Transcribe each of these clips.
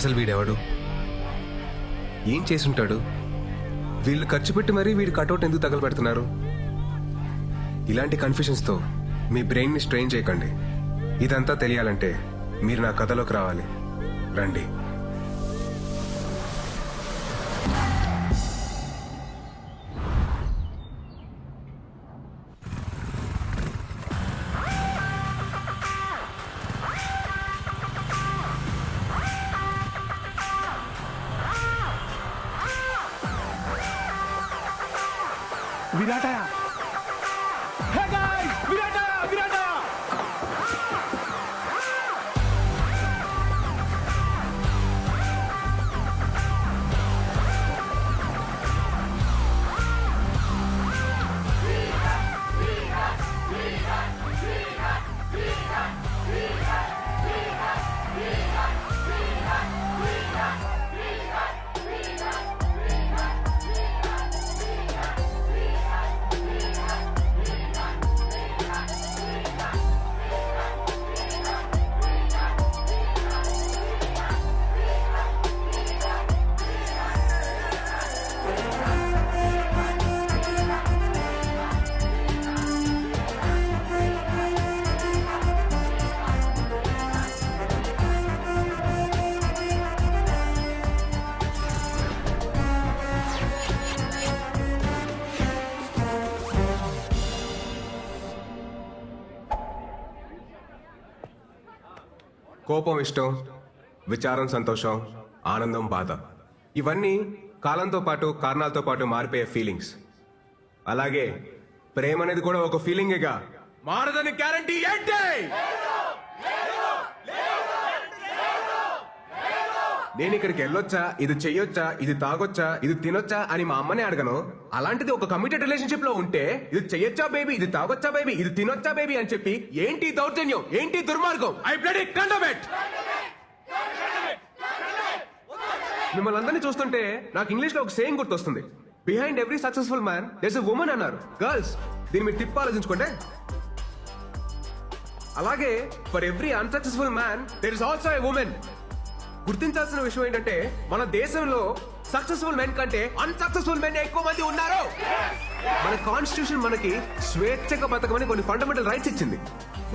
అసలు వీడెవడు, ఏం చేసుంటాడు? వీళ్ళు ఖర్చు పెట్టి మరీ వీడి కటౌట్ ఎందుకు తగలబెడుతున్నారు? ఇలాంటి కన్ఫ్యూషన్స్తో మీ బ్రెయిన్ని స్ట్రెయిన్ చేయకండి. ఇదంతా తెలియాలంటే మీరు నా కథలోకి రావాలి. రండి. విరాటా! హే గాయ్స్, విరాటా! విరాటా! కోపం ఇష్టం, విచారం సంతోషం, ఆనందం బాధ, ఇవన్నీ కాలంతో పాటు కారణాలతో పాటు మారిపోయే ఫీలింగ్స్. అలాగే ప్రేమ అనేది కూడా ఒక ఫీలింగేగా. మారదని గ్యారంటీ ఏంటి? నేను ఇక్కడికి వెళ్ళొచ్చా, ఇది చెయ్యొచ్చా, ఇది తాగొచ్చా, ఇది తినొచ్చా అని మా అమ్మనే అడగను. అలాంటిది ఒక కమిటెడ్ రిలేషన్షిప్ లో ఉంటే ఇది చెయ్యొచ్చా బేబీ, ఇది తాగొచ్చా బేబీ, ఇది తినొచ్చా బేబీ అని చెప్పి ఏంటి దౌర్జన్యం, ఏంటి దుర్మార్గం? I bloody condemn it. మిమ్మల్ని అందరినీ చూస్తుంటే నాకు ఇంగ్లీష్ లో ఒక సేయింగ్ గుర్తొస్తుంది. Behind every successful man there is a woman అన్నారు. గర్ల్స్, దీన్ని మీరు తిప్పి ఆలోచించుకోండి. అలాగే for every unsuccessful man there is also a women. గుర్తించాల్సిన విషయం ఏంటంటే మన దేశంలో సక్సెస్ఫుల్ మెన్ కంటే అన్సక్సెస్ఫుల్ మెన్ ఎక్కువ మంది ఉన్నారు. మన కాన్స్టిట్యూషన్ మనకి స్వేచ్ఛగా బతకమని కొన్ని ఫండమెంటల్ రైట్స్ ఇచ్చింది.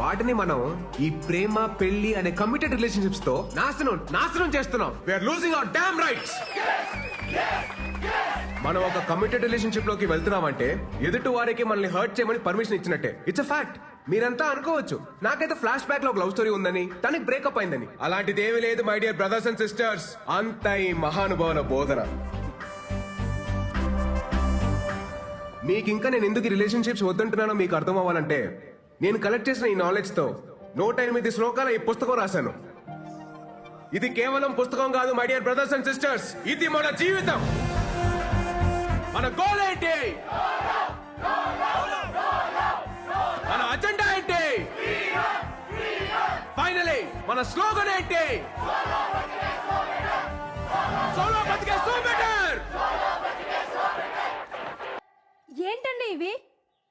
వాటిని మనం ఈ ప్రేమ పెళ్లి అనే కమిటెడ్ రిలేషన్షిప్స్ తో నాశనం చేస్తున్నాం. We are losing our damn rights. మనం ఒక కమిటెడ్ రిలేషన్షిప్ లోకి వెళ్తున్నామంటే ఎదుటి వారికి మనల్ని హర్ట్ చేయమని పర్మిషన్ ఇచ్చినట్టే. It's a fact. మీరంతా అనుకోవచ్చు నాకైతే ఫ్లాష్ బ్యాక్ లో ఒక లవ్ స్టోరీ ఉందని, తనకి బ్రేకప్ అయిందని. అలాంటిది ఏమీ లేదు my dear brothers and sisters. అంత ఈ మహానుభావుల బోధన. మీకు ఇంకా నేను ఎందుకు రిలేషన్షిప్స్ వద్దంటున్నానో మీకు అర్థం అవ్వాలంటే నేను కలెక్ట్ చేసిన ఈ నాలెడ్జ్ తో 108 శ్లోకాల ఈ పుస్తకం రాశాను. ఇది కేవలం పుస్తకం కాదు my dear brothers and sisters. ఇది మన జీవితం. మన గోల్ ఏంటి? మన అజెండా ఏంటి? ఫైనలీ మన స్లోగన్ ఏంటి? సోలో బతికే సో బెటర్. ఏంటండి ఇవి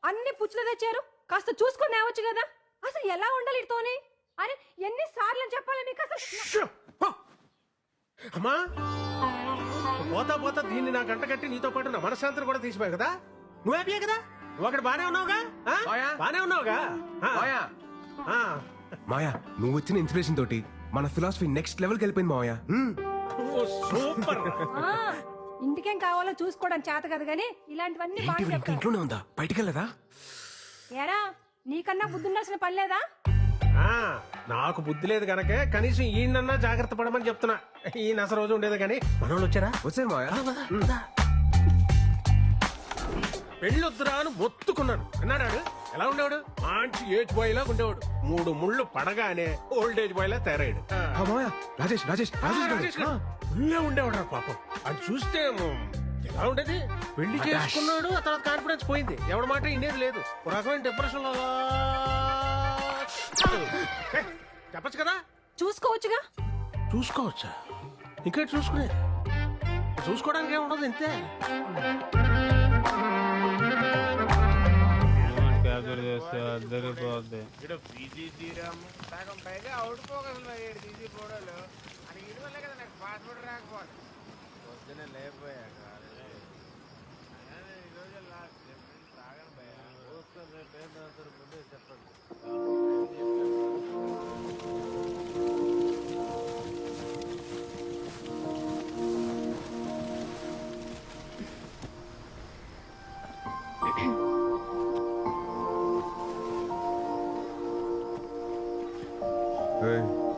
అన్ని పుచ్చులు తెచ్చారు? కాస్త చూసుకొని నేవచ్చు కదా. అసలు ఎలా ఉండాలి ఇతోని? అరే ఎన్నిసార్లు చెప్పాలి మీకు అసలు? అమ్మా, పోతా పోతా దీన్ని నా గంట కట్టి నీతో పాటు నా మనశ్శాంతిని కూడా తీసిపోయావు కదా. నువ్వు హ్యాపీయే కదా? నువ్వు అక్కడ బానే ఉన్నావుగా? బానే ఉన్నావుగా? మాయా, నువ్వు వచ్చిన ఇన్స్పిరేషన్ తోటి మన ఫిలాసఫీ నెక్స్ట్ లెవెల్కి వెళ్ళిపోయింది మాయా. సూపర్. ఇంటికేం కావాలో చూసుకోవడం చేత కదా గానీ ఇలాంటివన్నీ బాగా చెప్తారు. ఇంట్లోనే ఉందా? బయటికి వెళ్ళదా? ఏరా నీకన్నా బుద్ధి ఉండాల్సిన పని లేదా? నాకు బుద్ధి లేదు కనుక కనీసం ఈయనన్నా జాగ్రత్త పడమని చెప్తున్నా. ఈయన అసలు రోజు ఉండేది కానీ మనోళ్ళు వచ్చారా? వచ్చారు మాయా. పెళ్ళొద్దురా అని మొత్తుకున్నాడు. అన్నాడు. ఎలా ఉండేవాడు? మంచి ఏజ్ బాయ్ లాగా ఉండేవాడు. 3 ముళ్ళు పడగానే ఓల్డ్ ఏజ్ బాయ్ లా తయారయ్యాడు. రాజేష్ రాజేష్ రాజేష్ ఉల్లే ఉండేవాడు రా పాపం. అది చూస్తే ఎలా ఉండేది? పెళ్లి చేసుకున్నాడు, ఆ తర్వాత కాన్ఫిడెన్స్ పోయింది. ఎవరి మాట ఇండేది లేదు. ఒక రకమైన డిప్రెషన్ లో చెప్పచ్చు కదా. చూసుకోవచ్చుగా. చూసుకోవచ్చా? ఇంకా చూసుకునేది? చూసుకోవడానికి ఏముండదు, ఇంతే. పైగా అవుట్ పోగలు తీసి ఫోటోలు వీడి వల్లే కదా నాకు పాస్పోర్ట్ రాకపోతే పొద్దున లేకపోయాక ఈరోజు లాస్ట్ రాగను భయ్యా చూస్తాను రేపు ఏం రాస్తారు ముందే చెప్పండి.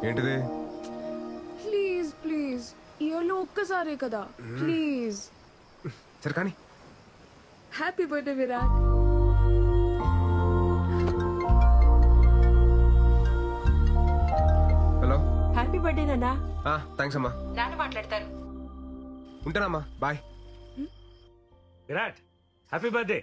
ఏంటిది? ప్లీజ్ ప్లీజ్ ఇయర్లో ఒక్కసారే కదా ప్లీజ్. సరే కానీ happy birthday Virat. Hello. Happy birthday నాన్న. థ్యాంక్స్ అమ్మా. నాన్న మాట్లాడతారు. ఉంటానమ్మా, బాయ్. Virat happy birthday.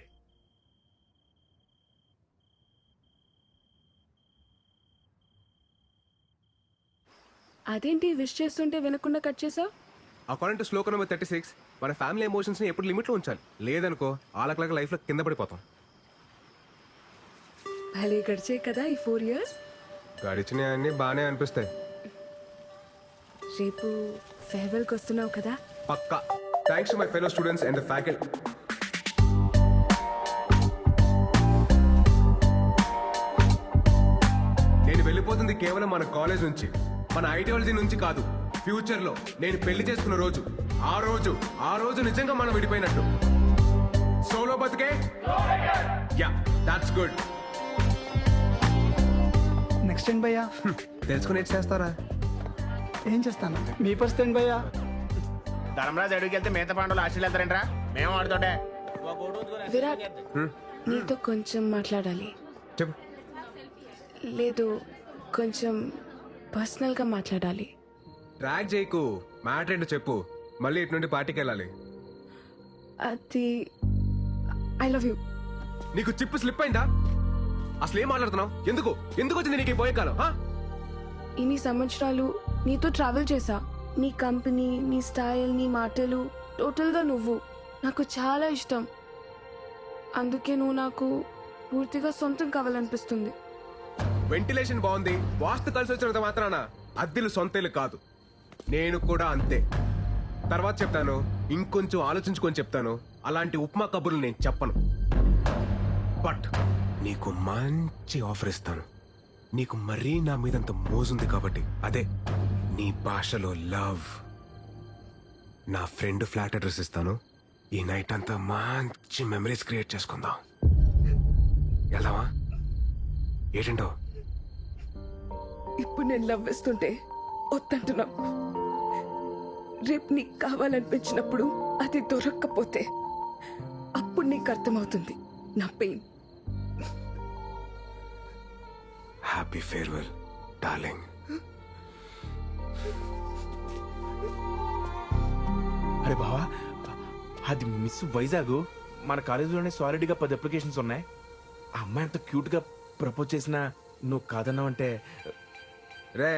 అదేంటి విష్ చేస్తుంటే వినకుండా కట్ చేసావు? అకార్డింగ్ టు శ్లోక నెంబర్ 36 మన ఫ్యామిలీ ఎమోషన్స్ ని ఎప్పుడు లిమిట్ లో ఉంచాలి. లేదనుకో ఆలకలక లైఫ్ లో కింద పడిపోతాం. భలే గడిచే కదా ఈ 4 years. గడిచినవి అన్ని బాగానే అనిపిస్తాయి. రేపు ఫేర్వెల్కి వస్తున్నావు కదా. పక్కా. Thanks to my fellow students and the faculty. నేను వెళ్ళిపోతుంది కేవలం మన కాలేజ్ నుంచి, మన ఐడియాలజీ నుంచి కాదు. ఫ్యూచర్ లో నేను పెళ్లి చేసుకున్న రోజు, ఆ రోజు నిజంగా మనం విడిపోయినట్టు. సోలో బతికే యా దాట్స్ గుడ్. నెక్స్ట్ ఏంటి భయ్యా? తెలుసుకుని ఏం చేస్తారా? ఏం చేస్తాను మీ పరిస్థితి ఏంటి భయ్యా? ధర్మరాజు అడుగుకి వెళ్తే మిగతా పాండవులు ఆశలు వెళ్తారంట్రా. మేము ఆడుతుంటే విరాట్ నీతో కొంచెం మాట్లాడాలి. చెప్పు. లేదు కొంచెం పర్సనల్గా మాట్లాడాలి. ట్రాక్ చేయకు, మ్యాటర్ ఏంటో చెప్పు. మళ్ళీ ఇటు నుండి పార్టీకి వెళ్ళాలి. అది ఐ లవ్ యూ. నీకు చిప్పు స్లిప్ అయిందా? అసలు ఏం మాట్లాడుతున్నావు? ఎందుకు వచ్చింది నీకు ఈ పోయే కాలం? ఇన్ని సంవత్సరాలు నీతో ట్రావెల్ చేశా. నీ కంపెనీ, నీ స్టైల్, నీ మాటలు, టోటల్గా నువ్వు నాకు చాలా ఇష్టం. అందుకే నువ్వు నాకు పూర్తిగా సొంతం కావాలనిపిస్తుంది. వెంటిలేషన్ బాగుంది, వాస్తు కలిసి వచ్చినంత మాత్రాన అద్దెలు సొంతేలు కాదు. నేను కూడా అంతే. తర్వాత చెప్తాను, ఇంకొంచెం ఆలోచించుకొని చెప్తాను. అలాంటి ఉప్మా కబుర్లు నేను చెప్పను. బట్ నీకు మంచి ఆఫర్ ఇస్తాను. నీకు మరీ నా మీదంత మోజుంది కాబట్టి, అదే నీ భాషలో లవ్. నా ఫ్రెండ్ ఫ్లాట్ అడ్రస్ ఇస్తాను. ఈ నైట్ అంతా మంచి మెమరీస్ క్రియేట్ చేసుకుందాం. వెళ్దామా? ఏంటంటో? ఇప్పుడు నేను లవ్ వేస్తుంటే వద్దంటున్నావు. రేపు నీకు కావాలనిపించినప్పుడు అది దొరక్కపోతే అప్పుడు నీకు అర్థమవుతుంది నా పెయిన్. Happy farewell darling. అరే బావా, అది మిస్ వైజాగ్. మన కాలేజీలోనే సాలిడ్గా 10 అప్లికేషన్స్ ఉన్నాయి. ఆ అమ్మాయి అంత క్యూట్గా ప్రపోజ్ చేసినా నువ్వు కాదన్నావంటే రే,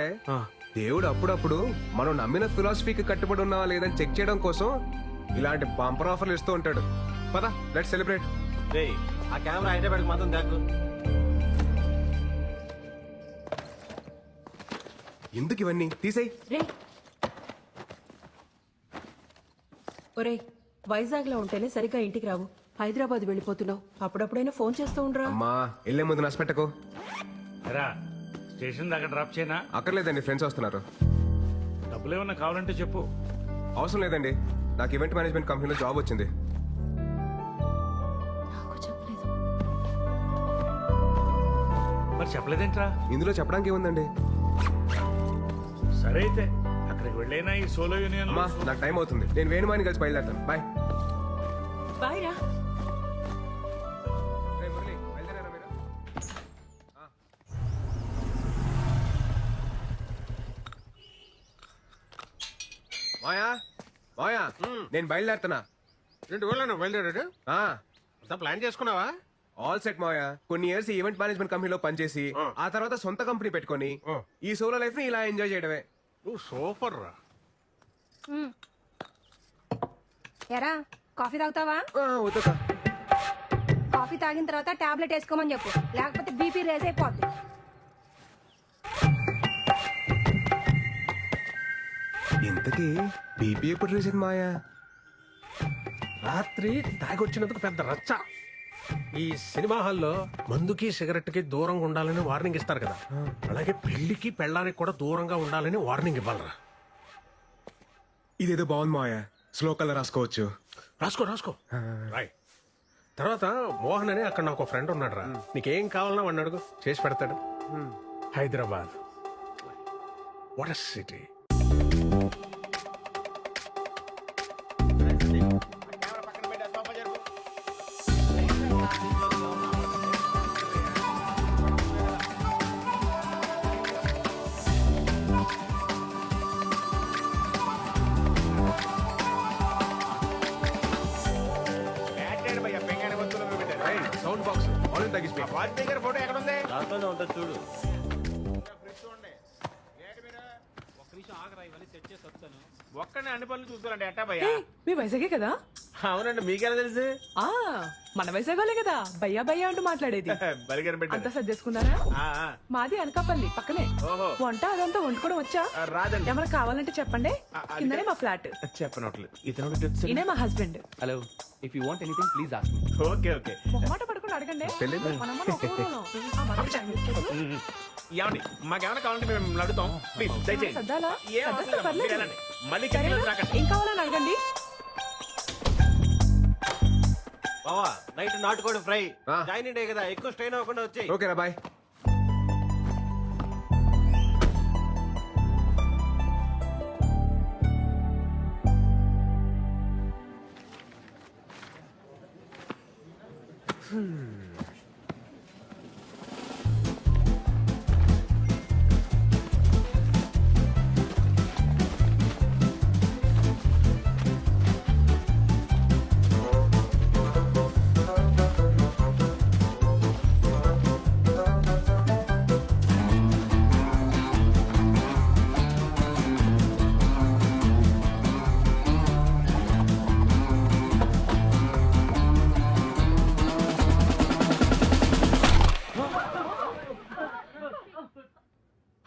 దేవుడు అప్పుడప్పుడు మనం నమ్మిన ఫిలాసఫీకి కట్టుబడి ఉన్నావా లేదని చెక్ చేయడం కోసం ఇలాంటి బంపర్ ఆఫర్లు ఇస్తూ ఉంటాడు. పద, లెట్స్ సెలబ్రేట్. ఆ కెమెరా హైదరాబాద్కి మాత్రం దాకు. ఎందుకు ఇవన్నీ తీసేయ్. రే ఒరే, వైజాగ్ లో ఉంటేనే సరిగ్గా ఇంటికి రావు. హైదరాబాద్ వెళ్ళిపోతున్నావు. అప్పుడప్పుడైనా ఫోన్ చేస్తూ ఉండరా? అమ్మా, వెళ్ళే ముందు నష్టపెట్టకు. రా, స్టేషన్ దాకా డ్రాప్ చేయనా? అక్కర్లేదండి, ఫ్రెండ్స్ వస్తున్నారు. డబ్బులు ఏమన్నా కావాలంటే చెప్పు. అవసరం లేదండి, నాకు ఈవెంట్ మేనేజ్మెంట్ కంపెనీలో జాబ్ వచ్చింది. నాకు చెప్పలేదు. మరి చెప్పలేదేంట్రా? ఇందులో చెప్పడానికి ఏముందండి? సరే అయితే అక్కడికి వెళ్ళైనా ఈ సోలో యూనియన్ అమ్మా, నాకు టైం అవుతుంది. నేను వేణుమాని కలిసి బయలుదేరుతాను. బాయ్. బాయ్ రా. రేయ్ మురళి, బయలుదేరారా మీరు? మాయా, నేను బయలుదేరుతున్నా. 2 ఊళ్ళో బయలుదేరాడు. అంతా ప్లాన్ చేసుకున్నావా? ఆల్ సెట్ మాయా. కొన్ని ఇయర్స్ ఈవెంట్ మేనేజ్మెంట్ కంపెనీలో పనిచేసి ఆ తర్వాత సొంత కంపెనీ పెట్టుకొని ఈ సోలో లైఫ్ ని ఇలా ఎంజాయ్ చేయడమే. నువ్వు సూపర్ రా. ఎరా కాఫీ తాగుతావా? వద్దుకా. కాఫీ తాగిన తర్వాత టాబ్లెట్ వేసుకోమని చెప్పు, లేకపోతే బీపీ రేజ్ అయిపోద్ది. ఏంటి బీపీ ఎప్పుడు రీసెంట్ మాయా? రాత్రి తాగొచ్చినందుకు పెద్ద రచ్చ. ఈ సినిమా హాల్లో మందుకి సిగరెట్ కి దూరంగా ఉండాలని వార్నింగ్ ఇస్తారు కదా, అలాగే పెళ్లికి పెళ్ళానికి కూడా దూరంగా ఉండాలని వార్నింగ్ ఇవ్వాలరా. ఇదేదో బాగుంది మాయా, స్లో కలర్ రాసుకోవచ్చు. రాసుకో రాసుకో రాయ్. తర్వాత మోహన్ అని అక్కడ నాకు ఫ్రెండ్ ఉన్నాడు రా, నీకేం కావాలన్నా వాడిని అడుగు, చేసి పెడతాడు. Hyderabad what a city. Sound box already తగ్గిపోయి. ఫోటో ఎక్కడ ఉంది? దాంట్లోనే ఉంటుంది చూడు. ఒక్కనే అన్ని పనులు చూస్తారండి ఎట్టా భయ్యా? మీ వైజాగే కదా? అవునండి, మీకెలా తెలుసు? ఆ మన వైజాగోలే కదా భయ్యా భయ్యా అంటూ మాట్లాడేది. బలిగన అంతా పెట్టారు. సర్దేసుకున్నారా? ఆ, ఆ. మాది అనకాపల్లి పక్కనే. ఓహో. వంట అదంతా వండుకోవడం వచ్చా? రాదండి. ఏమైనా కావాలంటే చెప్పండి, కిందనే మా ఫ్లాట్. చెప్పనట్లు ఇతను ఈయనే మా husband. Hello, if you want anything please ask me. Okay okay. మొహమాట పడుకుని అడగండి. మనమ్మ ఒక్క ఊరులో. ఆ, మరి చెప్పండి. ఏమండి మాకేమైనా కావాలంటే మేము అడుగుతాం, ప్లీజ్ దయచేయండి. సర్దాలా? ఏం అవసరం సర్దేస్తే లేదు, మీరు పర్లేదు. వెళ్ళండి. మళ్ళీ సరేనా? కిందకి రాకండి. ఏం కావాలని అడగండి. బావా నైట్ నాటుకోడి ఫ్రై ఆ. జాయిన్ డే కదా, ఎక్కువ స్ట్రెయిన్ అవ్వకుండా వచ్చాయి. ఓకేనా bye.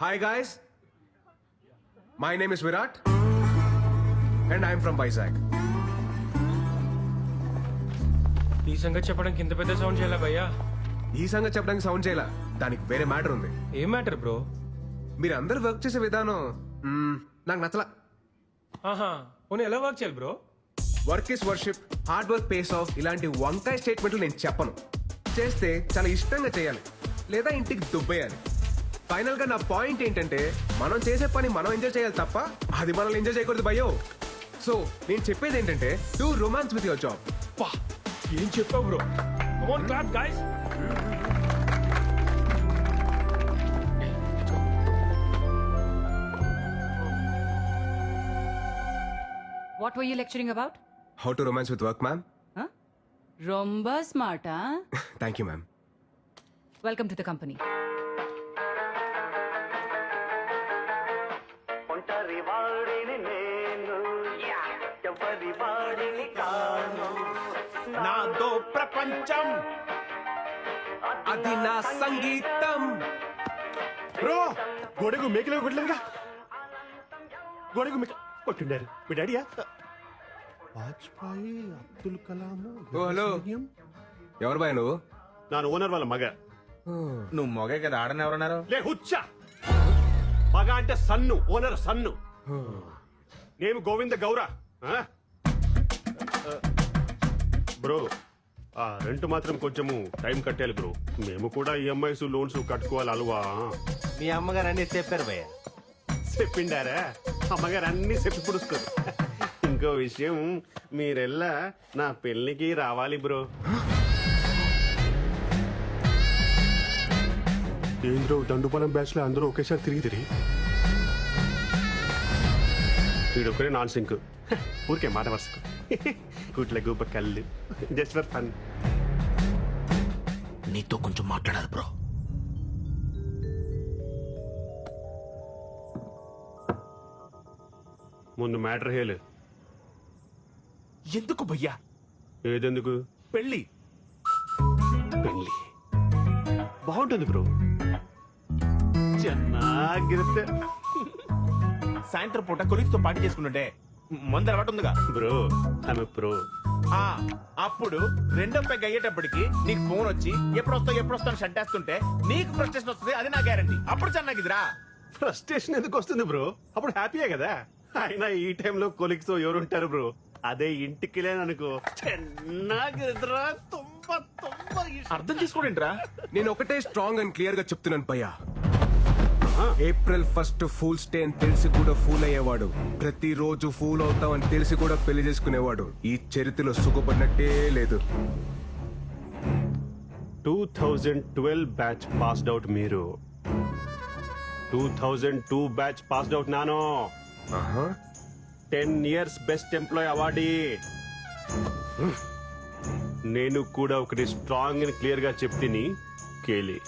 Hi guys, my name is Virat and I am from Vizag. ఈ సంగతి చెప్పడానికి ఇంత పెద్ద సౌండ్ చేయాలా భయ్యా? ఈ సంగతి చెప్పడానికి సౌండ్ చేయాల, దానికి వేరే మ్యాటర్ ఉంది. ఏం మ్యాటర్ బ్రో? మీరు అందరూ వర్క్ చేసే విధానం నాకు నచ్చలా. ఆహా, పోనీ ఎలా వర్క్ చేయాలి bro? Work is worship, hard work pays of, ఇలాంటి వంకాయ స్టేట్మెంట్లు నేను చెప్పను. చేస్తే చాలా ఇష్టంగా చేయాలి, లేదా ఇంటికి దుబ్బేయాలి. ఫైనల్ గా నా పాయింట్ ఏంటంటే, మనం చేసే పని మనం ఎంజాయ్ చేయాలి తప్ప అది మనల్ని ఎంజాయ్ చేయకూడదు భయ్యో. సో నేను చెప్పేది ఏంటంటే, do romance with your job. ఏం చెప్పావు bro? Come on clap guys. What were you lecturing about? How to romance with work ma'am. Huh? Romba smart, huh? Thank you ma'am. Welcome to the company. నాతో ప్రపంచం అది నా సంగీతం. Bro గొడుగు మేకలో కొట్టలేదుగా, గొడుగు మేక కొట్టిండారు మీ డాడీయా? వాజ్పేయి, అబ్దుల్ కలాం. ఓ హలో, ఎవరు బాయ్ నువ్వు? నా ఓనర్ వాళ్ళ మగ. నువ్వు మొగే కదా, ఆడని ఎవరన్నారు? లే హుచ్చా, మగ అంటే సన్ను, ఓనర్ సన్ను. నేను గోవింద గౌర. బ్రో ఆ రెంట్ మాత్రం కొంచెము టైం కట్టాలి బ్రో, మేము కూడా ఈఎంఐస్ లోన్స్ కట్టుకోవాలి అలవా. మీ అమ్మగారు అన్ని చెప్పారు భయ్య. చెప్పిండారా? అమ్మగారు అన్ని చెప్పి పుడుస్తారు. ఇంకో విషయం, మీరెల్లా నా పెళ్లికి రావాలి బ్రో. ఏంద్రో దండుపాలెం బ్యాచ్ లో అందరూ ఒకేసారి తిరిగి వీడొక్కడే నాన్ సింక్. ఊరికే మాట వరుసకు కూట్ల గూప కళ్ళు, జస్ట్ ఫర్ ఫన్. నీతో కొంచెం మాట్లాడాలి బ్రో. ముందు మ్యాటర్ హేలు. ఎందుకు భయ్యా? ఏదెందుకు? పెళ్ళి పెళ్ళి బాగుంటుంది బ్రో, ಚೆನ್ನಾಗಿರುತ್ತೆ. సాయంత్రం పూట కొలిక్స్ తో పార్టీ చేసుకుంటుంటే మందు అలవాటు ఉందిగా బ్రో ఆమె ప్రో. ఆ అప్పుడు రెండో పెగ్ అయ్యేటప్పటికి నీకు ఫోన్ వచ్చి ఎప్పుడు వస్తావు అని షంటేస్తుంటే నీకు ఫ్రస్ట్రేషన్ వస్తుంది, అది నా గ్యారంటీ. అప్పుడు చెన్నగిదిరా. ఫ్రస్ట్రేషన్ ఎందుకు వస్తుంది బ్రో? అప్పుడు హ్యాపీయే కదా. అయినా ఈ టైంలో కొలిక్స్ ఎవరుంటారు బ్రో? అదే ఇంటికి లేననుకో చెన్నాగిద్రా తుంబ తుంబ అర్థం చేసుకోండిరా. నేను ఒకటే స్ట్రాంగ్ అండ్ క్లియర్ గా చెప్తున్నాను భయ్యా. ఏప్రిల్ 1 ఫూల్స్ డే అని తెలిసి కూడా ఫూల్ అయ్యేవాడు, ప్రతిరోజు ఫూల్ అవుతాం అని తెలిసి కూడా పెళ్లి చేసుకునేవాడు ఈ చరిత్రలో సుఖపడినట్టే లేదు. 2012 బ్యాచ్ పాస్డ్ అవుట్ మీరు. 2002 బ్యాచ్ పాస్డ్ అవుట్ నాను. 10 years బెస్ట్ ఎంప్లాయ్ అవార్డీ. నేను కూడా ఒకటి స్ట్రాంగ్ అండ్ క్లియర్ గా చెప్తిని కేలి.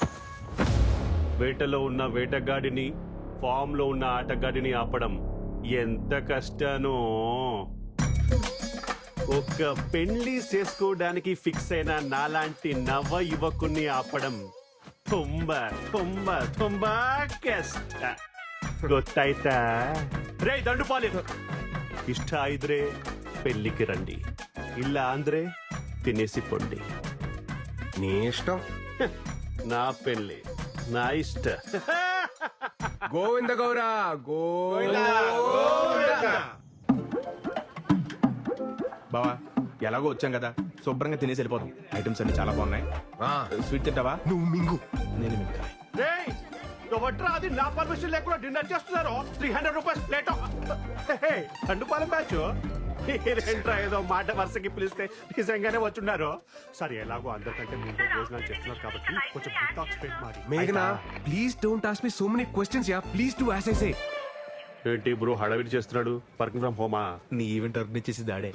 వేటలో ఉన్న వేటగాడిని, ఫామ్ లో ఉన్న ఆటగాడిని ఆపడం ఎంత కష్టానో. ఒక పెళ్లి చేసుకోవడానికి ఫిక్స్ అయిన నాలాంటి నవ యువకుని ఆపడం ತುಂಬಾ ತುಂಬಾ ತುಂಬಾ ಕಷ್ಟ. ಗೊತ್ತಾಯ್ತಾ? ರೇ ದಂಡುಪಾಲಿ, ಇಷ್ಟ ಇದ್ರೆ పెళ్లికి రండి, ಇಲ್ಲ ಅಂದ್ರೆ తినేసిపోండి. నీ ఇష్టం. నా పెళ్లి నా ఇష్ట. గోవింద గౌరా గోవింద. బావా ఎలాగో వచ్చాం కదా, శుభ్రంగా తినేసి వెళ్ళిపోతాం. ఐటమ్స్ అన్ని చాలా బాగున్నాయి. స్వీట్ తింటావా? నువ్వు మింగు. నేను మిగతా. రేయ్, ఎవట్రా అది నా పర్మిషన్ లేకుండా డిన్నర్ చేస్తున్నారు? 300 రూపీస్ ప్లేట్. దండుపాలెం బ్యాచ్ ఏంట్రా ఏదో మాట వరుసకి పిలిస్తే నిజంగానే వచ్చున్నారు. సరే ఎలాగో అందరికంటే ముందే భోజనాలు చెప్తున్నారు కాబట్టి కొంచెం డిటాక్స్ పెట్టి మరి. మేఘనా please don't ask me so many questions ya. Please do as I say. ఏంటి బ్రో హడావిడి చేస్తున్నాడు? వర్కింగ్ ఫ్రమ్ హోమా? నీ ఈవెంట్ ఆర్గనైజ్ చేసి దాడే.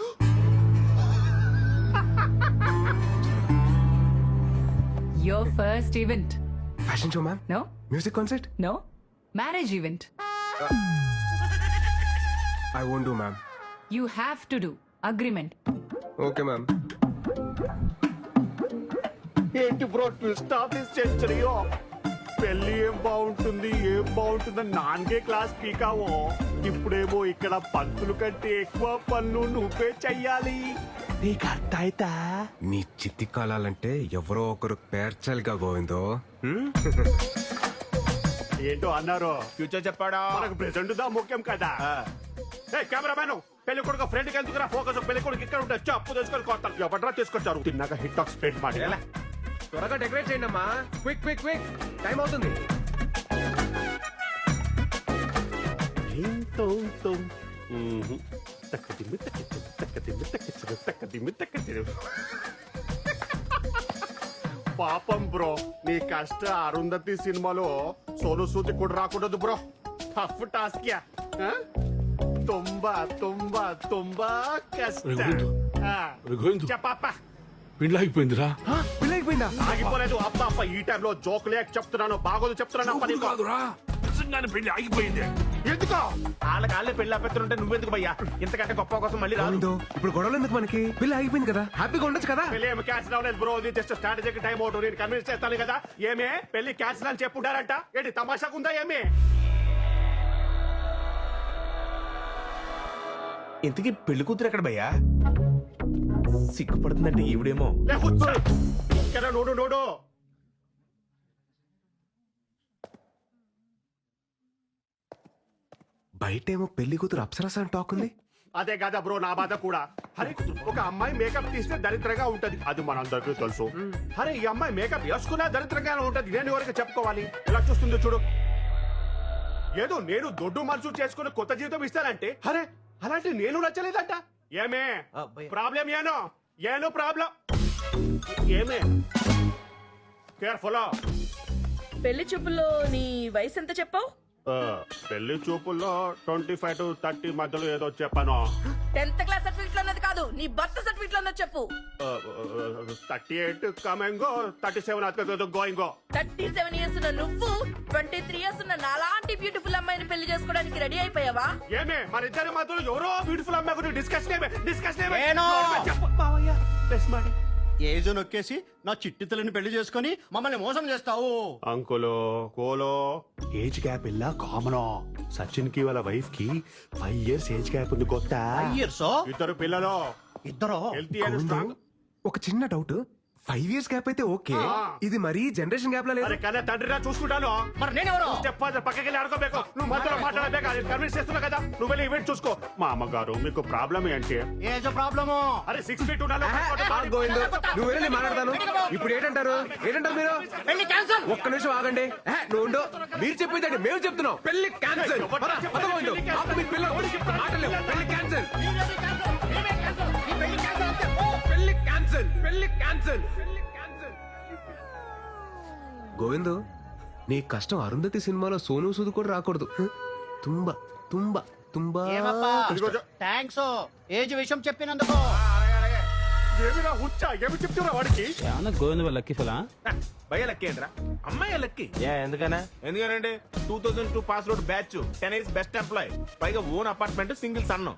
Your first event. Fashion show ma'am. No? Music concert. No? Marriage event. I won't do ma'am. You have to do. Agreement. Okay ma'am. ఏంటి bro twist of this సెంచరీయో? పెళ్లి ఏం బాగుంటుంది ఏం బాగుంటుందని నాన్గే క్లాస్ పీకావో, ఇప్పుడేమో ఇక్కడ పంతులు కంటే ఎక్కువ పనులు నువ్వే చెయ్యాలి. నీకు అర్థమైతా? నీ చిత్తి కాలాలంటే ఎవరో ఒకరు పేర్చాలిగా గోవిందో. ఏంటో అన్నారు? ఫ్యూచర్ చెప్పాడా? మనకు ప్రెసెంట్ దా ముఖ్యం కదా. కెమెరామెన్, పెళ్లి కొడుకు ఫ్రెండ్ కి ఎందుకురా ఫోకస్? పెళ్లి కొడుకు ఇక్కడ ఉంటే అప్పు తీసుకొని కొత్త ఎవడరా తీసుకొచ్చారు? తిన్నాక హిట్ ఆఫ్ స్ప్రెడ్ మాట. త్వరగా డెకరేట్ చేయండి అమ్మా. క్విక్ క్విక్ క్విక్, టైం అవుతుంది. పాపం బ్రో, నీ కష్ట అరుంధతి సినిమాలో సోను సూది కూడా రాకూడదు బ్రో. Tough task yeah. ತುಂಬಾ ತುಂಬಾ ತುಂಬಾ కష్ట. చెప్పప్ప. పెళ్ళి అయిపోయిందిరా. పెళ్ళి అయిపోయిందా? ఆగిపోలేదు. అప్ప అప్ప ఈ టైంలో జోక్ లేక చెప్తున్నాను, బాగోదు చెప్తున్నాను. అప్ప నీకు కాదురా, నిజంగానే పెళ్లి ఆగిపోయింది. ఎందుకో? వాళ్ళ పెళ్లి అభ్యర్థులుంటే నువ్వెందుకు భయ్యా? ఇంతకంటే గొప్ప కోసం మళ్ళీ రాదు. గోవిందో ఇప్పుడు గొడవలు ఎందుకు మనకి? పెళ్ళి అయిపోయింది కదా, హ్యాపీగా ఉండొచ్చు కదా. పెళ్లి ఏమి క్యాన్సిల్ అవ్వలేదు బ్రో, ఇది జస్ట్ స్ట్రాటజీకి టైం అవుట్. నేను కన్విన్స్ చేస్తాను కదా. ఏమే పెళ్లి క్యాన్సిల్ అని చెప్పుంటారంట? ఏంటి తమాషాకుందా ఏమి? ఇంతకీ పెళ్లి కూతురు ఎక్కడ భయ్యా? సిగ్గుపడుతుందంటే ఈవిడేమో. ఇక్కడ నోడు నోడు. బయటేమో పెళ్లి కూతురు అప్సరస అని టాక్ ఉంది. అదే కదా బ్రో నా బాధ కూడా. అరే ఒక అమ్మాయి మేకప్ తీస్తే దరిద్రంగా ఉంటది, అది మనందరికీ తెలుసు. అరే ఈ అమ్మాయి మేకప్ వేసుకున్నా దరిద్రంగానే ఉంటది, నేను ఎవరికి చెప్పుకోవాలి? ఎలా చూస్తుందో చూడు. ఏదో నేను దొడ్డు మనసు చేసుకుని కొత్త జీవితం ఇస్తానంటే, అరే అలాంటి నేను నచ్చలేదంట. ఏమే ప్రాబ్లం? ఏనో ప్రాబ్లం ఏమే? కేర్ఫుల్. పెళ్లి చూపుల్లో నీ వయసు ఎంత చెప్పావు? పెళ్లి చూపుల్లో 25 to 30 మధ్యలో ఏదో చెప్పాను. 10th క్లాస్ సర్టిఫికెట్ లో ఉన్నది కాదు, నీ బర్త్ సర్టిఫికెట్ లో ఉన్నది చెప్పు. 38 కమింగో, 37 గోయింగో. 37 years ఉన్న నువ్వు 23 years ఉన్న నాలాంటి బ్యూటిఫుల్ అమ్మాయిని పెళ్లి చేసుకోవడానికి రెడీ అయిపోయావా? ఏమే మన ఇద్దరి మధ్యలో ఎవరో బ్యూటిఫుల్ అమ్మాయి గురించి డిస్కషన్ ఏజో నొక్కేసి నా చిట్టి తల్లిని పెళ్లి చేసుకొని మమ్మల్ని మోసం చేస్తావు. అంకులో కోలో ఏజ్ గ్యాప్ ఇలా కామన్. సచిన్ కి వాళ్ళ వైఫ్ కి 5 years ఏజ్ గ్యాప్ ఉంది కొత్త. ఇయర్సో ఇద్దరు పిల్లలు ఇద్దరు హెల్తీ అండ్ స్ట్రాంగ్. ఒక చిన్న డౌట్, 5 years గ్యాప్ అయితే ఓకే, ఇది మరీ జనరేషన్ గ్యాప్ లా లేదు. అరే కన్నా తండ్రిరా చూసుకుంటాను. మరి నేనెవరు? స్టెప్ ఫాదర్ పక్కకి వెళ్ళి ఆడుకోಬೇಕು. నువ్వు మధ్యలో మాట్లాడలేక కన్విన్స్ చేస్తున్నా కదా, నువ్వు వెళ్ళి ఈవెంట్ చూసుకో. మా అమ్మగారు మీకు ప్రాబ్లం ఏంటి? ఏజో ప్రాబ్లము. అరే 6 feet ఉండాలి. గోవిందు నువ్వు వెళ్ళి మాట్లాడతాను. ఇప్పుడు ఏంటంటారు మీరు? పెళ్లి క్యాన్సల్. ఒక్క నిమిషం ఆగండి. నువ్వు ఉండు. మీరు చెప్పేదండి మేము చెప్తున్నాం. పెళ్లి క్యాన్సల్. పెళ్లి క్యాన్సల్. పెళ్లి క్యాన్సల్. గోవిందు, నీ కష్టం అరుంధతి సినిమాలో సోను సూద్ కూడా రాకూడదు. తుంబా తుంబా తుంబా కష్టం. థ్యాంక్స్ ఏజ్ విషయం చెప్పినందుకు. ఏమిరా హుచ్చా, ఏమి చెప్తున్నా వాడికి? గోవింద లక్కీ ఫలా భయ లక్కీ ఏంట్రా? అమ్మాయి లక్కీ. ఎందుకనా? ఎందుకనంటే 2002 pass out batch, 10 years best employee, పైగా ఓన్ అపార్ట్మెంట్, సింగిల్ సన్.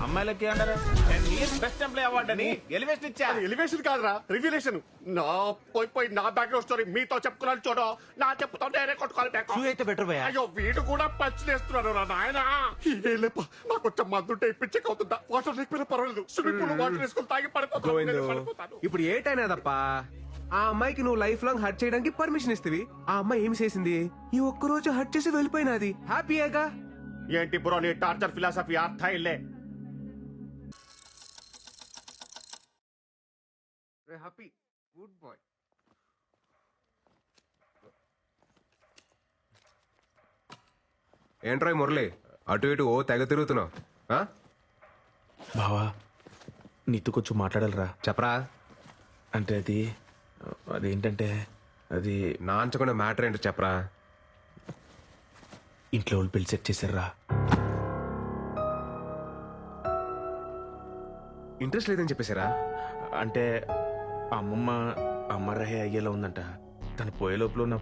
అమ్మాయిలకి అంటారా 10 years బెస్ట్ ఎంప్లాయ్ అవార్డు అని ఎలివేషన్ ఇచ్చా. ఎలివేషన్ కాదురా, రివ్యులేషన్. నా పోయి నా బ్యాక్గ్రౌండ్ స్టోరీ మీతో చెప్పుకున్నాను చూడు. నా చెప్పుతో నేనే కొట్టుకోవాలి బ్యాక్. అయితే బెటర్ భయ. అయ్యో వీడు కూడా పంచ్ చేస్తున్నాడు రా నాయన. నాకు కొంచెం మందుంటే పిచ్చక్ అవుతుందా? వాటర్ లేకపోయినా పర్వాలేదు, స్విమ్మింగ్ పూల్ వాటర్ వేసుకొని తాగి గోవిందు పడిపోతాను. ఇప్పుడు ఏటైనా తప్ప ఆ అమ్మాయికి నువ్వు లైఫ్ లాంగ్ హర్ట్ చేయడానికి పర్మిషన్ ఇస్తవి. ఆ అమ్మాయి ఏం చేసింది? ఈ ఒక్క రోజు హర్ట్ చేసి వెళ్ళిపోయినది. హ్యాపీయేగా? ఏంటి బ్రో నీ టార్చర్ ఫిలాసఫీ? అర్థం ఇల్లే. Happy good boy. ఏంట్రాయ్ మురళి, అటు ఇటు ఓ తెగ తిరుగుతున్నావు? బావా నీతో కొంచెం మాట్లాడాలరా. చెప్పరా. అంటే అదేంటంటే అది నాంచకుండా మ్యాటర్ ఏంటో చెప్పరా. ఇంట్లో వాళ్ళు పెళ్లి సెట్ చేశారా. ఇంట్రెస్ట్ లేదని చెప్పేశారా? అంటే అమ్మ రహే అయ్యేలా ఉందంట. తను పోయే లోపల నా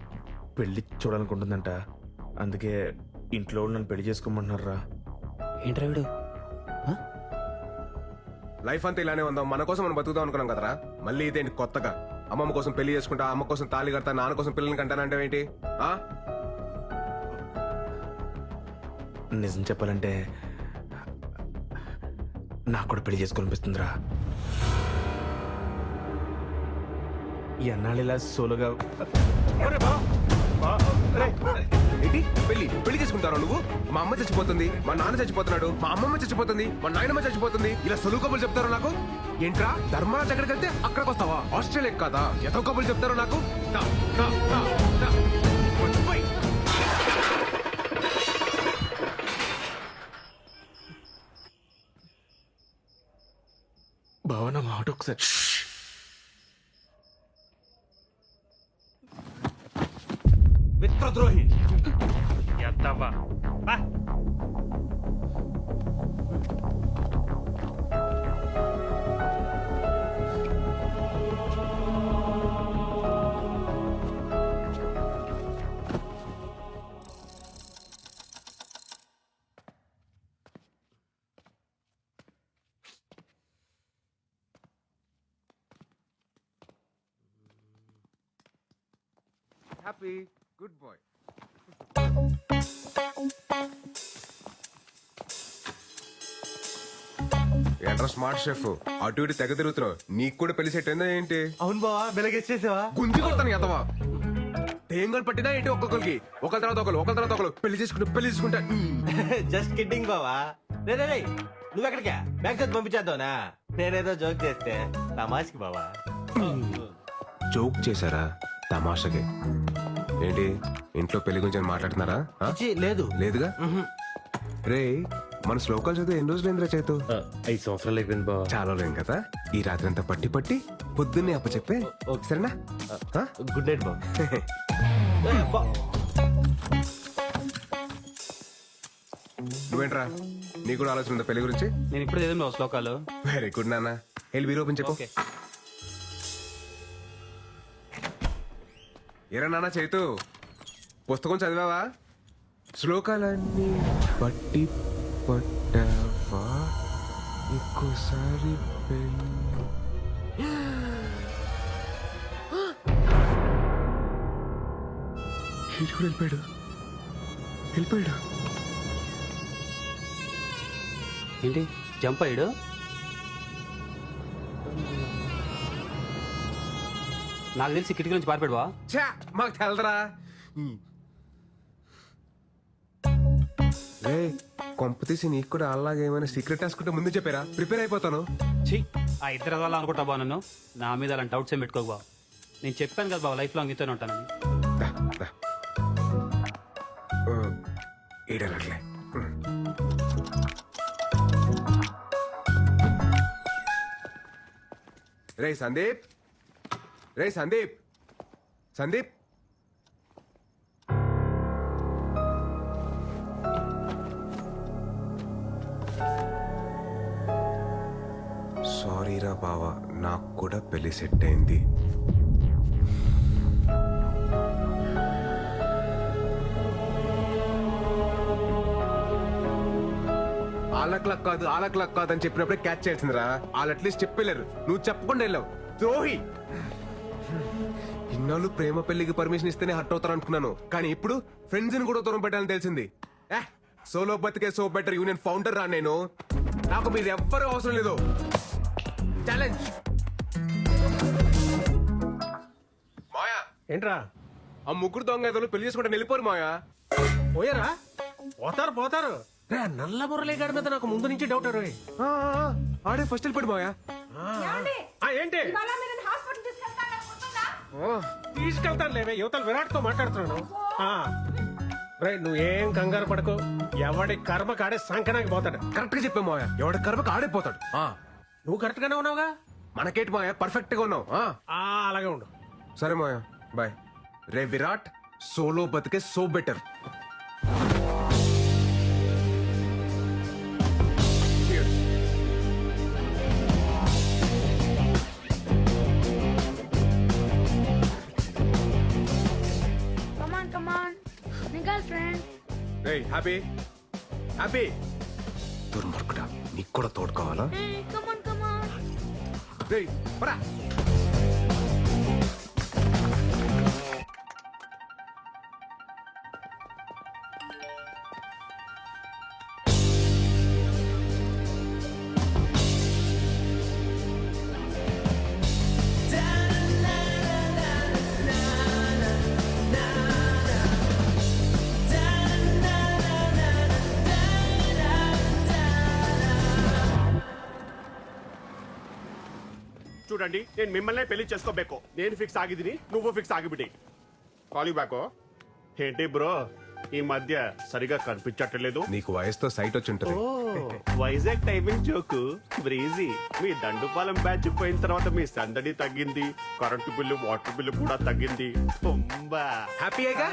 పెళ్లి చూడాలనుకుంటుందంట. అందుకే ఇంట్లో వాళ్ళు నన్ను పెళ్లి చేసుకోమంటున్నారా. ఏంట్రా వీడు? లైఫ్ అంతా ఇలానే ఉందాం, మన కోసం మనం బతుకుదాం అనుకున్నాం కదరా. మళ్ళీ ఇదేంటి కొత్తగా? అమ్మమ్మ కోసం పెళ్లి చేసుకుంటా, అమ్మ కోసం తాళి కడతా, నాన్న కోసం పిల్లల్ని కంటానంటే ఏంటి? నిజం చెప్పాలంటే నాకు కూడా పెళ్లి చేసుకోవాలనిపిస్తుందిరా. ఈ అన్నాళ్ళు ఇలా సోలోగా ఏంటి పెళ్లి చేసుకుంటారా నువ్వు? మా అమ్మ చచ్చిపోతుంది, మా నాన్న చచ్చిపోతున్నాడు, మా అమ్మమ్మ చచ్చిపోతుంది, మా నాయనమ్మ చచ్చిపోతుంది, ఇలా సొలువు కబులు చెప్తారు నాకు. ఏంట్రా ధర్మరాజ్ ఎక్కడికి వెళ్తే అక్కడికి వస్తావా? ఆస్ట్రేలియా కాదా? ఎంతో కబులు చెప్తారు నాకు. భావన మాట ఒకసారి. మిత్రద్రోహి. ఎత్తవా హ్యాపీ గుడ్ బాయ్. ఏంట్రా స్మార్ట్ షెఫ్, అటు ఇటు తెగ తిరుగుతున్నావు. నీకు కూడా పెళ్లి సెట్ అయిందా ఏంటి? అవును బావా, వెలగేసేసావా? గుంజి కొడతాను ఎదవా. తేంగలు పట్టినా ఏంటి? ఒక్కొక్కరికి ఒకరి తర్వాత ఒకరు పెళ్లి చేసుకుంటా. జస్ట్ కిడ్డింగ్ బావా. రే నువ్వు ఎక్కడికా? బ్యాగ్ చదివి పంపించేద్దావునా? నేనేదో జోక్ చేస్తే తమాష్కి బావా. జోక్ చేశారా? తమాషకే ఏంటి? ఇంట్లో పెళ్లి గురించి మాట్లాడుతున్నారా? లేదు లేదుగా. రే మన శ్లోకాలు చదివి ఎన్ని రోజులు ఏంద్రా చేతు? 5 సంవత్సరాలు అయిపోయింది బావా. చాలా లేం కదా. ఈ రాత్రి అంతా పట్టి పొద్దున్నే అప్ప చెప్పే సరేనా? గుడ్ నైట్ బావా. నువ్వేంట్రా, నీకు కూడా ఆలోచన ఉందా పెళ్లి గురించి? నేను ఇప్పుడు ఏదో శ్లోకాలు. వెరీ గుడ్ నాన్న. వెళ్ళి వీరు ఓపెన్ చెప్పు. ఏరా నాన్న చైతు, పుస్తకం చదివావా? శ్లోకాలన్నీ పట్టి పట్టావా? ఇంకోసారి వీడు కూడా వెళ్ళిపోయాడు. వెళ్ళిపోయాడు. ఏంటి జంప్ అయ్యాడు? నాకు తెలిసి కిటికీ నుంచి పారిపోయాడు బా. ఛా, మాకు తెలదరా. రే కొంప తీసి నీకు కూడా అలాగే ఏమైనా సీక్రెట్ రాసుకుంటే ముందు చెప్పారా? ప్రిపేర్ అయిపోతాను. ఛీ, ఆ ఇద్దరు వాళ్ళ అనుకుంటా బా నన్ను. నా మీద అలాంటి డౌట్స్ ఏం పెట్టుకోకు బా. నేను చెప్పాను కదా బా, లైఫ్ లాంగ్ నీతోనే ఉంటానని. దా, దా. ఈడలట్లే. రే సందీప్, రే సందీప్, సందీప్. సారీరా బావా, నాకు కూడా పెళ్లి సెట్ అయింది. ఆలక్లక్ కాదు, ఆలక్లక్ కాదు అని చెప్పినప్పుడే క్యాచ్ చేసిందిరా. వాళ్ళు అట్లీస్ట్ చెప్పలేరు, నువ్వు చెప్పకుండా వెళ్ళావు. ద్రోహి. ఇన్నాళ్ళు ప్రేమ పెళ్లికి పర్మిషన్ ఇస్తేనే హర్ట్ అవుతారు అనుకున్నాను, కానీ ఇప్పుడు ఫ్రెండ్స్ ని కూడా దూరం పెట్టాలని తెలిసింది. సోలో బతికే సో బెటర్ యూనియన్ ఫౌండర్ రా నేను. నాకు మీరు ఎవ్వరూ అవసరం లేదు. ఛాలెంజ్. మాయా ఏంట్రా ఆ ముగ్గురు దొంగ ఏదో పెళ్లి చేసుకుంటే వెళ్ళిపోరు మాయా. పోయారా? పోతారు. రే నల్ల మురళీగాడి మీద నాకు ముందు నుంచి డౌట్ రోయ్. ఆడే ఫస్ట్ వెళ్ళిపోడు మాయా. ఏంటి ఇవాళ మీరు నన్ను హాస్పిటల్ తీసుకెళ్తారని గుర్తుందా? తీసుకెళ్తాను లేవే, యువతల విరాట్ తో మాట్లాడుతున్నాను. రే నువ్వేం కంగారు పడకు, ఎవడి కర్మ కాడే సంకనానికి పోతాడు. కరెక్ట్ గా చెప్పా మాయా, ఎవడ కర్మకు ఆడైపోతాడు. నువ్వు కరెక్ట్ గానే ఉన్నావుగా. మనకేటి మాయా, పర్ఫెక్ట్ గా ఉన్నావు. అలాగే ఉండు. సరే మాయా, బాయ్. రే విరాట్, సోలో బతికే సో బెటర్. Happy happy. దుర్మార్గుడా, నీకు కూడా తోడు కావాలా? రేయ్, పరా. చూడండి, నేను మిమ్మల్ని పెళ్లి చేసుకోಬೇಕು. నేను ఫిక్స్ ಆಗಿದ್ದೀನಿ, నువ్వు ఫిక్స్ ಆಗಿಬಿಡಿ. Call you back. ఏంటి బ్రో ఈ మధ్య సరిగా కనిపించట్లేదు? నీకు వయసుతో సైట్ వచ్చి ఉంటుంది. Vizag timing joke breezy. మీ దండుపాలెం బ్యాచ్ పోయిన తర్వాత మీ సందడి తగ్గింది, కరెంటు బిల్లు వాటర్ బిల్లు కూడా తగ్గింది. Bomba హ్యాపీయేగా?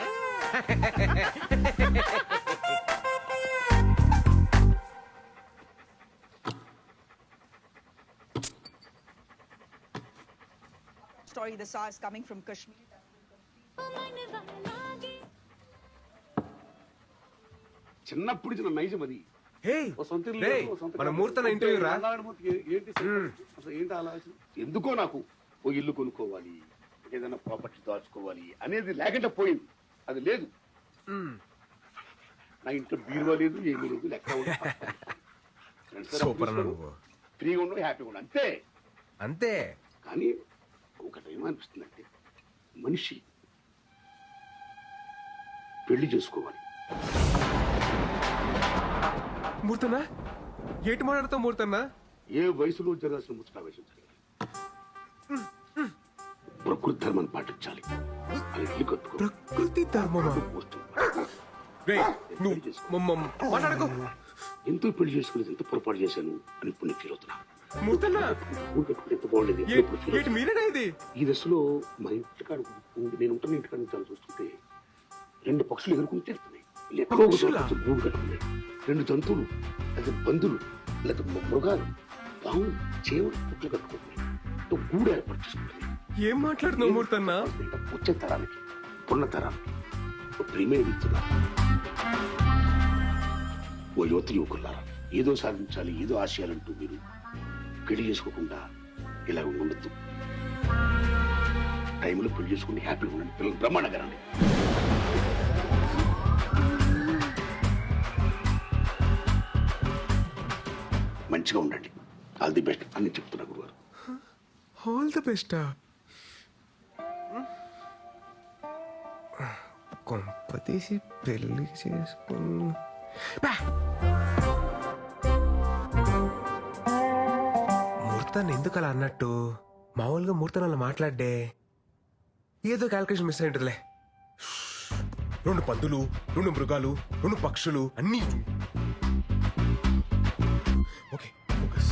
Story the SARS coming from Kashmir. చిన్నప్పుడు చిన్న నైజం అది. మన మూర్తన ఇంటర్వ్యూ రా. ఏంటి ఆలోచన? ఎందుకో నాకు ఓ ఇల్లు కొనుక్కోవాలి, ఏదైనా ప్రాపర్టీ దాచుకోవాలి అనేది లేకుండా పోయింది. అది లేదు. నా ఇంట్లో బీరువా లేదు, ఏమీ లేదు. లెక్క ఫ్రీగా ఉండవు, హ్యాపీగా ఉండవు, అంతే అంతే. కానీ ఒకటి ఏమనిపిస్తుందంటే, మనిషి పెళ్లి చేసుకోవాలి. మూర్తన్నా, ఏటి మాట్లాడుతావు మూర్తన్నా? ఏ వయసులో జరగాల్సిన ముచ్చట వయసు జరగాలి. ప్రకృతి ధర్మాన్ని పాటించాలి. ప్రకృతి ధర్మమా? మాట్లాడకు. ఎంతో పెళ్లి చేసుకునేది ఎంత పొరపాటు చేశాను అని ఇప్పుడు నేను ఫీల్ అవుతున్నా. మూర్తన్నా, ఎంత బాగుండేది. మీరేనా ఇది? ఈ దశలో మా ఇంటికాడ నేను ఉంటున్న ఇంటికాడ నుంచి చూస్తుంటే 2 పక్షులు ఎదుర్కొని తిరుగుతున్నాయి. గూడు కట్టుకున్నాయి. 2 జంతువులు, లేదా బంధువులు, లేదా మృగాలు, పాము, చేవలు పుట్లు కట్టుకుంటున్నాయి. గూడు ఏర్పాటు చేసుకుంటున్నాయి. ఏం మాట్లాడుతున్నావు మూర్తన్నా? వచ్చే తరానికి, పున్న తరానికి ప్రియమైన మిత్రులా, ఓ యువత యువకులారా, ఏదో సాధించాలి, ఏదో ఆశయాలంటూ మీరు పెళ్లి చేసుకోకుండా ఇలా ఉండొద్దు. టైంలో పెళ్లి చేసుకుని హ్యాపీగా ఉండండి. పిల్లలు బ్రహ్మాండంగా రండి. మంచిగా ఉండండి. ఆల్ ది బెస్ట్ అని చెప్తున్నా గురుగారు. All the best. కొంపతీసి పెళ్లి చేసుకుని ముహూర్తాన్ని ఎందుకు అలా అన్నట్టు? మామూలుగా ముహూర్తం అలా మాట్లాడే ఏదో క్యాల్కులేషన్ మిస్ అయింటుందిలే. 2 పందులు, 2 మృగాలు, 2 పక్షులు అన్నీ. Okay focus.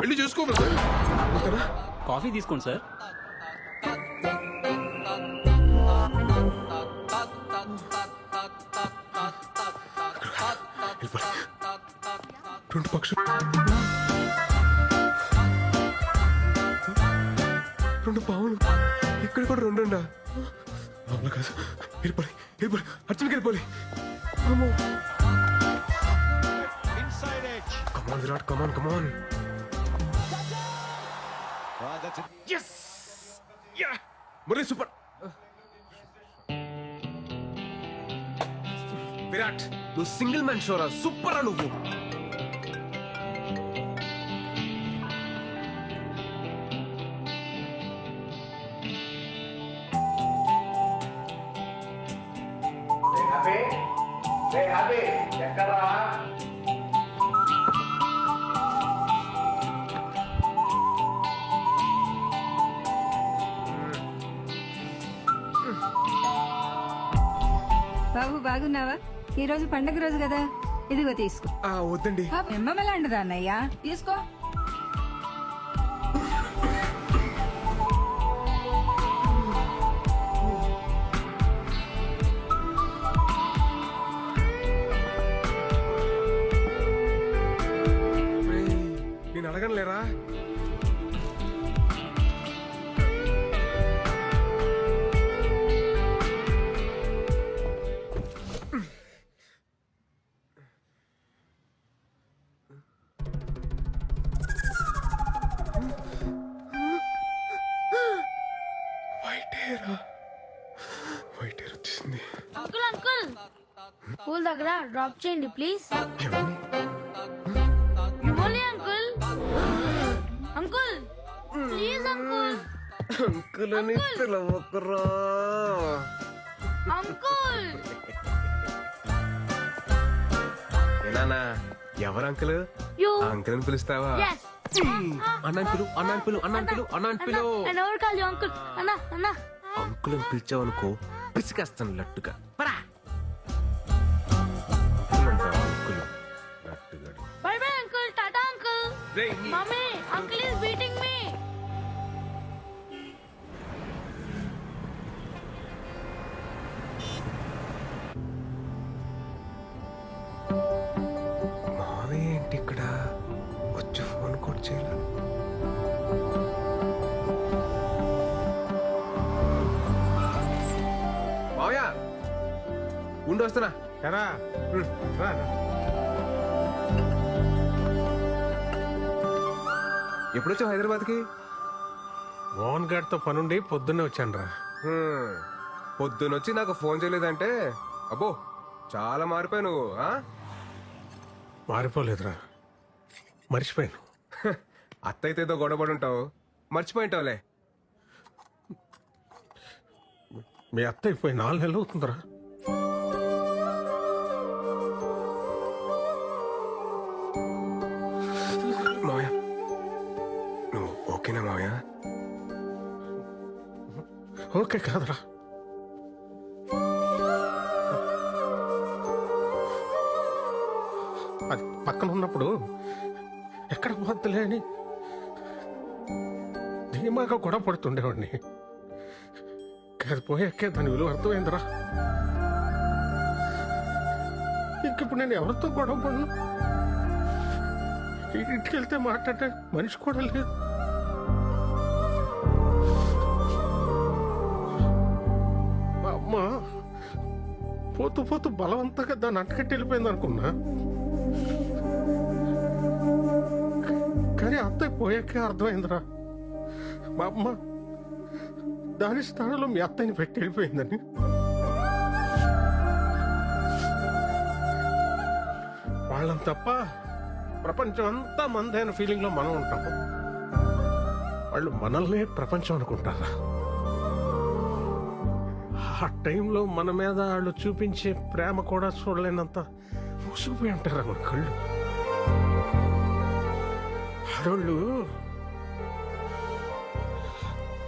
పెళ్లి చేసుకో బ్రదర్. కాఫీ తీసుకోండి సార్. రెండు పక్షులు, 2 పావులు, ఇక్కడ కూడా 2 ఉండా. అవునా కాదు, వెళ్ళిపోయి వెళ్ళిపోయి అర్జున్కి వెళ్ళిపోయి. Come on Virat, come on come on. Yes ya Murali super. Virat నువ్వు సింగిల్ మ్యాన్ షోరా, సూపర్ రా నువ్వు. బాబు బాగున్నావా? ఈ రోజు పండగ రోజు కదా, ఇదిగో తీసుకో. వద్దండి. ఎమ్మలాంటిదా అన్నయ్యా, తీసుకో. నేను అడగను లేరా. వైట్ హెయిర్ వచ్చేసింది. అంకుల్ అంకుల్ స్కూల్ దగ్గర డ్రాప్ చేయండి ప్లీజ్. ఇవ్వాలి uncle. Uncle please uncle. Uncle అని పిలవకురా. అంకుల్ ఏనానా ఎవరు అంకుల్? అంకుల్ అని పిలుస్తావా? అన్నాను పిలు, అన్నాను పిలు, అన్నాను పిలు, అన్నాను పిలు. ఎవరు కాదు అంకుల్. అన్నా అన్నా అంకుల్ అని పిలిచావనుకో పిసికేస్తాను లట్టుగా. Bye bye uncle. టాటా uncle. Mummy uncle is beating me. మావయ్య ఏంటి ఇక్కడ వచ్చి ఫోన్ కూడా చేయాలి. మావయ్య ఉండి వస్తున్నా. ఎరా రా. ఎప్పుడొచ్చావు హైదరాబాద్కి? మోహన్ గారితో పనుండి పొద్దున్నే వచ్చాను రా. పొద్దునొచ్చి నాకు ఫోన్ చేయలేదంటే అబ్బో చాలా మారిపోయావు నువ్వు. మారిపోలేదురా, మర్చిపోయాను. అత్త అయితే ఏదో గొడవపడి ఉంటావు, మర్చిపోయింటావులే. మీ అత్త అయిపోయి 4 నెలలు అవుతుందిరా. మావయ్య నువ్వు ఓకేనా మావయ్య? ఓకే కాదురా. అది పక్కన ఉన్నప్పుడు ఎక్కడ పోద్దులే అని ధీమాగా గొడవ పడుతుండేవాడిని. అది పోయాకే దాని విలువ అర్థమైందిరా. ఇంకిప్పుడు నేను ఎవరితో గొడవ పడను. ఇంటికి వెళ్తే మాట్లాడే మనిషి కూడా లేదు. మా అమ్మ పోతూ పోతూ బలవంతంగా దాన్ని అంటకట్టి వెళ్ళిపోయింది అనుకున్నా. కానీ అత్తయ్య పోయాకే అర్థమైందిరా. మా అమ్మ దాని స్థానంలో మీ అత్తని పెట్టి వెళ్ళిపోయిందని వాళ్ళని తప్ప ప్రపంచం అంతా మందైన ఫీలింగ్ లో మనం ఉంటాం. వాళ్ళు మనల్నే ప్రపంచం అనుకుంటారా? ఆ టైంలో మన మీద వాళ్ళు చూపించే ప్రేమ కూడా చూడలేనంత మూసిపోయి ఉంటారా మన కళ్ళు. ఆడోళ్ళు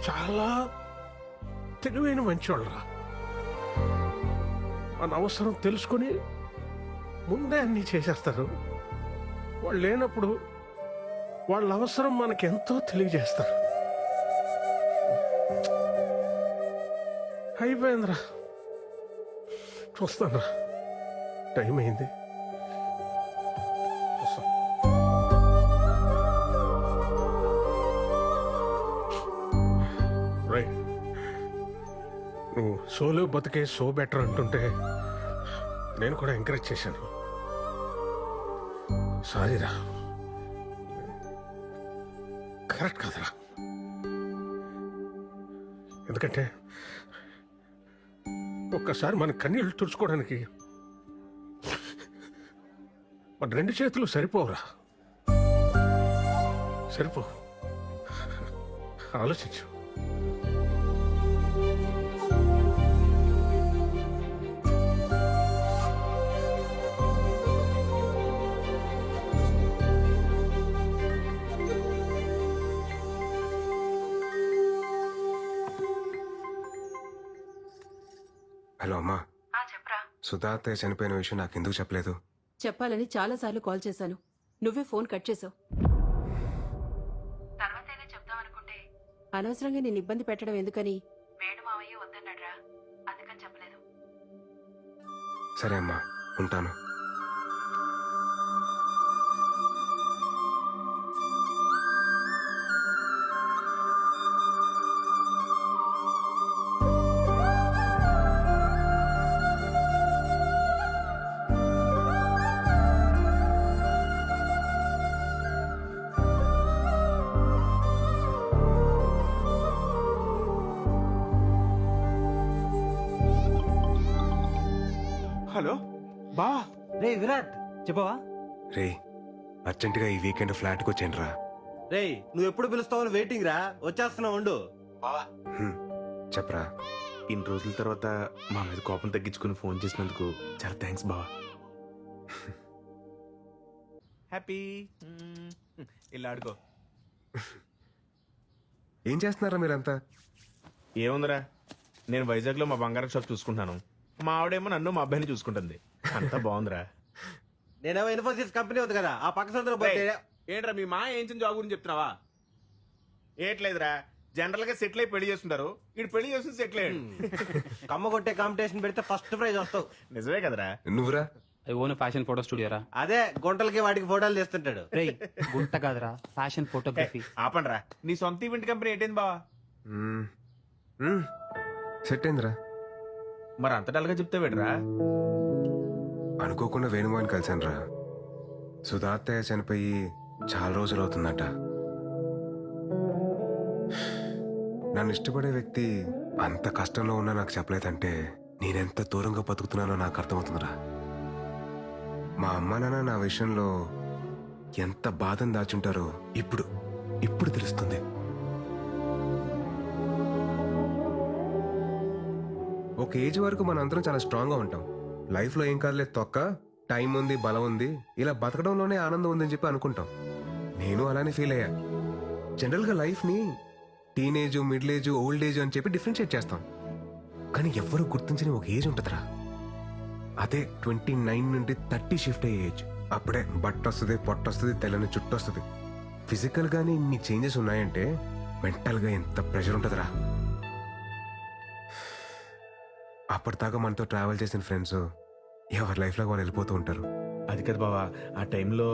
చాలా తెలివైన మంచివాళ్ళరా. మన అవసరం తెలుసుకొని ముందే అన్నీ చేసేస్తారు. వాళ్ళు లేనప్పుడు వాళ్ళ అవసరం మనకెంతో తెలియజేస్తారు. అయిపోయిందిరా, చూస్తాను. టైం అయింది. వస్తాను. రైట్, నువ్వు సోలో బతికే సో బెటర్ అంటుంటే నేను కూడా ఎంకరేజ్ చేశాను. సారీరా, కరెక్ట్ కాదురా. ఎందుకంటే ఒక్కసారి మన కన్నీళ్ళు తుడుచుకోవడానికి మన రెండు చేతులు సరిపోవురా. సరిపో, ఆలోచించు. హలో అమ్మా, చెప్పరా. సుధా అత్తయ్య చనిపోయిన విషయం నాకు ఎందుకు చెప్పలేదు? చెప్పాలని చాలాసార్లు కాల్ చేశాను, నువ్వే ఫోన్ కట్ చేసావు. తర్వాతైనా చెప్దామనుకుంటే అనవసరంగా నేను ఇబ్బంది పెట్టడం ఎందుకని వేణు మావయ్య వద్దన్నాడ్రా, అందుకని చెప్పలేదు. సరే అమ్మా, ఉంటాను. హలో బా. రే విరాట్, చెప్పవా? రే, అర్జెంటుగా ఈ వీకెండ్ ఫ్లాట్కి వచ్చాను రా. రే, నువ్వు ఎప్పుడు పిలుస్తావని వెయిటింగ్ రా, వచ్చేస్తున్నావు ఉండు. చెప్పరా. ఇన్ని రోజుల తర్వాత మా మీద కోపం తగ్గించుకుని ఫోన్ చేసినందుకు చాలా థ్యాంక్స్ బావా. హ్యాపీ. ఇలా ఆడుకో. ఏం చేస్తున్నారా మీరంతా? ఏముందిరా, నేను వైజాగ్ లో మా బంగారం షాప్ చూసుకుంటాను. మా ఆవిడేమో నన్ను మా అబ్బాయిని చూసుకుంటుంది. అంతా బాగుందిరా. నేనేమో ఇన్ఫోసిస్ కంపెనీ ఉంది కదా, ఆ పక్క సందులో పోతే. ఏంట్రా మీ మా ఏం జాబ్ గురించి చెప్తున్నావా? ఏట్లేదురా, జనరల్ గా సెటిల్ అయి పెళ్లి చేస్తుంటారు. ఇటు పెళ్లి చేసి సెటిల్ అయ్యాడు. కమ్మ కొట్టే కాంపిటీషన్ పెడితే ఫస్ట్ ప్రైజ్ వస్తావు. నిజమే కదరా. నువ్వురా? I own fashion photo studio రా. అదే గుంటలకి వాటికి ఫోటోలు తీస్తుంటాడు. రేయ్, గుంట కాదురా, ఫ్యాషన్ ఫోటోగ్రఫీ. ఆపండ్రా, నీ సొంత ఈవెంట్ కంపెనీ ఏంటైంది బావా? సెట్ అయిందిరా. మరి అంత డల్గా చెప్తే వేడరా? అనుకోకుండా వేణుమాని కలిశాను రా. సుధా అత్తయ్య చనిపోయి చాలా రోజులు అవుతుందట. నన్ను ఇష్టపడే వ్యక్తి అంత కష్టంలో ఉన్నా నాకు చెప్పలేదంటే నేనెంత దూరంగా బతుకుతున్నానో నాకు అర్థమవుతుందిరా. మా అమ్మ నాన్న నా విషయంలో ఎంత బాధను దాచుంటారో ఇప్పుడు తెలుస్తుంది. ఒక ఏజ్ వరకు మన అందరం చాలా స్ట్రాంగ్ గా ఉంటాం. లైఫ్ లో ఏం కాదులే తొక్క, టైం ఉంది, బలం ఉంది, ఇలా బతకడంలోనే ఆనందం ఉందని చెప్పి అనుకుంటాం. నేను అలానే ఫీల్ అయ్యా. జనరల్ గా లైఫ్ ని teenage, middle age, old age అని చెప్పి డిఫరెన్షియేట్ చేస్తాం. కానీ ఎవ్వరూ గుర్తించని ఒక ఏజ్ ఉంటుందిరా. అదే 29 నుండి 30 షిఫ్ట్ అయ్యే ఏజ్. అప్పుడే బట్ట వస్తుంది, పొట్ట వస్తుంది, తెల్లని చుట్టూ వస్తుంది. ఫిజికల్ గానీ ఇన్ని చేంజెస్ ఉన్నాయంటే మెంటల్ గా ఎంత ప్రెషర్ ఉంటుందిరా. అప్పటిదాకా మనతో ట్రావెల్ చేసిన ఫ్రెండ్స్ ఎవరి లైఫ్ లో వాళ్ళు వెళ్ళిపోతూ ఉంటారు. అది కదా బావా, ఆ టైంలో.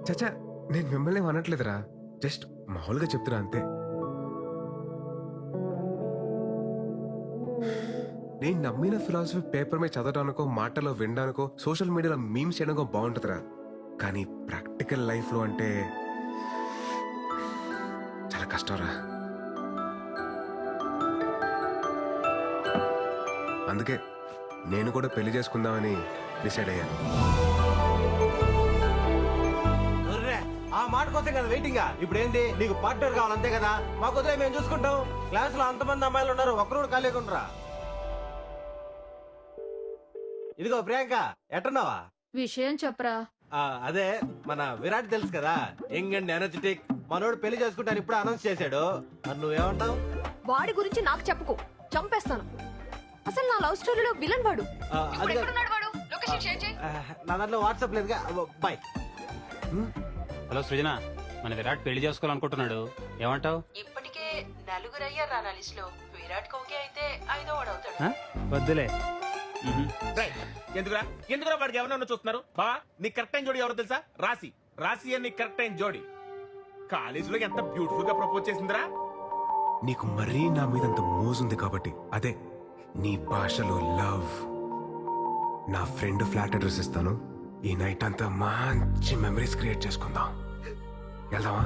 చచ్చా, నేను మిమ్మల్ని అనట్లేదురా, జస్ట్ మామూలుగా చెప్తున్నా అంతే. నేను నమ్మిన ఫిలాసఫీ పేపర్ మీద చదవడానికో, మాటలో వినడానికో, సోషల్ మీడియాలో మీమ్స్ చేయడానికో బాగుంటుందిరా. కానీ ప్రాక్టికల్ లైఫ్ లో అంటే చాలా కష్టంరా. అందుకే నేను కూడా పెళ్లి చేసుకుందామని డిసైడ్ అయ్యాను. ఒర్రే, ఆ మాట కోసం కదా వెయిటింగ్. ఇప్పుడు ఏంది, నీకు పార్ట్నర్ కావాలి అంతే కదా? మాకు వదిలే, మేము చూసుకుంటాం. క్లాస్ లో అంతమంది అమ్మాయిలు ఉన్నారు, ఒక్కరు ఖాళీగా ఉండరా? ఇదిగో ప్రియాంక, ఎట్టున్నావా? విషయం చెప్పరా. అదే మన విరాట్ తెలుసు కదా, యంగ్ అండ్ ఎనర్జెటిక్. మనోడు పెళ్లి చేసుకుంటాను ఇప్పుడు అనౌన్స్ చేశాడు. మరి నువ్వేమంటావు? వాడి గురించి నాకు చెప్పుకో, చంపేస్తాను. అసలు నా లవ్ స్టోరీలో విలన్ వాడు. అది నా దాంట్లో వాట్సాప్ లేదుగా. బాయ్. హలో సృజన, మన విరాట్ పెళ్లి చేసుకోవాలనుకుంటున్నాడు, ఏమంటావు? ఇప్పటికే నలుగురు అయ్యారు నా లిస్ట్ లో. విరాట్ కోకే అయితే 5వ వాడు అవుతాడు. వద్దులే. ఎందుకురా ఎందుకురా వాడికి ఎవరన్నా చూస్తున్నారు? బావా, నీకు కరెక్ట్ అయిన జోడి ఎవరో తెలుసా? రాశి. రాశి అని నీకు కరెక్ట్ అయిన జోడి. కాలేజీలో ఎంత బ్యూటిఫుల్ గా ప్రపోజ్ చేసిందిరా. నీకు మరీ నా మీద అంత మోజుంది కాబట్టి, అదే నీ భాషలో లవ్. నా ఫ్రెండ్ ఫ్లాట్ అడ్రస్ ఇస్తాను, ఈ నైట్ అంతా మంచి మెమరీస్ క్రియేట్ చేసుకుందాం. వెళ్దామా?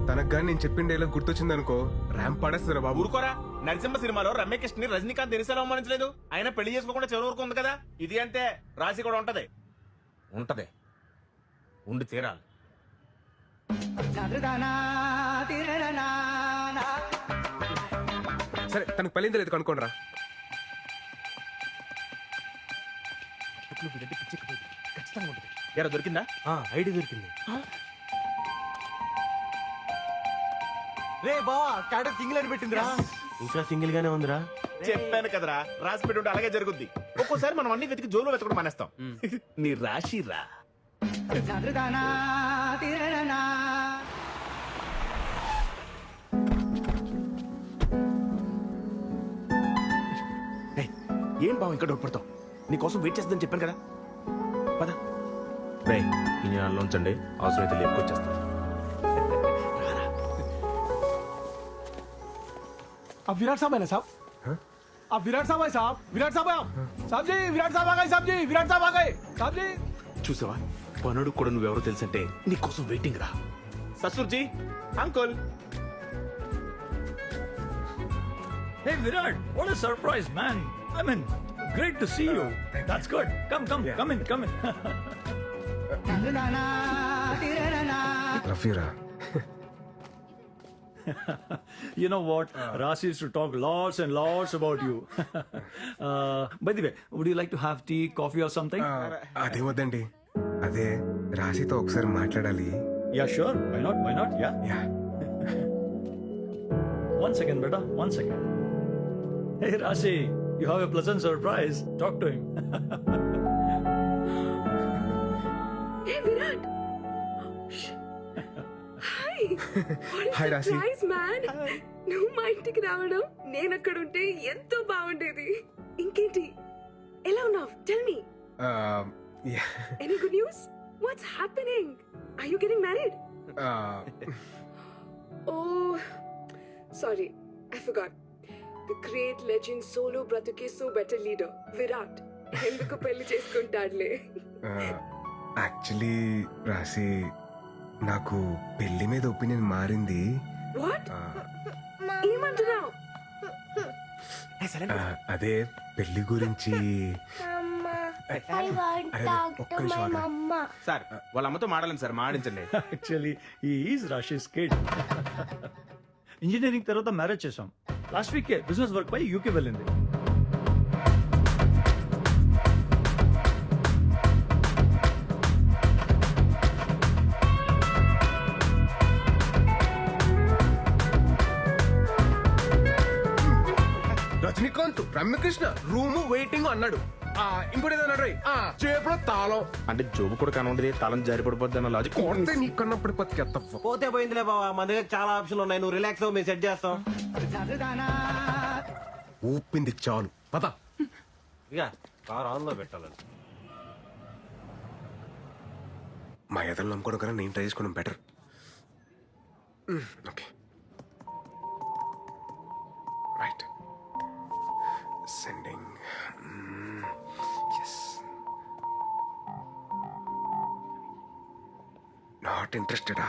తనకు కానీ నేను చెప్పిన డైలాగ్ గుర్తొచ్చింది అనుకో, ర్యాంప్ పడేస్తారా బాబు. ఊరుకోరా, నరసింహ సినిమాలో రమ్యకృష్ణ ని రజనీకాంత్ దినిసేలా అవమానించలేదు. ఆయన పెళ్లి చేసుకోకుండా చివరి వరకు ఉంది కదా. ఇది అంతే, రాశి కూడా ఉంటది. ఉంటది, ఉండి తీరాలి. సరే, తనకు పెళ్ళింది లేదు కనుక్కోండి రా. ఎరా దొరికిందా? ఐడి దొరికింది. రే బావా, స్టాటస్ సింగిల్ అని పెట్టిందిరా. ఇంకా సింగిల్ గానే ఉందిరా. చెప్పాను కదరా, రాసి పెట్టి ఉంటే అలాగే జరుగుద్ది. ఒక్కోసారి మనం అన్ని వెతికి జోలు వెతకడం మానేస్తాం. నీ రాశి రా. ఏం బావ ఇంకా డౌట్ పడతావు? నీకోసం వెయిట్ చేస్తుందని చెప్పాను కదా. పద. రే, ఈ నెలలో ఉంచండి, అవసరమైతే లేపుకొచ్చేస్తాను. अब विराट साहब है ना साहब? अब विराट साहब है साहब? विराट साहब है आप? साहब जी, विराट साहब आ गए साहब जी, विराट साहब आ गए साहब जी. చూసావా, పనుడు కూడా నువ్వెవరో తెలుసంటే నీకోసం వెయిటింగ్ రా. ससुर जी, uncle. Hey Virat, what a surprise, man. I mean, great to see you. That's good. Come in. Love you రా. You know what? Rasi used to talk lots and lots about you. By the way, would you like to have tea, coffee or something? అదే వద్దండి, అదే రాశితో ఒకసారి మాట్లాడాలి. Yeah, sure. Why not? Yeah. Yeah. One second, brother. 1 second. Hey, Rasi, you have a pleasant surprise. Talk to him. Hey, Virat. Hi. Hi, Rasi. Surprise, man. నువ్వు మా ఇంటికి రావడం, నేను అక్కడ ఉంటే ఎంతో బాగుండేది. ఇంకేంటి, ఎలా ఉన్నావు? Tell me. Any good news? What's happening? Are you getting married? Oh, sorry, I forgot. The great legend solo bratuke so better leader, Virat. ఎందుకు పెళ్లి చేసుకుంటాడులే. యాక్చువల్లీ రాశి, నాకు పెళ్లి మీద ఒపీనియన్ మారింది. What? ఏమంటున్నావు? అదే పెళ్లి గురించి. ఒక్క నిమిషం. సార్, వాళ్ళ అమ్మతో మాడాలి సార్, మాడించండి. Actually, he is Rashi's kid. Engineering తర్వాత మ్యారేజ్ చేసాం. లాస్ట్ వీక్ బిజినెస్ వర్క్ పై యూకే వెళ్ళింది. రజనీకాంత్, రమ్యకృష్ణ రూము వెయిటింగ్ అన్నాడు. ఇంకోటి ఏదో అన్నాడు, చేపలో తాళం అంటే జోబు కూడా కనుండదు, తాళం జారి పడిపోద్ది అన్న లాజిక్. కొడితే నీ కన్నప్పుడు పత్తి పోతే పోయిందిలే బావా, మన దగ్గర చాలా ఆప్షన్లు ఉన్నాయి. నువ్వు రిలాక్స్ అవ్వు, మేము సెట్ చేస్తాం. ఊపింది చాలు, పద. ఇక కార్ ఆన్ లో పెట్టాలని. మా ఎదలు నమ్ముకోవడం కన్నా నేను ట్రై చేసుకోవడం better. Okay, right. Sending. Yes. Not ఇంట్రెస్టెడా?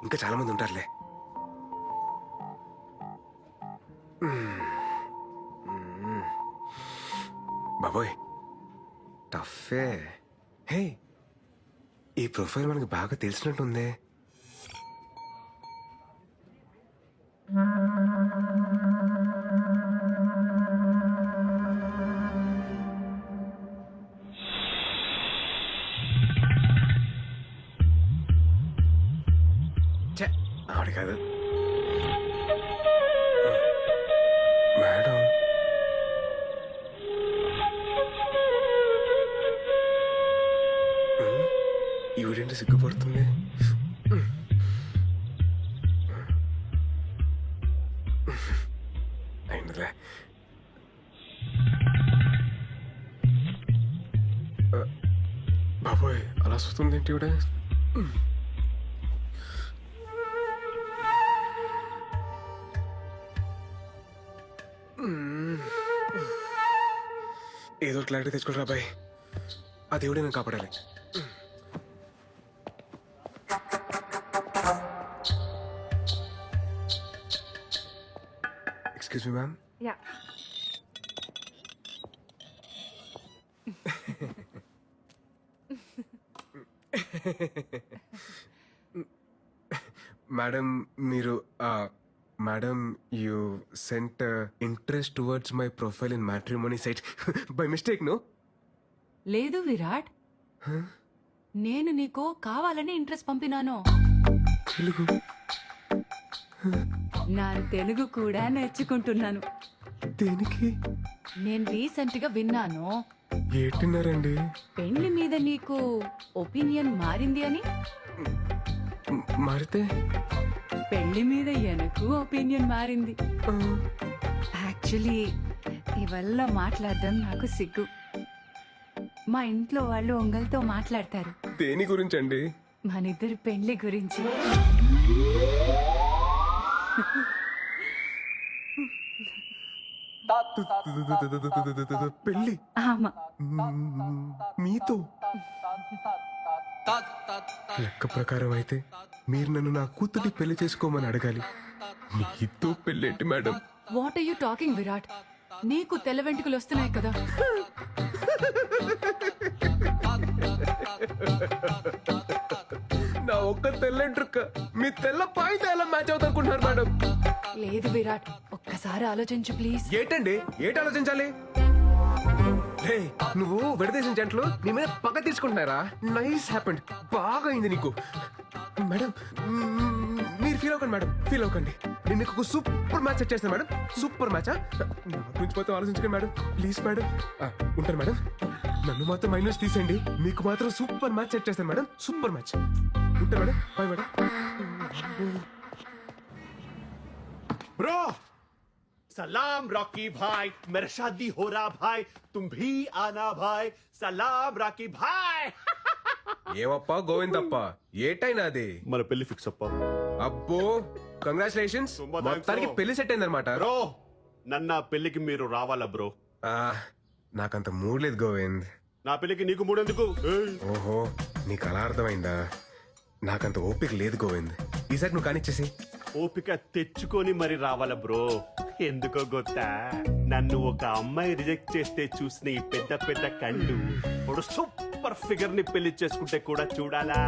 ఇంకా చాలా మంది ఉంటారులే. బాబోయ్ టఫే. హే, ఈ ప్రొఫైల్ మనకు బాగా తెలిసినట్టుందే. ఛే, ఆవిడ కాదు. మేడం, ఈవిడేంటి సిగ్గుపడుతుంది? అయిందిలే. బాబోయ్, అలా వస్తుంది ఏంటి ఈవిడ? ఏదో క్లారిటీ తెచ్చుకోరా బాయ్. ఆ దేవుడే నేను కాపాడాలి. Excuse me ma'am. Ya. Madam, మీరు madam, you sent interest towards my profile in matrimony site by mistake, no? లేదు విరాట్, నేను నీకు కావాలని ఇంట్రెస్ట్ పంపినాను. తెలుగు? నా తెలుగు కూడా నేర్చుకుంటున్నాను. దేనికి? నేను రీసెంట్ గా విన్నాను, ఏంటిన్నారండి? పెళ్లి మీద నీకు ఒపీనియన్ మారింది అని. మారితే? పెళ్లి మీద ఎనకు ఒపీనియన్ మారింది. యాక్చువల్లీ ఇవల్ల మాట్లాడడం నాకు సిగ్గు. మా ఇంట్లో వాళ్ళు ఒంగల్తో మాట్లాడతారు. దేని గురించండి? మనిద్దరి పెళ్లి గురించి. పెళ్ళి? ఆమా. మీతో? లెక్క ప్రకారం అయితే మీరు నన్ను నా కూతుర్ని పెళ్లి చేసుకోమని అడగాలి. మీతో పెళ్ళేంటి madam? What are you talking Virat? నీకు తెల్ల వెంట్రుకలు వస్తున్నాయి కదా. నా ఒక్క తెల్లంట్రుక్క మీ తెల్ల పాయితే ఎలా మ్యాచ్ అవుతానుకుంటున్నారు మేడం? లేదు విరాట్, ఒక్కసారి ఆలోచించు ప్లీజ్. ఏంటండి, ఏంటి ఆలోచించాలి? హే, నువ్వు విడదీసిన జంటలు నీ మీద పగ తీసుకుంటున్నారా? నైస్ హ్యాపెండ్, బాగా అయింది నీకు. మేడం, మీరు ఫీల్ అవ్వకండి మేడం, ఫీల్ అవ్వకండి. నేను మీకు సూపర్ మ్యాచ్ సెట్ చేస్తాను మేడం. Super match. నా గురించి మాత్రం ఆలోచించకండి మేడం, ప్లీజ్ మేడం. ఉంటాను మేడం. నన్ను మాత్రం మైనస్ తీసేయండి, మీకు మాత్రం సూపర్ మ్యాచ్ సెట్ చేస్తాను మేడం. Super match. ఉంటాను మేడం, బాయ్ మేడం. ब्रो सलाम रॉकी भाई, मेरा शादी हो रहा भाई, तुम भी आना भाई. सलाम रॉकी भाई. ఏమప్పా గోవిందప్ప, ఏటైనా అది మన పెళ్లి ఫిక్స్ అప్ప. అబ్బో, కంగ్రాచులేషన్స్. తుంబా thanks మొత్తానికి bro. పెళ్లి సెట్ అయిందనమాట. బ్రో నన్న పెళ్లికి మీరు రావాలా బ్రో? నాకంత మూడ్ లేదు గోవింద్. నా పెళ్లికి నీకు మూడెందుకు? ఏయ్. ఓహో, నీకు అలా అర్థమైందా? నాకంత ఓపిక లేదు గోవింద్. ఈసారి నువ్వు కానిచ్చేసి. ఓపిక తెచ్చుకొని మరి రావాలా బ్రో? ఎందుకో గొత్తా, నన్ను ఒక అమ్మాయి రిజెక్ట్ చేస్తే చూసిన ఈ పెద్ద పెద్ద కళ్ళు ఒక సూపర్ ఫిగర్ ని పెళ్లి చేసుకుంటే కూడా చూడాలా?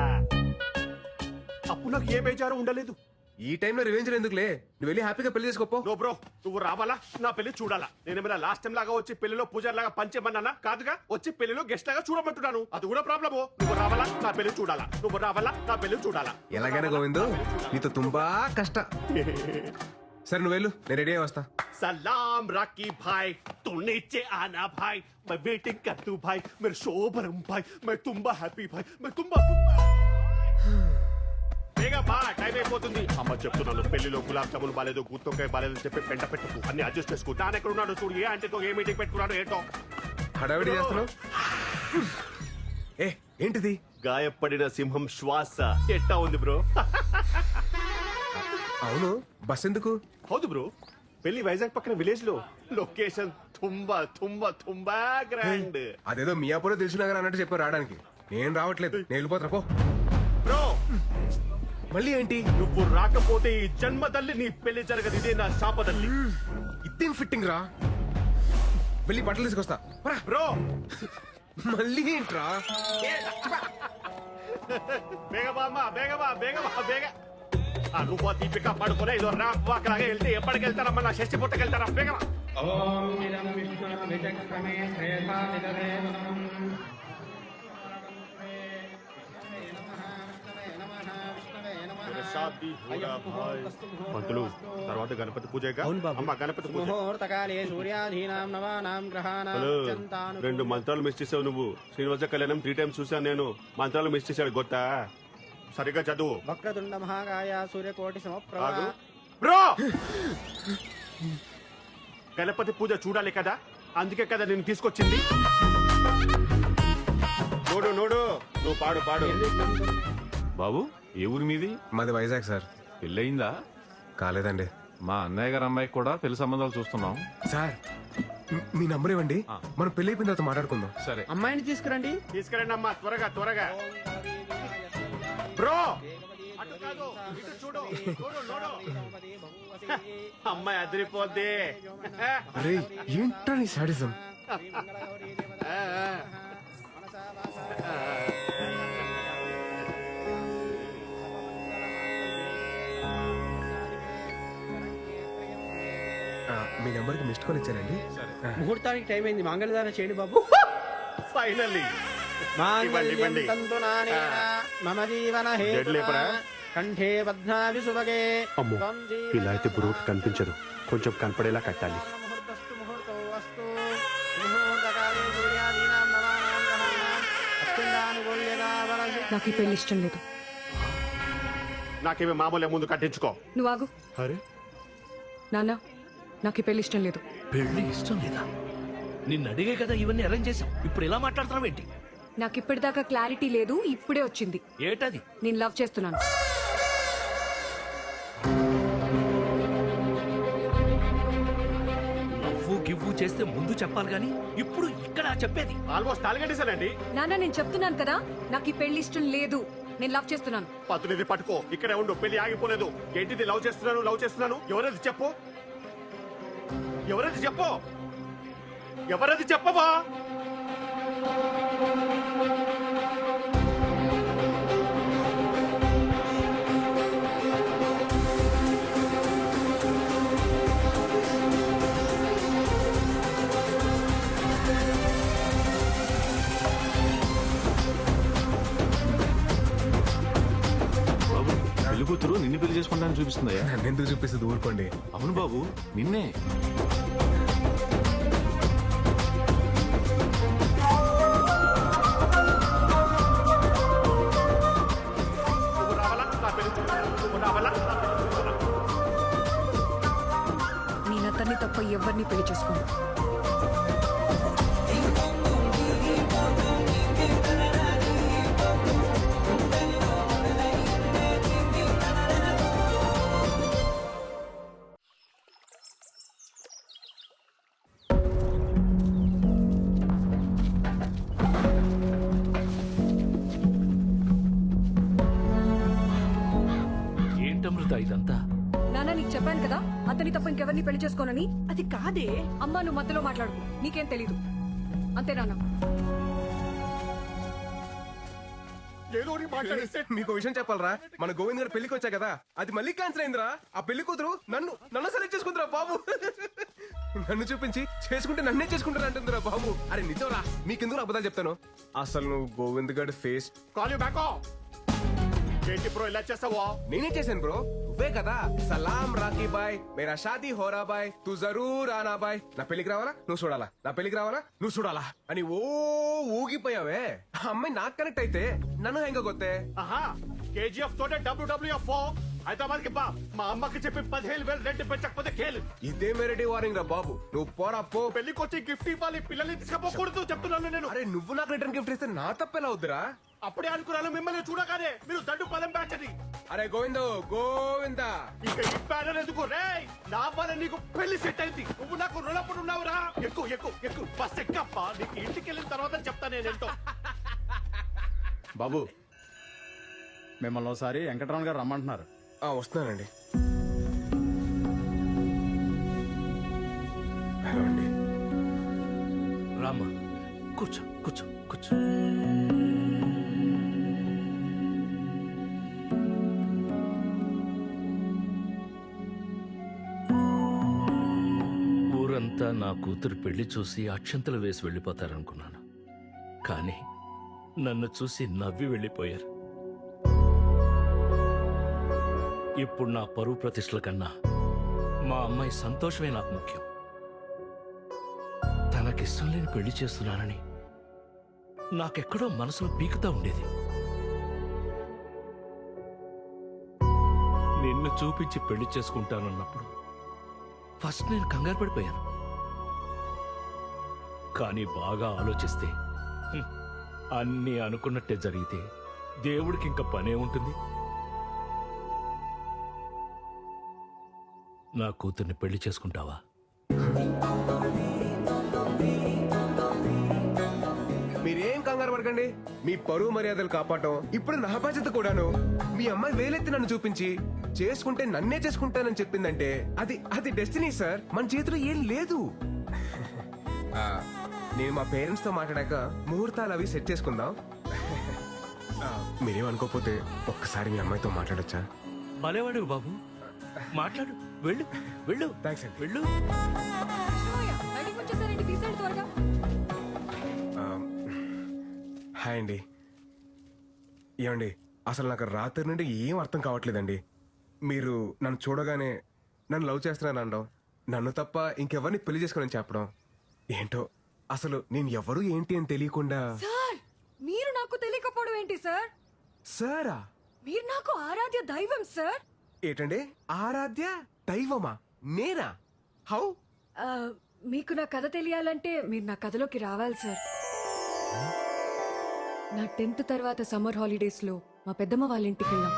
అప్పుడు నాకు ఏ బేజారు ఉండలేదు. ఈ టైంలో రివెంజ్ ఎందుకులే, నువ్వు వెళ్ళి హ్యాపీగా పెళ్లి చేసుకోపో. నో బ్రో, నువ్వు రావాలా, నా పెళ్లి చూడాలా? నేనేమైనా లాస్ట్ టైం లాగా వచ్చి పెళ్లిలో పూజారి లాగా పంచేమన్నానా? కాదుగా, వచ్చి పెళ్లిలో గెస్ట్ లాగా చూడమంటున్నాను. అది కూడా ప్రాబ్లము. నువ్వు రావాలా, నా పెళ్లి చూడాలా? నువ్వు రావాలా, నా పెళ్లి చూడాలా? ఎలాగైనా గోవిందు, నీతో తుంబా కష్ట. సరే నువ్వు వెళ్ళు, నేను రెడీ అయ్యి వస్తా. सलाम राकी भाई, तू नीचे आना भाई, मैं वेटिंग कर तू भाई, मेरे शोभरम भाई, मैं तुम्बा हैप्पी भाई, मैं तुम्बा బేగా బా, టైం అయిపోతుంది. అమ్మ చెప్తున్నాను, పెళ్లిలో గులాబ్ జాములు బాలేదు, గుత్తొక్కాయ బాలేదు అని చెప్పి పెంట పెట్టుకు అన్ని అడ్జస్ట్ చేసుకో. తాను ఎక్కడ ఉన్నాడు చూడు, ఏ ఆంటీతో ఏ మీటింగ్ పెట్టుకున్నాడు ఏంటో. హడావిడి చేస్తున్నావు. ఏ ఏంటిది? గాయపడిన సింహం శ్వాస ఎట్టా ఉంది బ్రో? అవును, బస్ ఎందుకు? హౌదు బ్రో, పెళ్లి వైజాగ్ పక్కన విలేజ్ లో, లొకేషన్ తుంబా తుంబా తుంబా గ్రాండ్. అదేదో మియాపూర్ తెలిసినగర్ అన్నట్టు చెప్పారు రావడానికి. నేను రావట్లేదు, నేను వెళ్ళిపోతున్నా పో. బ్రో మళ్ళీ ఏంటి? నువ్వు రాకపోతే ఈ జన్మ తల్లి నీ పెళ్లి జరగదు. ఇదే నా శాపదల్లి. ఇదేం ఫిట్టింగ్ రా, వెళ్ళి బట్టలు తీసుకొస్తా. పరా. బ్రో మళ్ళీ ఏంట్రా? బేగబా అమ్మా, బేగబా బేగబా బేగ. ఆ నువ్వు దీపిక పడుకునే ఇదో రా వాకలాగా వెళ్తే ఎప్పటికి వెళ్తారమ్మా? నా షష్టి పుట్టకి వెళ్తారా? బేగమా. పంతులు తర్వాత గణపతి పూజగా అమ్మ గణపతి పూజ. హలో, 2 మంత్రాలు మిస్ చేసావు నువ్వు. శ్రీనివాస కళ్యాణం 3 times చూసాను నేను. మంత్రాలు మిస్ చేశాడు గొత్తా. సరిగ్గా చదువు. వక్రతుండ మహాకాయ సూర్యకోటి ఆగు. బ్రో గణపతి పూజ చూడాలి కదా, అందుకే కదా నేను తీసుకొచ్చింది. నోడు నోడు, నువ్వు పాడు పాడు. బాబు ఏ ఊరి మీది? మాది వైజాగ్ సార్. పెళ్ళయిందా? కాలేదండి. మా అన్నయ్య గారు అమ్మాయికి కూడా పెళ్లి సంబంధాలు చూస్తున్నాం. సార్ మీ నంబర్ ఇవ్వండి, మనం పెళ్లి అయిపోయిన తర్వాత మాట్లాడుకుందాం. సరే. అమ్మాయిని తీసుకురండి. తీసుకురండి అమ్మా, త్వరగా త్వరగా. బ్రో అటు కాదు, ఇటు చూడు. Node node. అమ్మాయి అదిరిపోద్ది. అరే ఏంట్రా నీ సాడిజం? మీ నెంబర్కి మిస్డ్ కాల్ ఇచ్చారండి. ముహూర్తానికి టైం అయింది, మంగళదానం చేయండి బాబు. ఫైనల్లీ మాంగళ్యం తంతునానేన మమ జీవన లేపరా? కంఠే పద్మావి సుభగే. అమ్మో, ఇలా అయితే బ్రోకి కనిపించదు, కొంచెం కనపడేలా కట్టాలి. ముహూర్తస్తు ముహూర్తో అస్తు. ముహూర్తకాలే సూర్యాదీనాం నవానాం గ్రహాణాం అత్యంతానుకూల్యతా వరసి. నాకు ఈ పెళ్లి ఇష్టం లేదు. నాకేమి మామూలే, ముందు కట్టించుకో. నువ్వు ఆగు. అరే నాన్న, నాకు ఈ పెళ్లి ఇష్టం లేదు. పెళ్లి ఇష్టం లేదా? నిన్ను అడిగే కదా ఇవన్నీ అరేంజ్ చేసాం, ఇప్పుడు ఇలా మాట్లాడుతున్నావు ఏంటి? నాకు ఇప్పటిదాకా క్లారిటీ లేదు, ఇప్పుడే వచ్చింది. ఏటది? నేను లవ్ చేస్తున్నాను. నువ్వు గివ్వు చేస్తే ముందు చెప్పాలి గాని ఇప్పుడు ఇక్కడ చెప్పేది. ఆల్మోస్ట్ తాలిగట్టేశానండి. నాన్న, నేను చెప్తున్నాను కదా, నాకు ఈ పెళ్లి ఇష్టం లేదు. నేను లవ్ చేస్తున్నాను. పత్తునిది పట్టుకో, ఇక్కడే ఉండు, పెళ్లి ఆగిపోలేదు. ఏంటిది లవ్ చేస్తున్నాను లవ్ చేస్తున్నాను? ఎవరది చెప్పు, ఎవరది చెప్పు, ఎవరది చెప్పవా? బాబు పెళ్లి కూతురు నిన్ను పెళ్లి చేసుకుంటానని చూపిస్తుందయ్యా. నన్ను ఎందుకు చూపిస్తుంది, ఊరుకోండి. అవును బాబు, నిన్నే. నువ్వు రావాలా నా పెళ్లి? నువ్వు రావాలా? నేను అతన్ని తప్ప ఎవరిని పెళ్లి చేసుకోను. ఏంటమృత ఇదంతా? నాన్న, నీకు చెప్పాను కదా, అతని తప్ప ఇంకెవరిని పెళ్లి చేసుకోనని. అది కాదే. అమ్మా, నువ్వు మధ్యలో మాట్లాడు, నీకేం తెలీదు. అంతే నాన్న. ఏదో ఒకటి మాట్లాడిస్తే. మీకు విషయం చెప్పాలరా, మన గోవింద్ గారు పెళ్లికి వచ్చా కదా, అది మళ్ళీ క్యాన్సిల్ అయిందిరా. ఆ పెళ్లి కూతురు నన్ను సెలెక్ట్ చేసుకుంటారా బాబు. నన్ను చూపించి చేసుకుంటే నన్నే చేసుకుంటారా అంటుందిరా బాబు. అరే నిజంరా, మీకెందుకు అబద్ధాలు చెప్తాను. అసలు నువ్వు గోవింద్ గారి ఫేస్. Call you back. ఏంటి బ్రో ఇలా చేస్తావా? నేనే చేశాను బ్రో, నువ్వే కదా సలాం రాకీ బాయ్, మేరా షాదీ హోరా బాయ్, తూ జరూర్ ఆనా బాయ్. నా పెళ్లికి రావాలా నువ్వు చూడాలా, నా పెళ్లికి రావాలా నువ్వు చూడాలా అని ఊగిపోయావే. ఆ అమ్మాయి నాకు కనెక్ట్ అయితే నన్ను హెంగ కొత్తే. ఆహా, కేజీఎఫ్ తోటే WWF హైదరాబాద్ కి బా. మా అమ్మకి చెప్పి 15,000 రెంట్ పెంచకపోతే కేలు. ఇదే మెరటి వారింగ్ రా బాబు. నువ్వు పోరా పో. పెళ్లికి వచ్చి గిఫ్ట్ ఇవ్వాలి, పిల్లల్ని తీసుకపోకూడదు చెప్తున్నాను నేను. అరే నువ్వు నాకు రిటర్న్ గిఫ్ట్ ఇస్తే నా తప్పెలా వద్దురా? అప్పుడే అనుకున్నాను మిమ్మల్ని చూడగానే మీరు దండు పదం బ్యాచ్ అని. అరే గోవిందా ఇక ఈ బ్యానర్ ఎందుకు రే? నా వల్ల నీకు పెళ్లి సెట్ అయింది, నువ్వు నాకు రుణపడి ఉన్నావురా. ఎక్కువ ఎక్కువ ఎక్కువ బస్ ఎక్కప్ప, నీకు ఇంటికి వెళ్ళిన తర్వాత చెప్తా నేనేంటో. బాబు మిమ్మల్ని ఒకసారి వెంకటరామన్ గారు రమ్మంటున్నారు. వస్తున్నానండి. రామ్మా కూర్చో కూర్చో కూర్చో. ఊరంతా నా కూతురు పెళ్లి చూసి అక్షంతలు వేసి వెళ్ళిపోతారనుకున్నాను, కానీ నన్ను చూసి నవ్వి వెళ్ళిపోయారు. ఇప్పుడు నా పరువు ప్రతిష్టల కన్నా మా అమ్మాయి సంతోషమే నాకు ముఖ్యం. తనకిష్టం లేని పెళ్లి చేస్తున్నానని నాకెక్కడో మనసులో పీకుతా ఉండేది. నిన్ను చూపించి పెళ్లి చేసుకుంటానన్నప్పుడు ఫస్ట్ నేను కంగారు పడిపోయాను. కానీ బాగా ఆలోచిస్తే అన్నీ అనుకున్నట్టే జరిగితే దేవుడికి ఇంకా పనే ఉంటుంది. నా కూతుర్ని పెళ్లి చేసుకుంటావా? మీరేం కంగారు పడకండి. మీ పరువు మర్యాదలు కాపాడటం ఇప్పుడు నా బాధ్యత కూడాను. మీ అమ్మాయి వేలెత్తి నన్ను చూపించి చేసుకుంటే నన్నే చేసుకుంటానని చెప్పిందంటే అది అది డెస్టినీ సార్. మన చేతిలో ఏం లేదు. ఆ, నేను మా పేరెంట్స్ తో మాట్లాడాక ముహూర్తాలు అవి సెట్ చేసుకుందాం. మీరేం అనుకోకపోతే ఒక్కసారి మీ అమ్మాయితో మాట్లాడొచ్చా? భలేవాడు బాబు, మాట్లాడు. వెళ్ళు వెళ్ళు. థ్యాంక్స్ అండి. వెళ్ళు. బయటికి వచ్చేసారండి, తీసేయండి త్వరగా. హాయ్ అండి. ఏమండి, అసలు నాకు రాత్రి నుండి ఏం అర్థం కావట్లేదండి. మీరు నన్ను చూడగానే నన్ను లవ్ చేస్తున్నాను అనడం, నన్ను తప్ప ఇంకెవరిని పెళ్లి చేసుకోనని చెప్పడం, ఏంటో అసలు నేను ఎవరు ఏంటి అని తెలియకుండా. సార్, మీరు నాకు తెలియకపోవడం ఏంటి సార్? సారా? మీరు నాకు ఆరాధ్య దైవం సార్. ఏంటండి ఆరాధ్య దైవమా? నేనా? హౌ? మీకు నా కథ తెలియాలంటే మీరు నా కథలోకి రావాలి సార్. నా 10th తర్వాత సమ్మర్ హాలిడేస్ లో మా పెద్దమ్మ వాళ్ళ ఇంటికి వెళ్ళాం.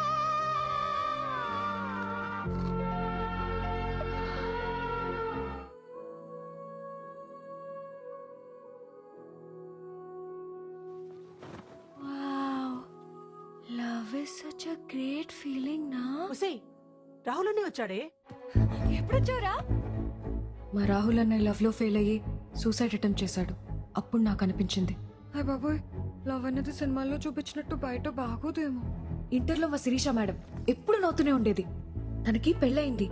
Love is such a great feeling నా. ఉసేయ్, రాహుల్ అనే వచ్చాడే. ఎప్పుడొచ్చారా? మా రాహుల్ అన్నయ్య లవ్ లో ఫెయిల్ అయ్యి సూసైడ్ అటెంప్ట్ చేశాడు. అప్పుడు నాకు అనిపించింది, హాయ్ బాబోయ్, లవ్ అనేది సినిమాల్లో చూపించినట్టు బయట బాగోదేమో. ఇంటర్లో మా శిరీష మేడం ఎప్పుడు నవ్వుతూనే ఉండేది. తనకి పెళ్ళయింది,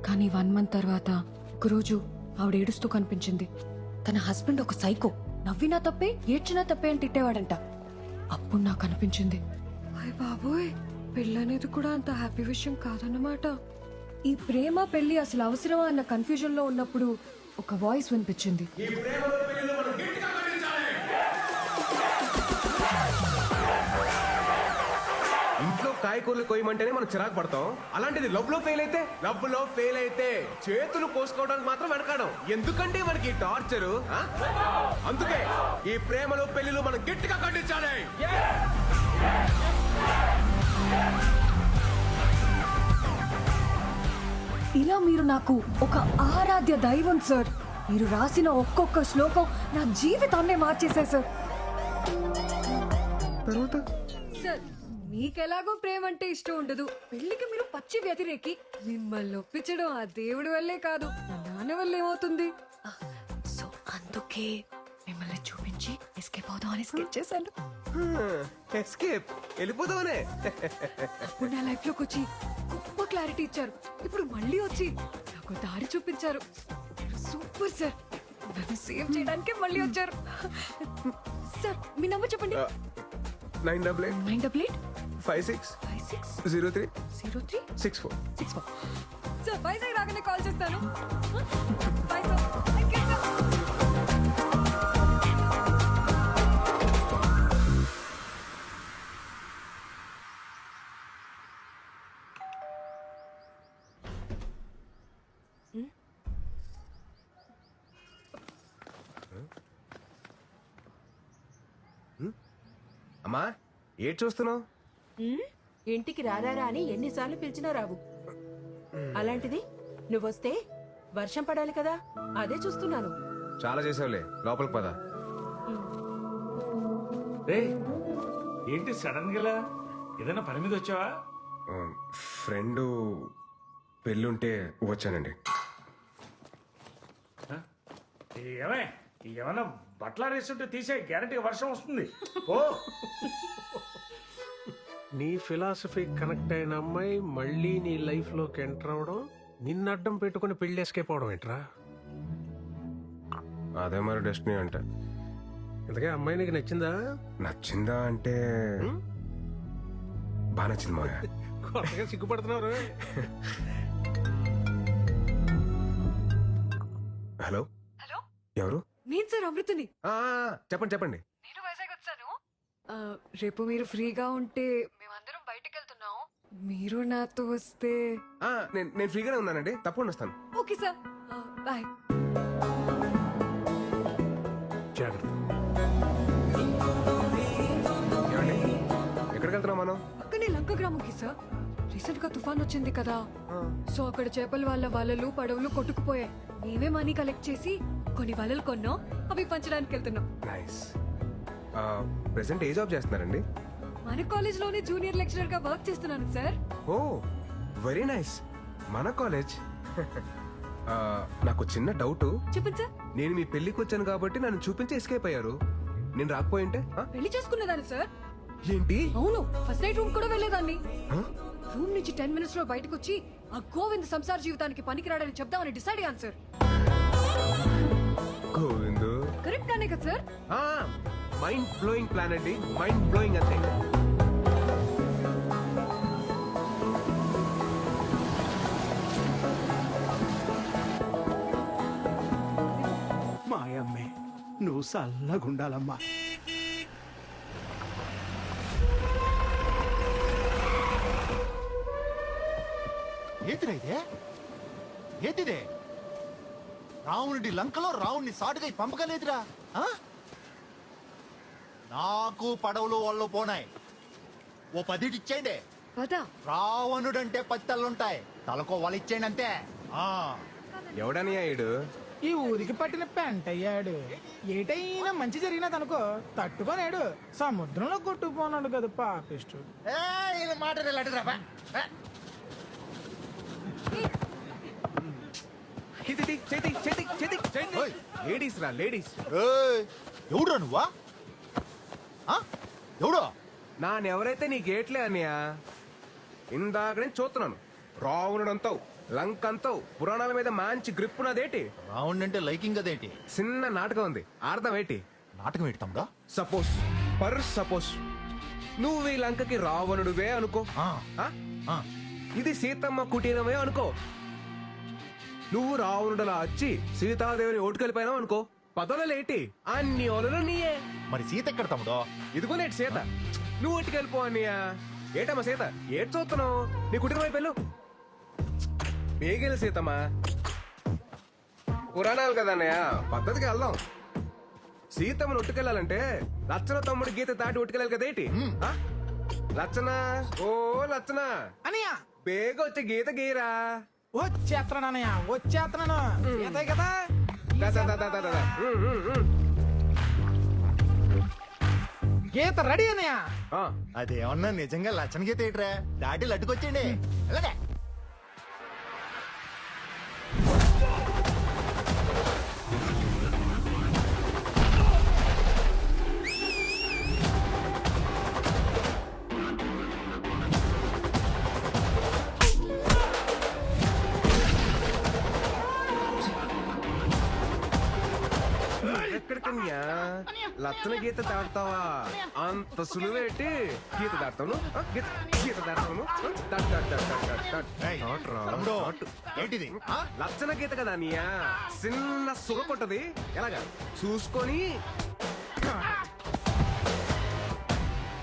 కానీ 1 month తర్వాత ఒకరోజు ఆవిడ ఏడుస్తూ కనిపించింది. తన హస్బెండ్ ఒక సైకో, నవ్వినా తప్పే ఏడ్చినా తప్పే అని తిట్టేవాడంట. అప్పుడు నాకు అనిపించింది, హాయ్ బాబోయ్, పెళ్ళనేది కూడా అంత హ్యాపీ విషయం కాదన్నమాట. ఈ ప్రేమ పెళ్లి అసలు అవసరమా అన్న కన్ఫ్యూజన్ లో ఉన్నప్పుడు ఒక వాయిస్ వినిపించింది. ఇంట్లో కాయకూరలు కొయ్యమంటేనే మనం చిరాకు పడతాం. అలాంటిది లవ్ లో ఫెయిల్ అయితే చేతులు కోసుకోవడానికి మాత్రం వెనకాడం. ఎందుకంటే మనకి టార్చరు. అందుకే ఈ ప్రేమలో పెళ్లిలో మనం గట్టిగా ఖండించాలి. ఇలా మీరు నాకు ఒక ఆరాధ్య దైవం సార్. మీరు రాసిన ఒక్కొక్క శ్లోకం నా జీవితాన్నే మార్చేశాయి సార్. సార్, మీకెలాగో ప్రేమ అంటే ఇష్టం ఉండదు, పెళ్లికి మీరు పచ్చి వ్యతిరేకి. మిమ్మల్ని ఒప్పించడం ఆ దేవుడి వల్లే కాదు, నా నాన్న వల్ల ఏమవుతుంది. సో అందుకే మిమ్మల్ని చూపించి ఎస్కేప్ అవుదాం అని స్కెచ్ చేశాను. ఎస్కేప్ వెళ్ళిపోదామనే. అప్పుడు నా లైఫ్ లోకి వచ్చి గొప్ప క్లారిటీ ఇచ్చారు. ఇప్పుడు మళ్ళీ వచ్చి నాకు దారి చూపించారు. సూపర్ సార్, నన్ను సేవ్ చేయడానికి మళ్ళీ వచ్చారు. సార్, మీ నంబర్ చెప్పండి. 988 56 03 64. సార్, వైజాగ్ రాగానే కాల్ చేస్తాను. Bye sir. Thank you sir. అమ్మా, ఏం చూస్తున్నావు? ఇంటికి రారా అని ఎన్నిసార్లు పిలిచినా రావు. అలాంటిది నువ్వొస్తే వర్షం పడాలి కదా, అదే చూస్తున్నాను. చాలా చేసావులే, లోపలికి పద. ఏంటి సడన్ గా ఏదైనా పని మీద వచ్చావా? ఫ్రెండ్ పెళ్ళుంటే వచ్చానండి. ఏమే ఏమన్నా బట్టల రేస్తుంటే తీసే గ్యారంటీ వర్షం వస్తుంది ఓ నీ ఫిలాసఫీ కనెక్ట్ అయిన అమ్మాయి మళ్ళీ నీ లైఫ్ లోకి ఎంటర్ అవడం, నిన్ను అడ్డం పెట్టుకుని పెళ్లి ఎస్కేప్ అవడం ఏంట్రా? అదే మరి డెస్టినీ అంటే. ఇంతకే అమ్మాయి నీకు నచ్చిందా? నచ్చిందా అంటే బాగా నచ్చింది మావయ్య. కొత్తగా సిగ్గుపడుతున్నారు. హలో హలో, ఎవరు? నేను సార్ అమృతని. చెప్పండి చెప్పండి. నేను వైజాగ్ వచ్చాను. రేపు మీరు ఫ్రీగా ఉంటే మేమందరం బయటకు వెళ్తున్నాం. మీరు నాతో వస్తే. నేను ఫ్రీగానే ఉన్నానండి, తప్పకుండా వస్తాను. Okay sir, bye. జాగ్రత్త. ఏమండి ఎక్కడికి వెళ్తున్నాం మనం? అక్కనే లంక గ్రామంకి సార్. రీసెంట్ గా తుఫాన్ వచ్చింది కదా, సో అక్కడ చేపల వాళ్ళ వలలు పడవలు కొట్టుకుపోయాయి. మేమే మనీ కలెక్ట్ చేసి కొన్ని వలలు కొన్నాం, అవి పంచడానికి వెళ్తున్నాం. నైస్. ప్రెసెంట్ ఏ జాబ్ చేస్తున్నారండి? మన కాలేజ్ లోనే జూనియర్ లెక్చరర్ గా వర్క్ చేస్తున్నాను సార్. ఓ వెరీ నైస్. మన కాలేజ్. నాకు చిన్న డౌట్. చెప్పండి సార్. నేను మీ పెళ్లికి వచ్చాను కాబట్టి నన్ను చూపించి ఎస్కేప్ అయ్యారు. నేను రాకపోయింటే పెళ్లి చేసుకున్నదాన్ని సార్. ఏంటి? అవును, ఫస్ట్ నైట్ రూమ్ కూడా వెళ్ళేదాన్ని. Huh? రూమ్ నుంచి 10 minutes లో బయటకు వచ్చి ఆ గోవింద్ సంసార జీవితానికి పనికిరాడని చెప్దామని డిసైడ్ అయ్యాను సార్. గోవిందు కరెక్ట్ గానే కదా సార్? మైండ్ బ్లోయింగ్ ప్లాన్ అండి, మైండ్ బ్లోయింగ్ అంతే. మాయమ్మే నువ్వు చల్లగుండాలమ్మా. ఏంటిరా ఇదే? ఏంటిదే? రావణుడి లంకలో రావణ్ణి సాటుగా పంపకలేదురా. నాకు పడవలు వాళ్ళు పోనాయి, ఓ 10 ఇచ్చేయండి. పదా రావణుడంటే 10 తలలుంటాయి, తలకో వాళ్ళు ఇచ్చేయండి అంతే. ఎవడని అయ్యాడు? ఈ ఊరికి పట్టిన పెంట అయ్యాడు. ఏటైనా మంచి జరిగినదనుకో తట్టుకోలేడు, సముద్రంలో కొట్టుకుపోనాడు కదా పాపిష్టు. లేడీస్ రా, లేడీస్. ఎవడురా నువ్వా? ఎవడో నానెవరైతే నీ గేట్లే అన్నయ్య. ఇందాక నేను చూస్తున్నాను. రావణుడంతావు, లంకంతావు, పురాణాల మీద మంచి గ్రిప్ ఉన్నదేటి. రావణ్ అంటే లైకింగ్ అదేంటి? చిన్న నాటకం ఉంది, అర్థం ఏంటి? నాటకం ఏంటి తమ్ముడా? సపోజ్ నువ్వు ఈ లంకకి రావణుడువే అనుకో. ఇది సీతమ్మ కుటీరమే అనుకో. నువ్వు రావణుడలా వచ్చి సీతాదేవిని ఓటుకెళ్ళిపోయినావు అనుకో. పదవులేటి అన్ని ఓలలు నీయే. మరి సీత ఎక్కడ తమ్ముడో? ఇదిగో నేటి సీత. నువ్వు ఓటుకెళ్ళిపో అన్నయ్య. ఏటమ్మా సీత, ఏటి చూస్తున్నావు? నీ కుటుంబం అయిపోయావు. బేగెలు సీతమ్మా. పురాణాలు కదా అన్నయ్య, పద్ధతికి వెళ్దాం. సీతమ్మను ఒట్టుకెళ్ళాలంటే లచ్చన తమ్ముడు గీత దాటి ఒట్టుకెళ్ళాలి కదేటి. లచ్చన, ఓ లచ్చన అనియా బేగ వచ్చే గీత గీరా. వచ్చేస్తున్నానయ్యా, వచ్చేస్తున్నాను. ఏదే కదా గీత రెడీ అన్నయ్యా. అదేమన్నా నిజంగా లచ్చన గీత ఏంట్రా? దాటి లడ్డుకొచ్చేయండి. వెళ్ళండి. ఎక్కడికన్యా లచ్చన గీత దాటుతావా? అంత సులువేటి గీత దాటుతాను. గీత దాటుతాను. ఏంటిది? లచ్చన గీత కదా అన్నయ్య, చిన్న సుగ కొట్టది. ఎలాగా చూసుకొని.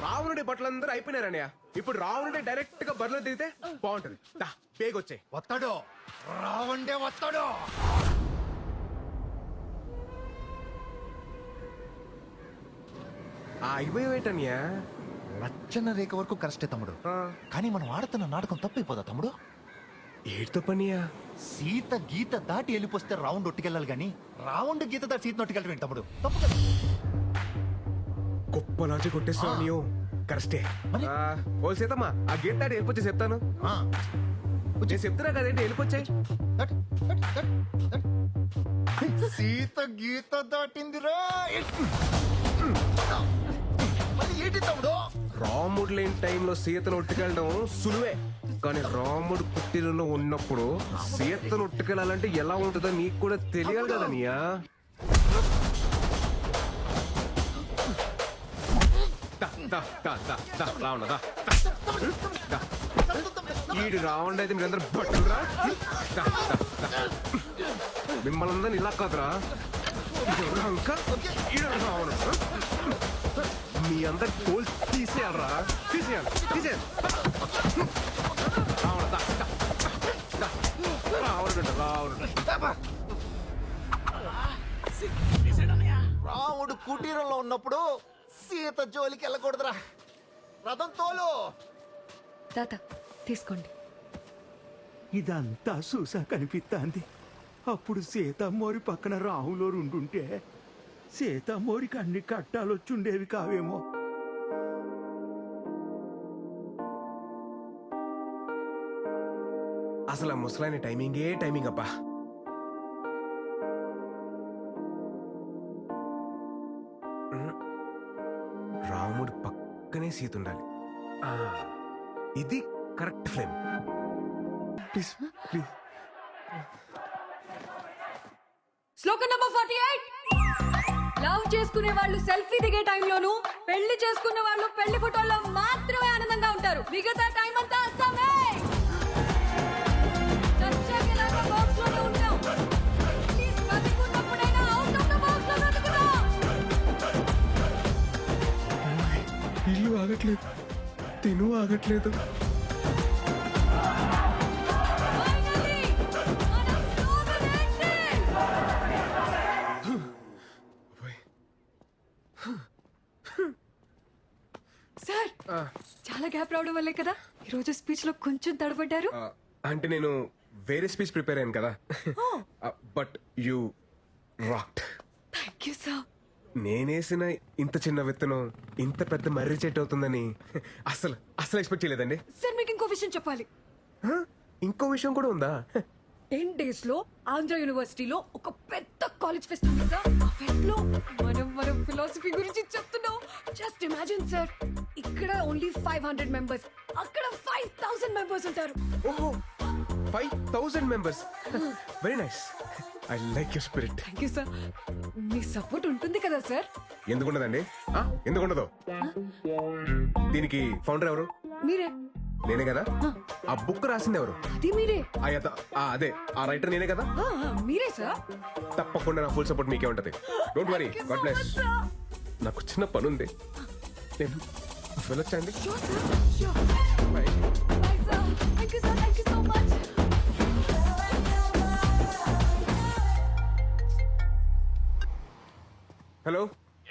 రావణుడి బట్టలందరూ అయిపోయినారన్నయ్య. ఇప్పుడు రావణుడి డైరెక్ట్ గా బరిలో దిగితే బాగుంటది. పేగొచ్చాయి. వస్తాడు రావండే వస్తాడు. అయిపోయేటన్యా. లచ్చన రేఖ వరకు కరెస్టే తమ్ముడు, కానీ మనం ఆడుతున్న నాటకం తప్పైపోదా తమ్ముడు? ఏడుతో పనియా? సీత గీత దాటి వెళ్ళిపోస్తే రావణ్ ఒట్టుకెళ్ళాలి గాని రావణ్ గీత దాటి సీత నొట్టుకెళ్ళటం తమ్ముడు తప్పు కదా. గొప్ప లాజిక్ కొట్టేస్తావు నీవు. కరెస్టే. ఓ సీతమ్మా, ఆ గీత దాటి వెళ్ళిపోతే చెప్తాను. నేను చెప్తున్నా కదేంటి, వెళ్ళిపోచ్చాయి. సీత గీత దాటిందిరా మరి ఏంటి తమ్ముడు రాముడు లేని టైంలో సీతను ఉట్టుకెళ్ళడం సులువే, కానీ రాముడు పుట్టినలో ఉన్నప్పుడు సీతను ఉట్టుకెళ్ళాలంటే ఎలా ఉంటుందో నీకు కూడా తెలియాలి కదా నీయా. ఈడు రావణ్ అయితే మీరందరూ బట్టురా. మిమ్మల్ని అందరిని ఇలా కాదురా, రావణ్ మీ అందరి తోలు తీసేయాలరా, తీసేయాలి తీసేయాలి. రాముడు కుటీరంలో ఉన్నప్పుడు సీత జోలికి వెళ్ళకూడదురా. రథం తోలు. తాత తీసుకోండి. ఇదంతా చూసా కనిపిస్తాంది. అప్పుడు సీతమ్మోరి పక్కన రాహులో ఉండుంటే సీతమ్మోరికి అన్ని కట్టాలొచ్చుండేవి కావేమో. అసలు ఆ ముసలాయన టైమింగే టైమింగ్ అబ్బా. రాముడు పక్కనే సీత ఉండాలి. ఇది కరెక్ట్ ఫ్రేమ్. Please please. శ్లోకం నంబర్ 48. లవ్ చేసుకునే వాళ్ళు సెల్ఫీ దిగే టైంలోను, పెళ్లి చేసుకున్న వాళ్ళు పెళ్లి ఫోటోల్లో మాత్రమే ఆనందంగా ఉంటారు. మిగతా టైం అంతా అస్సామే. చచ్చాకేలాగా బాక్స్ లోనే ఉంటాం. ప్లీజ్ బతికున్నప్పుడైనా అవుట్ ఆఫ్ ద బాక్స్ లో బతుకుదాం. ఇల్లు ఆగట్లేదు, తిను ఆగట్లేదు. సార్ చాలా గ్యాప్ రావడం వల్లే కదా ఈరోజు స్పీచ్ లో కొంచెం తడబడ్డారు. అంటే నేను వేరే స్పీచ్ ప్రిపేర్ అయ్యాను కదా. But you rocked. Thank you sir. నేనేసిన ఇంత చిన్న విత్తనం ఇంత పెద్ద మర్రి చెట్టు అవుతుందని అసలు అసలు ఎక్స్పెక్ట్ చేయలేదండి. సార్ మీకు ఇంకో విషయం చెప్పాలి. ఇంకో విషయం కూడా ఉందా? 10 days లో ఆంధ్ర యూనివర్సిటీలో ఒక పెద్ద కాలేజ్ ఫెస్ట్ ఉంది సార్. ఆ ఫెస్ట్ లో మనం ఫిలాసఫీ గురించి చెప్తున్నాం. జస్ట్ ఇమాజిన్ సార్, ఇక్కడ ఓన్లీ 500 మెంబర్స్, అక్కడ 5000 మెంబర్స్ ఉంటారు. ఓహో, 5000 members. Very nice. I like your spirit. Thank you sir. Me support ఉంటుంది కదా సార్? ఎందుకుండదండి, ఎందుకుండదు? దీనికి ఫౌండర్ ఎవరు? మీరే. నేనే కదా. ఆ బుక్ రాసింది ఎవరు? అది మీరే. అదే ఆ రైటర్ నేనే కదా. మీరే సార్. తప్పకుండా నా ఫుల్ సపోర్ట్ మీకే ఉంటది. Don't worry. God bless. నాకు చిన్న పని ఉంది, నేను వెళ్ళొచ్చండి. బై. హలో,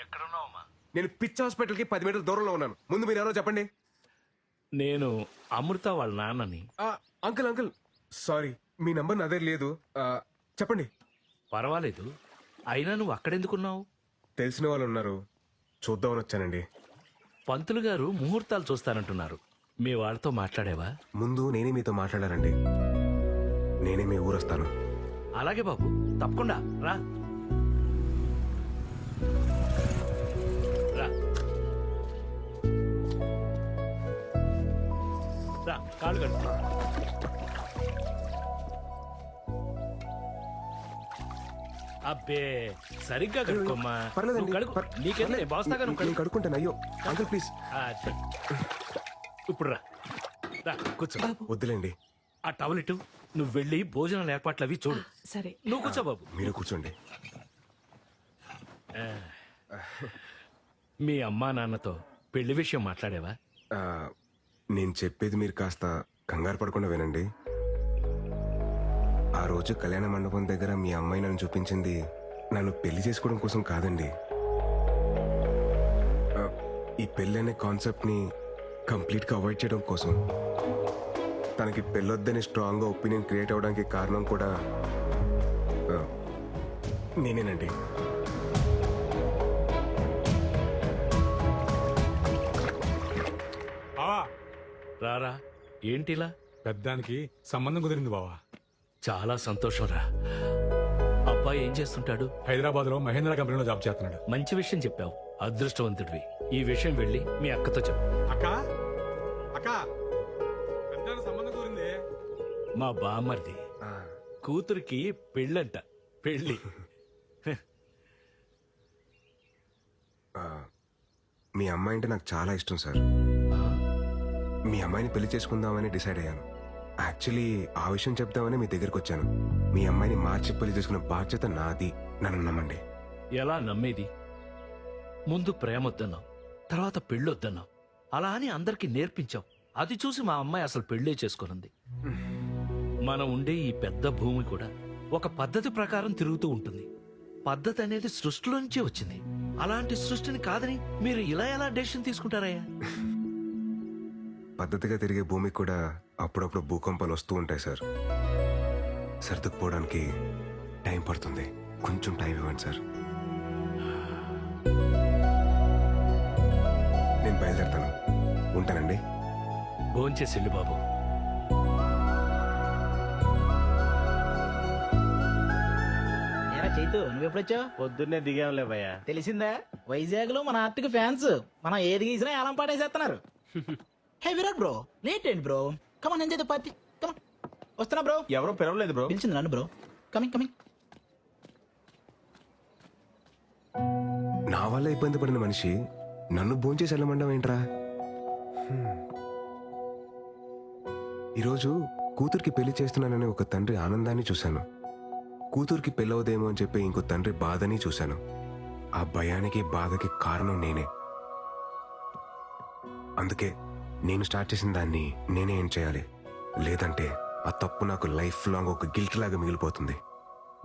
ఎక్కడున్నావమ్మా? నేను పిచ్ హాస్పిటల్ కి 10 మీటర్ల దూరంలో ఉన్నాను. ముందు మీరు ఎవరో చెప్పండి. నేను అమృత వాళ్ళ నాన్నని. అంకుల్ అంకుల్ సారీ, మీ నంబర్ నా దగ్గర లేదు. చెప్పండి. పర్వాలేదు, అయినా నువ్వు అక్కడెందుకున్నావు? తెలిసిన వాళ్ళు ఉన్నారు, చూద్దామని వచ్చానండి. పంతులు గారు ముహూర్తాలు చూస్తానంటున్నారు. మీ వాళ్ళతో మాట్లాడేవా? ముందు నేనే మీతో మాట్లాడారండి. నేనే మీ ఊరు వస్తాను. అలాగే బాబు, తప్పకుండా రా. రా రా, కాళ్ళు కడుపు. అబ్బే, సరిగ్గా కడుక్కోమ్మా. పర్లేదండి, నువ్వు కడుక్కో. నీకేంది, నేను బాస్తాగా నువ్వు నేను కడుక్కుంటాను. అయ్యో అంకుల్ ప్లీజ్. ఇప్పుడు రా, రా కూర్చో. వద్దులేండి. ఆ టవల్ ఇటు. నువ్వు వెళ్ళి భోజనాల ఏర్పాట్లు అవి చూడు. సరే. నువ్వు కూర్చో బాబు. మీరు కూర్చోండి. మీ అమ్మా నాన్నతో పెళ్లి విషయం మాట్లాడేవా? నేను చెప్పేది మీరు కాస్త కంగారు పడకుండా వినండి. ఆ రోజు కళ్యాణ మండపం దగ్గర మీ అమ్మాయి నన్ను చూపించింది నన్ను పెళ్లి చేసుకోవడం కోసం కాదండి. ఈ పెళ్లి అనే కాన్సెప్ట్ ని కంప్లీట్ గా అవాయిడ్ చేయడం కోసం. తనకి పెళ్ళొద్దని స్ట్రాంగ్ గా ఒపీనియన్ క్రియేట్ అవడానికి కారణం కూడా నేనేనండి. రారా, ఏంటిలా? పెద్దానికి సంబంధం కుదిరింది బావా. చాలా సంతోషం రా. అబ్బాయి బాయ్ ఏం చేస్తుంటాడు? హైదరాబాద్ లో మహేంద్ర కంపెనీలో జాబ్ చేస్తున్నాడు. మంచి విషయం చెప్పావు, అదృష్టవంతుడివి. ఈ విషయం వెళ్ళి మీ అక్కతో చెప్పు. అక్క అక్క పెద్ద సంబంధం కోరింది. మా బామ్మర్ది కూతురికి పెళ్ళంట. పెళ్ళి. మీ అమ్మాయి అంటే నాకు చాలా ఇష్టం సార్. మీ అమ్మాయిని పెళ్లి చేసుకుందామని డిసైడ్ అయ్యాను. యాక్చువల్లీ ఆ విషయం చెప్దామని మీ దగ్గరికి వచ్చాను. మీ అమ్మాయిని మార్చి పెళ్లి చేసుకునే బాధ్యత నాది, నన్ను నమ్మండి. ఎలా నమ్మేది? ముందు ప్రేమొద్దన్నావు, తర్వాత పెళ్ళొద్దన్నావు. అలా అని అందరికీ నేర్పించావు. అది చూసి మా అమ్మాయి అసలు పెళ్ళే చేసుకున్నది. మనం ఉండే ఈ పెద్ద భూమి కూడా ఒక పద్ధతి ప్రకారం తిరుగుతూ ఉంటుంది. పద్ధతి అనేది సృష్టిలో నుంచే వచ్చింది. అలాంటి సృష్టిని కాదని మీరు ఇలా ఎలా డెసిషన్ తీసుకుంటారయ్యా? పద్ధతిగా తిరిగే భూమికి కూడా అప్పుడప్పుడు భూకంపాలు వస్తూ ఉంటాయి సార్. సర్దుకుపోవడానికి టైం పడుతుంది. కొంచెం టైం ఇవ్వండి సార్. నేను బయలుదేరుతాను. ఉంటానండి. భోంచేసి వెళ్ళు బాబు. చైతు నువ్వు ఎప్పుడొచ్చావు? పొద్దున్నే దిగాంలే భయ్యా. తెలిసిందా, వైజాగ్ లో మన ఆర్టిక్ ఫ్యాన్స్ మనం ఏది గీసినా ఏలం పాటేసేస్తున్నారు. హే విరాట్ బ్రో, లేట్ ఏంటి bro? Come on enjoy the party. Come on. వస్తున్నా బ్రో. ఎవరో పిలవలేదు బ్రో. పిలిచింది నన్ను బ్రో. Coming coming. నా వల్ల ఇబ్బంది పడిన మనిషి నన్ను భోంచేసి వెళ్ళమండం ఏంట్రా? ఈరోజు కూతురికి పెళ్లి చేస్తున్నానని ఒక తండ్రి ఆనందాన్ని చూశాను. కూతురికి పెళ్ళవదేమో అని చెప్పి ఇంకో తండ్రి బాధని చూశాను. ఆ భయానికి బాధకి కారణం నేనే. అందుకే నేను స్టార్ట్ చేసిన దాన్ని నేనే ఏం చేయాలి. లేదంటే ఆ తప్పు నాకు లైఫ్ లాంగ్ ఒక గిల్ట్ లాగా మిగిలిపోతుంది.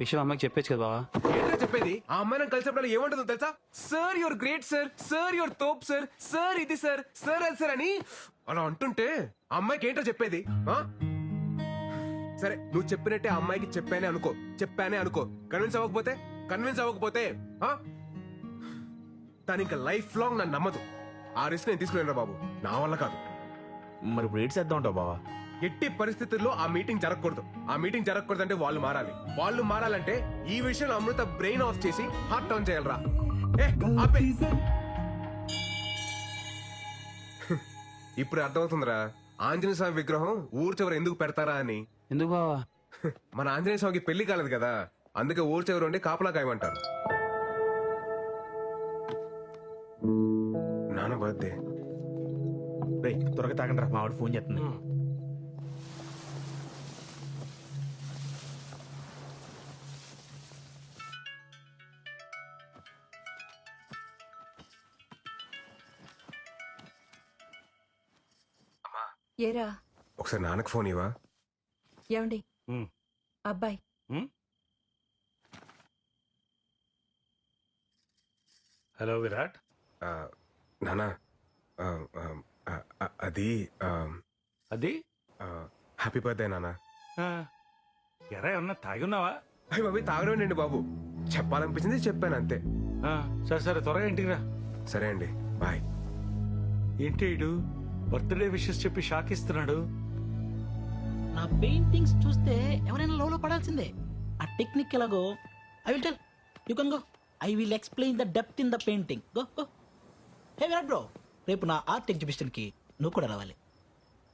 విషయం అమ్మకి చెప్పేచ్చు కదా బావా. ఏంటో చెప్పేది? ఆ అమ్మాయి నాకు కలిసినప్పుడు ఏమంటుందో తెలుసా? Sir your great sir, sir your తోప్ సార్, సార్ ఇది సార్, సార్ అది సార్ అని అలా అంటుంటే ఆ అమ్మాయికి ఏంటో చెప్పేది? సరే నువ్వు చెప్పినట్టే ఆ అమ్మాయికి చెప్పానే అనుకో. కన్విన్స్ అవ్వకపోతే తను ఇంకా లైఫ్ లాంగ్ నన్ను నమ్మదు. ఆ రిస్క్ నేను తీసుకున్నాను బాబు, నా వల్ల కాదు. మరి ఇప్పుడు ఏడ్ చేద్దాం ఉంటావు బావా? ఎట్టి పరిస్థితుల్లో ఆ మీటింగ్ జరగకూడదు. ఆ మీటింగ్ జరగకూడదంటే వాళ్ళు మారాలి. వాళ్ళు మారాలంటే ఈ విషయంలో అమృత బ్రెయిన్ ఆఫ్ చేసి హార్ట్ టర్న్ చేయాలరా. ఇప్పుడు అర్థమవుతుందిరా ఆంజనేయ స్వామి విగ్రహం ఊరు చివర ఎందుకు పెడతారా అని. ఎందుకు బావా? మన ఆంజనేయ స్వామికి పెళ్లి కాలేదు కదా, అందుకే ఊరు చివరి ఉండి కాపలా కాయమంటారు. నాన్న బర్త్డే. రే త్వరగా తాగండి రా, మా వాడు ఫోన్ చేస్తుంది. ఏరా ఒకసారి నాన్నకు ఫోన్ ఇవ్వా? ఏమండి అబ్బాయి హలో విరాట్. నానా అది అది హ్యాపీ బర్త్డే నానా. ఎరా ఏమన్నా తాగి ఉన్నావా? అయ్యి బాబు తాగడండి బాబు, చెప్పాలనిపించింది చెప్పాను అంతే. సరే సరే త్వరగా ఇంటికి రా. సరే అండి, బాయ్. ఏంటి ఇడు బర్త్డే విషెస్ చెప్పి షాక్ ఇస్తున్నాడు? నా పెయింటింగ్స్ చూస్తే ఎవరైనా లోలో పడాల్సిందే. ఆ టెక్నిక్ ఎలాగో I will tell you can go. I will explain the depth in the painting. Go go. Hey Virat bro, రేపు నా ఆర్ట్ ఎగ్జిబిషన్ కి నువ్వు కూడా రావాలి.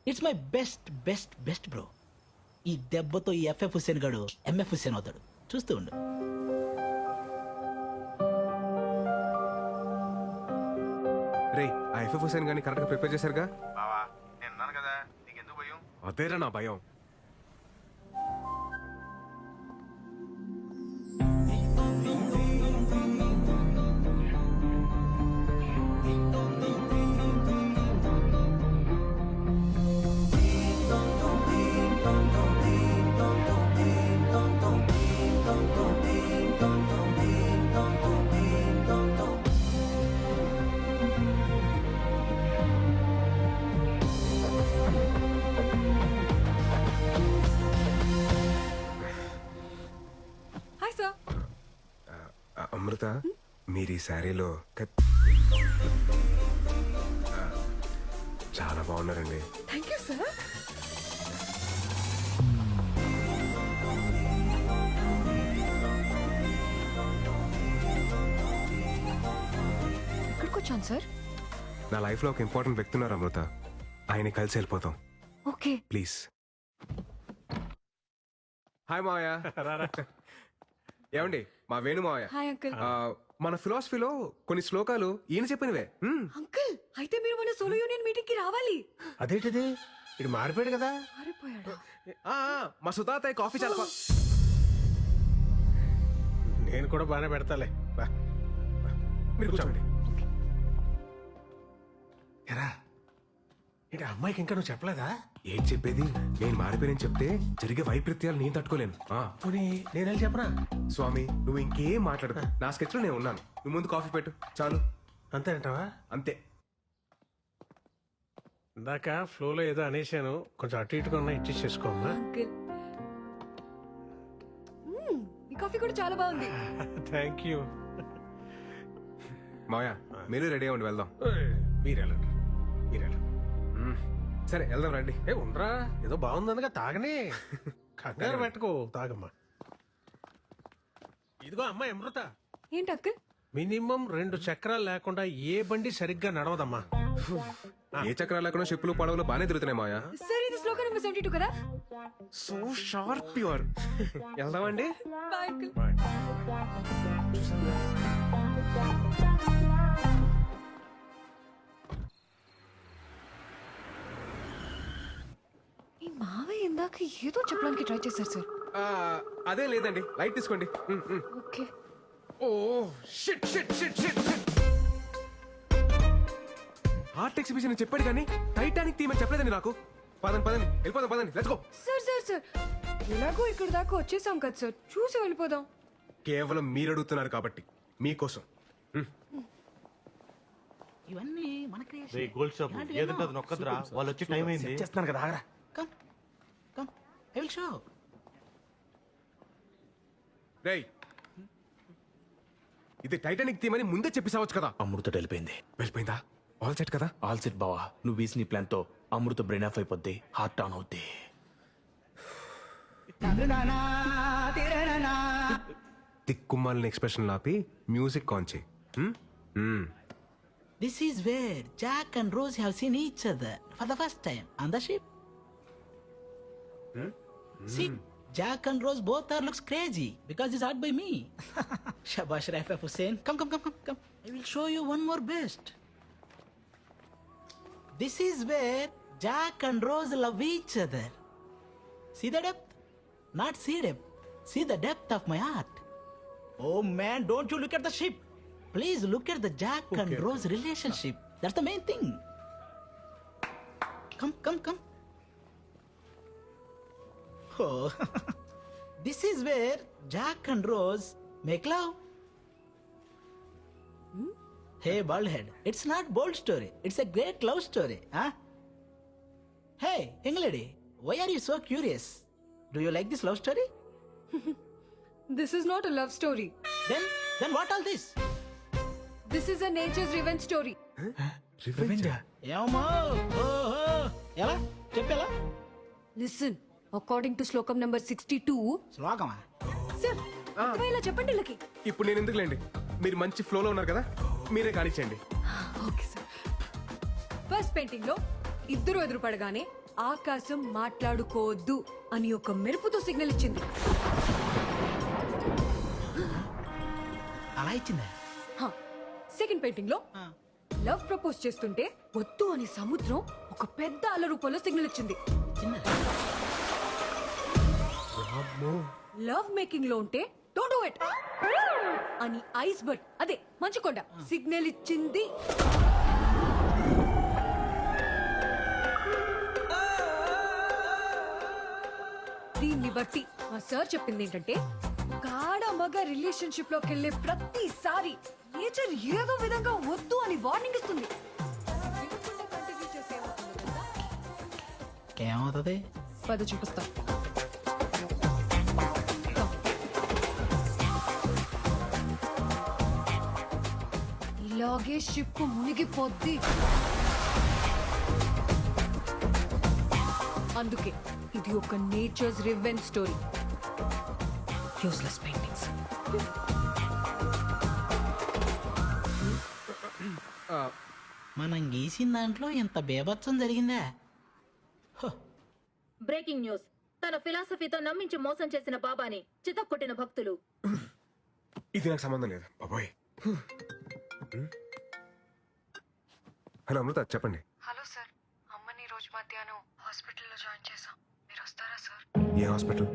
It's my best best best bro. ఈ దెబ్బతో ఈ ఎఫ్ఎఫ్ హుస్సేన్ గాడు ఎంఎఫ్ హుస్సేన్ అవుతాడు. చూస్తూ ఉండు. రే ఆ ఎఫ్ఎఫ్ హుసేన్ గాని కరెక్ట్ గా ప్రిపేర్ చేశారుగా? బావా నేను ఉన్నాను కదా, నీకెందుకు భయం? అదేరా నా భయం. Hi sir. అమృత మీరు ఈ శారీలో చాలా బాగున్నారండి. Thank you sir. ఏమైంది సార్? నా లైఫ్లో ఒక ఇంపార్టెంట్ వ్యక్తి ఉన్నారు అమృత. ఆయన కలిసి వెళ్ళిపోతాం ఓకే. ప్లీజ్. హాయ్ మావయ్య. ఏమండి మా వేణు మావయ్య. Hi uncle. మన ఫిలాసఫీలో కొన్ని శ్లోకాలు ఈయన చెప్పినవే. అంకుల్ అయితే మీరు మన సోలో యూనియన్ మీటింగ్ కి రావాలి. అదేంటిది ఇది మారిపోయాడు కదా. మారిపోయాడా? మా సుతాతయ్య కాఫీ చాలా నేను కూడా బాగానే పెడతాలే. బా మీరు కూర్చోండి. ఎరా ఏంటి అమ్మాయికి ఇంకా నువ్వు చెప్పలేదా? ఏం చెప్పేది, నేను మారిపోయానని చెప్తే జరిగే వైపరీత్యాలు నేను తట్టుకోలేను. పోనీ నేను వెళ్ళి చెప్పనా? స్వామి నువ్వు ఇంకేం మాట్లాడదు, నా స్కెచ్ లో నేను ఉన్నాను. నువ్వు ముందు కాఫీ పెట్టు చాలు. అంతే అంటావా? అంతే. ఇందాక ఫ్లోలో ఏదో అనేసాను, కొంచెం అటు ఇటుగా ఉన్నా ఇచ్చేసి చేసుకోమ్మా. అంకుల్ ఈ కాఫీ కూడా చాలా బాగుంది. Thank you. మావయ్య మీరు రెడీ అవ్వండి, వెళ్దాం. మీరు వెళ్ళండి, మీరు వెళ్ళండి. సరే వెళ్దాం రండి. ఉండరా, ఏదో బాగుందనగా తాగనే. కంగారు పెట్టుకో, తాగమ్మా. ఇదిగో అమ్మాయి అమృత, ఏంటి అంకుల్? మినిమం 2 చక్రాలు లేకుండా ఏ బండి సరిగ్గా నడవదమ్మా. ఏ చక్రాలు లేకుండా షిప్పులు పడవలు బాగానే తిరుగుతున్నాయి మావయ్య. సార్ ఇది శ్లోకం నెంబర్ 72 కదా? So sharp pure. వెళ్దామండి. Bye uncle. ఈ మావయ్య ఇందాక ఏదో చెప్పడానికి ట్రై చేశారు సార్. అదేం లేదండి, లైట్ తీసుకోండి. Okay. Oh shit shit shit shit. Art exhibition చెప్పాడు కానీ టైటానిక్ థీమ్ అని చెప్పలేదండి నాకు. పదండి పదండి వెళ్ళిపోదాం, పదండి let's go. Sir sir sir ఎలాగో ఇక్కడ దాకా వచ్చేసాం కదా సార్, చూసి వెళ్ళిపోదాం. కేవలం మీరు అడుగుతున్నారు కాబట్టి మీకోసం. ఇవన్నీ మన క్రియేషన్. గోల్డ్ షాప్ ఏదంటే నొక్కదురా, వాళ్ళు వచ్చి టైం అయింది. చేస్తున్నాను కదా, ఆగరా. Come come I will show. రేయ్ ఇది టైటానిక్ థీమ్ అని ముందే చెప్పేసావచ్చు కదా. అమృత వెళ్ళిపోయింది. వెళ్ళిపోయిందా? ఆల్ సెట్ కదా? ఆల్ సెట్ బావా. నువ్వు వేసిన ఈ ప్లాన్ తో అమృత బ్రెయిన్ ఆఫ్ అయిపోద్ది, హార్ట్ ఆన్ అవుద్ది. తిక్కుమాలిన ఎక్స్ప్రెషన్ లాపి మ్యూజిక్ ఆన్ చేయి. This is where Jack and Rose have seen each other for the first time on the ship. See, Jack and Rose both are looks crazy because it's art by me. Shabash Rafa Hussain. Come. I will show you one more best. This is where Jack and Rose love each other. See the depth? Not see depth. See the depth of my art. Oh man, don't you look at the ship. Please look at the Jack and Rose relationship. That's the main thing. Come. Oh, this is where Jack and Rose make love. Hey, bald head. It's not bold story. It's a great love story, huh? Hey, young lady, why are you so curious? Do you like this love story? This is not a love story. Then what all this? This is a nature's revenge story. ఏమో ఓహో ఎలా చెప్పేలా. Listen, according to శ్లోకం number 62. శ్లోకమా? Sir ఇలా చెప్పండి వీళ్ళకి. ఇప్పుడు నేను ఎందుకులేండి, మీరు మంచి ఫ్లోలో ఉన్నారు కదా, మీరే కానిచ్చేయండి. Okay sir. ఫస్ట్ పెయింటింగ్ లో ఇద్దరు ఎదురుపడగానే ఆకాశం మాట్లాడుకోవద్దు అని ఒక మెరుపుతో సిగ్నల్ ఇచ్చింది. అలా ఇచ్చిందా? సెకండ్ పెయింటింగ్ లో లవ్ ప్రపోజ్ చేస్తుంటే వద్దు అని సముద్రం ఒక పెద్ద అల రూపంలో సిగ్నల్ ఇచ్చింది. లవ్ మేకింగ్ లో ఉంటే డోంట్ డూ ఇట్ అని ఐస్ బర్డ్, అదే మంచుకొండ సిగ్నల్ ఇచ్చింది. దీన్ని బట్టి మా సార్ చెప్పింది ఏంటంటే గాఢ మగ రిలేషన్షిప్ లోకి వెళ్ళే ప్రతిసారి నేచర్ ఏదో విధంగా వద్దు అని వార్నింగ్ ఇస్తుంది. ఏమవుతుంది? పద చూపిస్తా. ఇలాగే షిప్ మునిగిపోద్ది. అందుకే ఇది ఒక nature's revenge story. Useless paintings. మనం గీసిన దాంట్లో ఇంత బేభత్సం జరిగిందా? Breaking news. తన ఫిలాసఫీతో నమ్మించి మోసం చేసిన బాబాని చితక్కొట్టిన భక్తులు. ఇది నాకు సంబంధం లేదు బాబాయ్. హలో అమృత, చెప్పండి. హలో సార్, అమ్మని ఈ రోజు మధ్యాహ్నం హాస్పిటల్లో జాయిన్ చేశాం. మీరు వస్తారా సార్? ఏ హాస్పిటల్?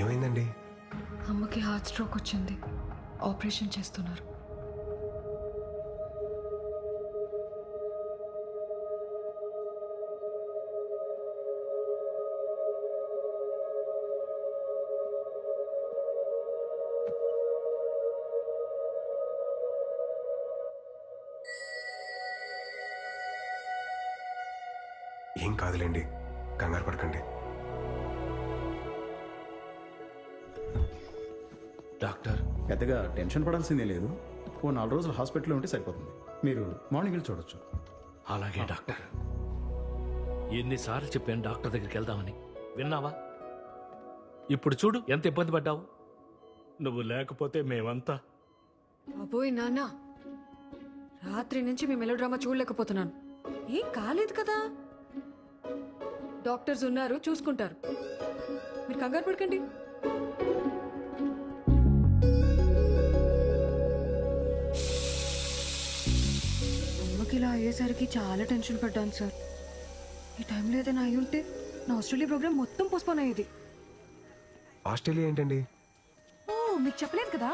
ఏమైందండి? అమ్మకి హార్ట్ స్ట్రోక్ వచ్చింది. ఆపరేషన్ చేస్తున్నారు. ఏం కాదులేండి, కంగారు పడకండి. డాక్టర్, పెద్దగా టెన్షన్ పడాల్సిందే లేదు. ఓ 4 రోజులు హాస్పిటల్లో ఉంటే సరిపోతుంది. మీరు మార్నింగ్ వెళ్ళి చూడొచ్చు. అలాగే డాక్టర్. ఎన్నిసార్లు చెప్పాను డాక్టర్ దగ్గరికి వెళ్దామని, విన్నావా? ఇప్పుడు చూడు ఎంత ఇబ్బంది పడ్డావు. నువ్వు లేకపోతే మేమంతా. అబ్బోయ్ నాన్న, రాత్రి నుంచి మీ మెలో డ్రామా చూడలేకపోతున్నాను. ఏం కాలేదు కదా, డాక్టర్స్ ఉన్నారు, చూసుకుంటారు. మీరు కంగారు పడకండి. అమ్మకి ఇలా అయ్యేసరికి చాలా టెన్షన్ పడ్డాను సార్. ఈ టైంలో ఏదైనా అయి ఉంటే నా ఆస్ట్రేలియా ప్రోగ్రామ్ మొత్తం పోస్ట్పోన్ అయ్యేది. ఆస్ట్రేలియా ఏంటండి? ఓ, మీకు చెప్పలేదు కదా,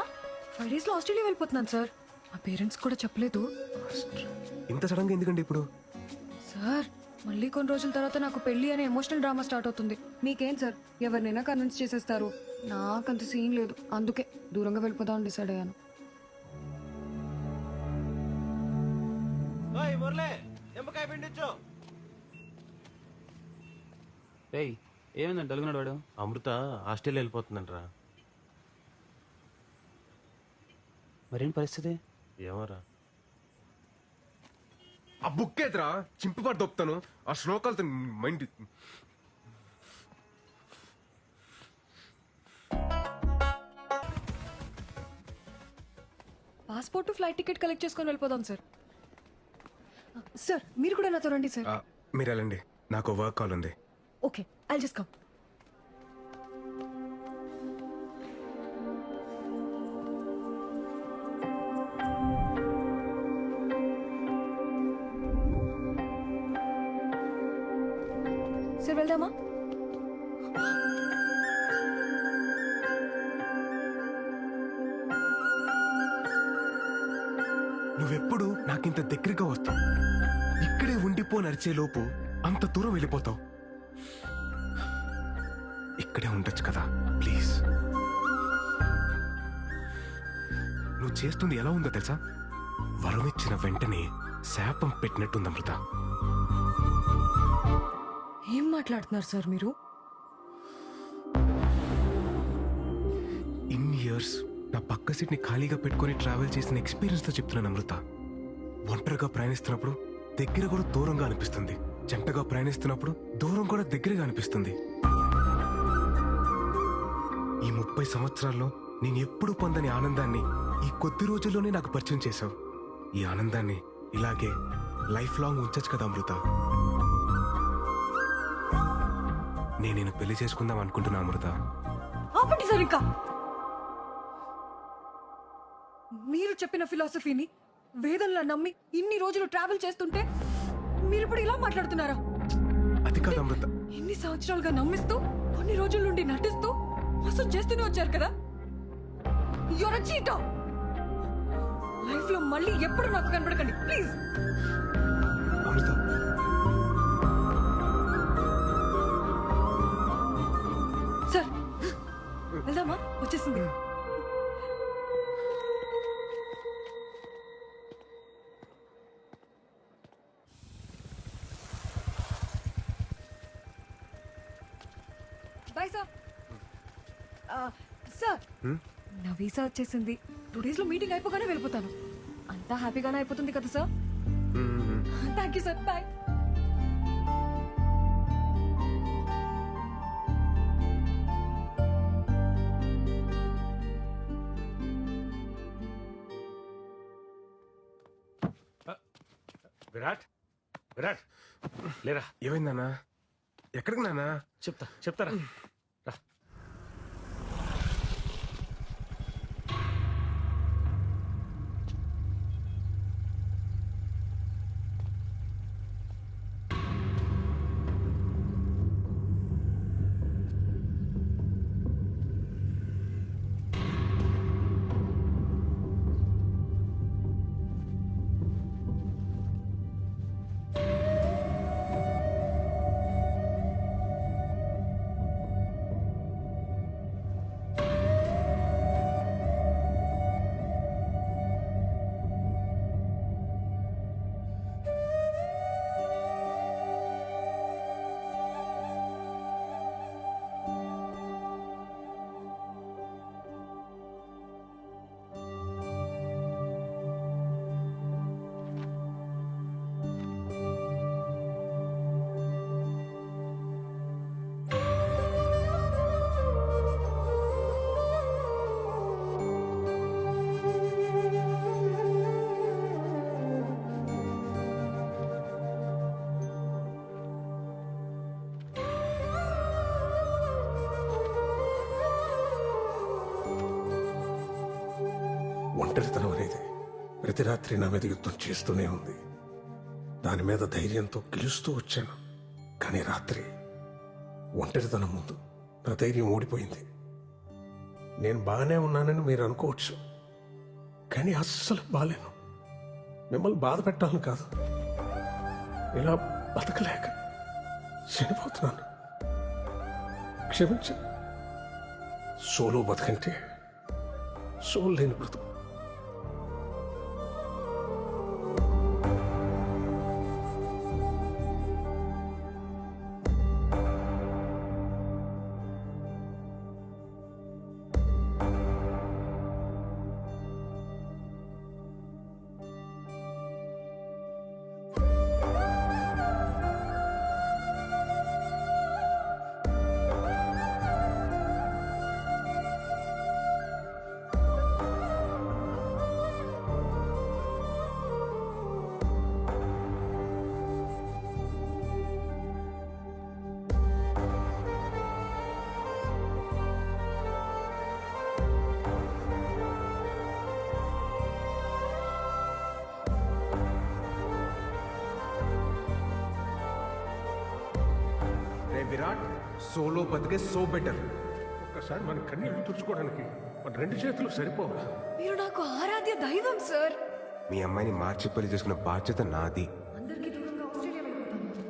5 days లో ఆస్ట్రేలియా వెళ్ళిపోతున్నాను సార్. మా పేరెంట్స్ కూడా చెప్పలేదు. ఇంత సడన్ గా ఎందుకండి ఇప్పుడు? సార్, మళ్ళీ కొన్ని రోజుల తర్వాత నాకు పెళ్లి అనే ఎమోషనల్ డ్రామా స్టార్ట్ అవుతుంది. మీకేం సార్, ఎవరినైనా కన్విన్స్ చేసేస్తారు. నాకంత సీన్ లేదు, అందుకే దూరంగా వెళ్ళిపోదామని డిసైడ్ అయ్యాను. ఓయ్ మురళి, నిమ్మకాయ పిండిచ్చు. ఏయ్, ఏమైందండి డలుగున్నాడు వాడు? అమృత ఆస్ట్రేలియా వెళ్ళిపోతుందంటరా. మరేం పరిస్థితి? ఏమోరా. ఆ బుక్ ఎదురా చింపిపడి దొప్పుతాను. ఆ శ్లోకాలతో mind. Passport, flight ticket collect చేసుకొని వెళ్ళిపోదాం సార్. సార్, మీరు కూడా నాతో రండి సార్. మీరు వెళ్ళండి, నాకు వర్క్ కాల్ ఉంది. Okay, I'll just come. Sir, వెళ్దామా? నువ్వెప్పుడు నాకింత దగ్గరగా వస్తావు. ఇక్కడే ఉండిపో నడిచే లోపు అంత దూరం వెళ్ళిపోతావు. ఇక్కడే ఉండొచ్చు కదా ప్లీజ్. నువ్వు చేస్తుంది ఎలా ఉందో తెలుసా? వరం ఇచ్చిన వెంటనే శాపం పెట్టినట్టుంది అమృత. ఏం మాట్లాడుతున్నారు సార్ మీరు? ఇన్ని ఇయర్స్ నా పక్క సీట్ ని ఖాళీగా పెట్టుకుని ట్రావెల్ చేసిన ఎక్స్పీరియన్స్ తో చెప్తున్నాను అమృత. ఒంటరిగా ప్రయాణిస్తున్నప్పుడు దగ్గర కూడా దూరంగా అనిపిస్తుంది. జంటగా ప్రయాణిస్తున్నప్పుడు దూరం కూడా దగ్గరగా అనిపిస్తుంది. ఈ 30 సంవత్సరాల్లో నేను ఎప్పుడు పొందని ఆనందాన్ని ఈ కొద్ది రోజుల్లోనే నాకు పరిచయం చేశావు. ఈ ఆనందాన్ని ఇలాగే లైఫ్ లాంగ్ ఉంచచ్చు కదా అమృత. నేను పెళ్లి చేసుకుందాం అనుకుంటున్నా అమృత. ఆపండి సార్, ఇంకా మీరు చెప్పిన ఫిలాసఫీని వేదంలా నమ్మి ఇన్ని రోజులు ట్రావెల్ చేస్తుంటే మీరు ఇప్పుడు ఇలా మాట్లాడుతున్నారా? అది కాదు అమృత. ఇన్ని సంవత్సరాలుగా నమ్మిస్తూ కొన్ని రోజుల నుండి నటిస్తూ మోసం చేస్తూనే వచ్చారు కదా. Your a cheater. లైఫ్ లో మళ్ళీ ఎప్పుడు నాకు కనబడకండి ప్లీజ్. అమృత, సార్ వెళ్దామా? వచ్చేసింది. Bye sir. సార్, నా వీసా వచ్చేసింది. 2 days లో మీటింగ్ అయిపోగానే వెళ్ళిపోతాను. అంతా హ్యాపీగానే అయిపోతుంది కదా sir? Thank you sir bye. Virat Virat లేరా. ఏమైంది నాన్న? ఎక్కడికి నాన్న? చెప్తారా. రా. ఒంటరితనం అనేది ప్రతి రాత్రి నా మీద యుద్ధం చేస్తూనే ఉంది. దాని మీద ధైర్యంతో గెలుస్తూ వచ్చాను. కానీ రాత్రి ఒంటరితనం ముందు నా ధైర్యం ఓడిపోయింది. నేను బాగానే ఉన్నానని మీరు అనుకోవచ్చు, కానీ అస్సలు బాలేను. మిమ్మల్ని బాధ పెట్టాలని కాదు, ఇలా బతకలేక చనిపోతున్నాను. క్షమించండి. సోలో బతకంటే సోల్ లేని బ్రతుకు. విరాట్, సోలో బతికే సో బెటర్. ఒక్కసారి మన కన్నీళ్ళు తుడుచుకోవడానికి మన 2 చేతులు సరిపోవా? మీరు నాకు ఆరాధ్య దైవం సార్. మీ అమ్మాయిని మార్చి పెళ్లి చేసుకున్న బాధ్యత నాది. అందరికీ దూరంగా ఆస్ట్రేలియా వెళ్ళిపోతాను.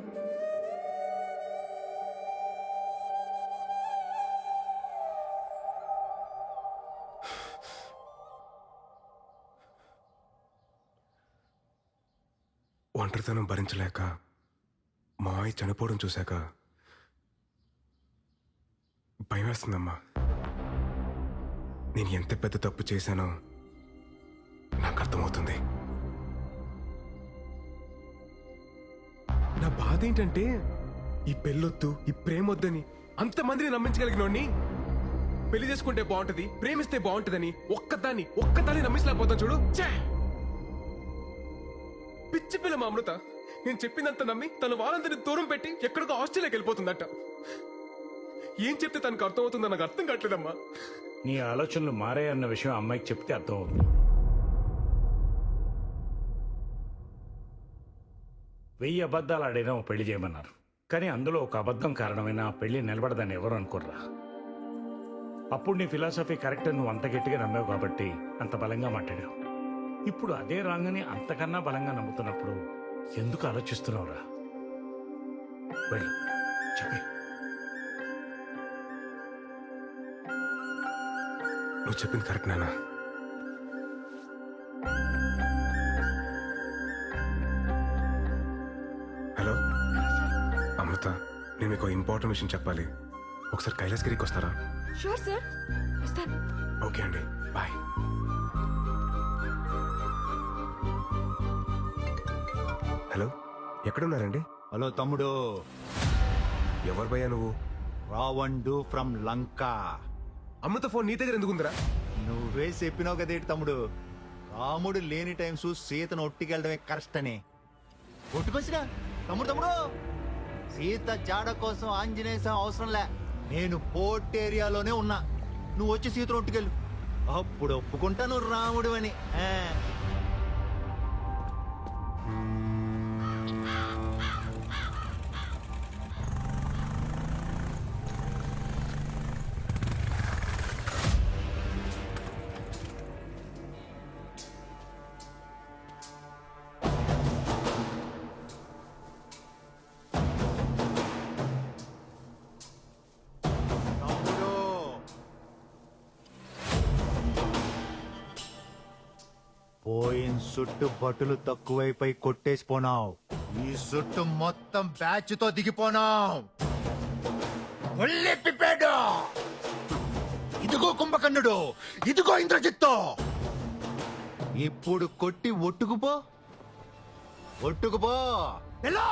ఒంటరితనం భరించలేక మావయ్య చనిపోవడం చూశాక భయం వేస్తుందమ్మా. నేను ఎంత పెద్ద తప్పు చేశానో నాకు అర్థమవుతుంది. నా బాధ ఏంటంటే ఈ పెళ్ళొద్దు, ఈ ప్రేమొద్దని అంతమందిని నమ్మించగలిగినోడిని పెళ్లి చేసుకుంటే బాగుంటది, ప్రేమిస్తే బాగుంటదని ఒక్కదాన్ని నమ్మించలేకపోతాను చూడు. ఛే! పిచ్చి పిల్ల మా అమృత నేను చెప్పిందంత నమ్మి తన వాళ్ళందరినీ దూరం పెట్టి ఎక్కడికో ఆస్ట్రేలియాకి వెళ్ళిపోతుందట. ఏం చెప్తే తనకు అర్థమవుతుందో నాకు అర్థం కావట్లేదమ్మా. నీ ఆలోచనలు మారాయన్న విషయం అమ్మాయికి చెప్తే అర్థమవుతుంది. 1000 అబద్ధాలు ఆడైనా ఓ పెళ్లి చేయమన్నారు, కానీ అందులో ఒక అబద్ధం కారణమైన ఆ పెళ్లి నిలబడదని ఎవరు అనుకోర్రా. అప్పుడు నీ ఫిలాసఫీ కరెక్ట్ నువ్వు అంత గట్టిగా నమ్మావు కాబట్టి అంత బలంగా మాట్లాడావు. ఇప్పుడు అదే రాంగని అంతకన్నా బలంగా నమ్ముతున్నప్పుడు ఎందుకు ఆలోచిస్తున్నావురా? వెళ్ళు చెప్పి. నువ్వు చెప్పింది కరెక్ట్ నాన్న. హలో అమృత, నేను మీకు ఇంపార్టెంట్ విషయం చెప్పాలి. ఒకసారి కైలాసగిరికి వస్తారా? షూర్ సార్, వస్తాను. ఓకే అండి, బాయ్. హలో ఎక్కడున్నారండి? హలో తమ్ముడు, ఎవరు భయ్యా నువ్వు? రావండు ఫ్రమ్ లంక. అమృత ఫోన్ నీ దగ్గర ఎందుకుందిరా? నువ్వే చెప్పినావు కదేటి తమ్ముడు, రాముడు లేని టైమ్స్ సీతను ఒట్టికెళ్ళడమే కరెక్ట్ అని. ఒట్టుకొచ్చినా తమ్ముడు తమ్ముడు, సీత జాడ కోసం ఆంజనేయ స్వామి అవసరం లే, నేను పోర్ట్ ఏరియాలోనే ఉన్నా. నువ్వు వచ్చి సీతను ఒట్టుకెళ్ళు, అప్పుడు ఒప్పుకుంటా నువ్వు రాముడు అని. పోయిన సుట్టు బట్టలు తక్కువైపోయి కొట్టేసిపోనావు, ఈ సుట్టు మొత్తం బ్యాచ్ తో దిగిపోనావు. ఇదిగో కుంభకర్ణుడు, ఇదిగో ఇంద్రజిత్తు. ఇప్పుడు కొట్టి ఒట్టుకుపో, ఒట్టుకుపో. ఎలా?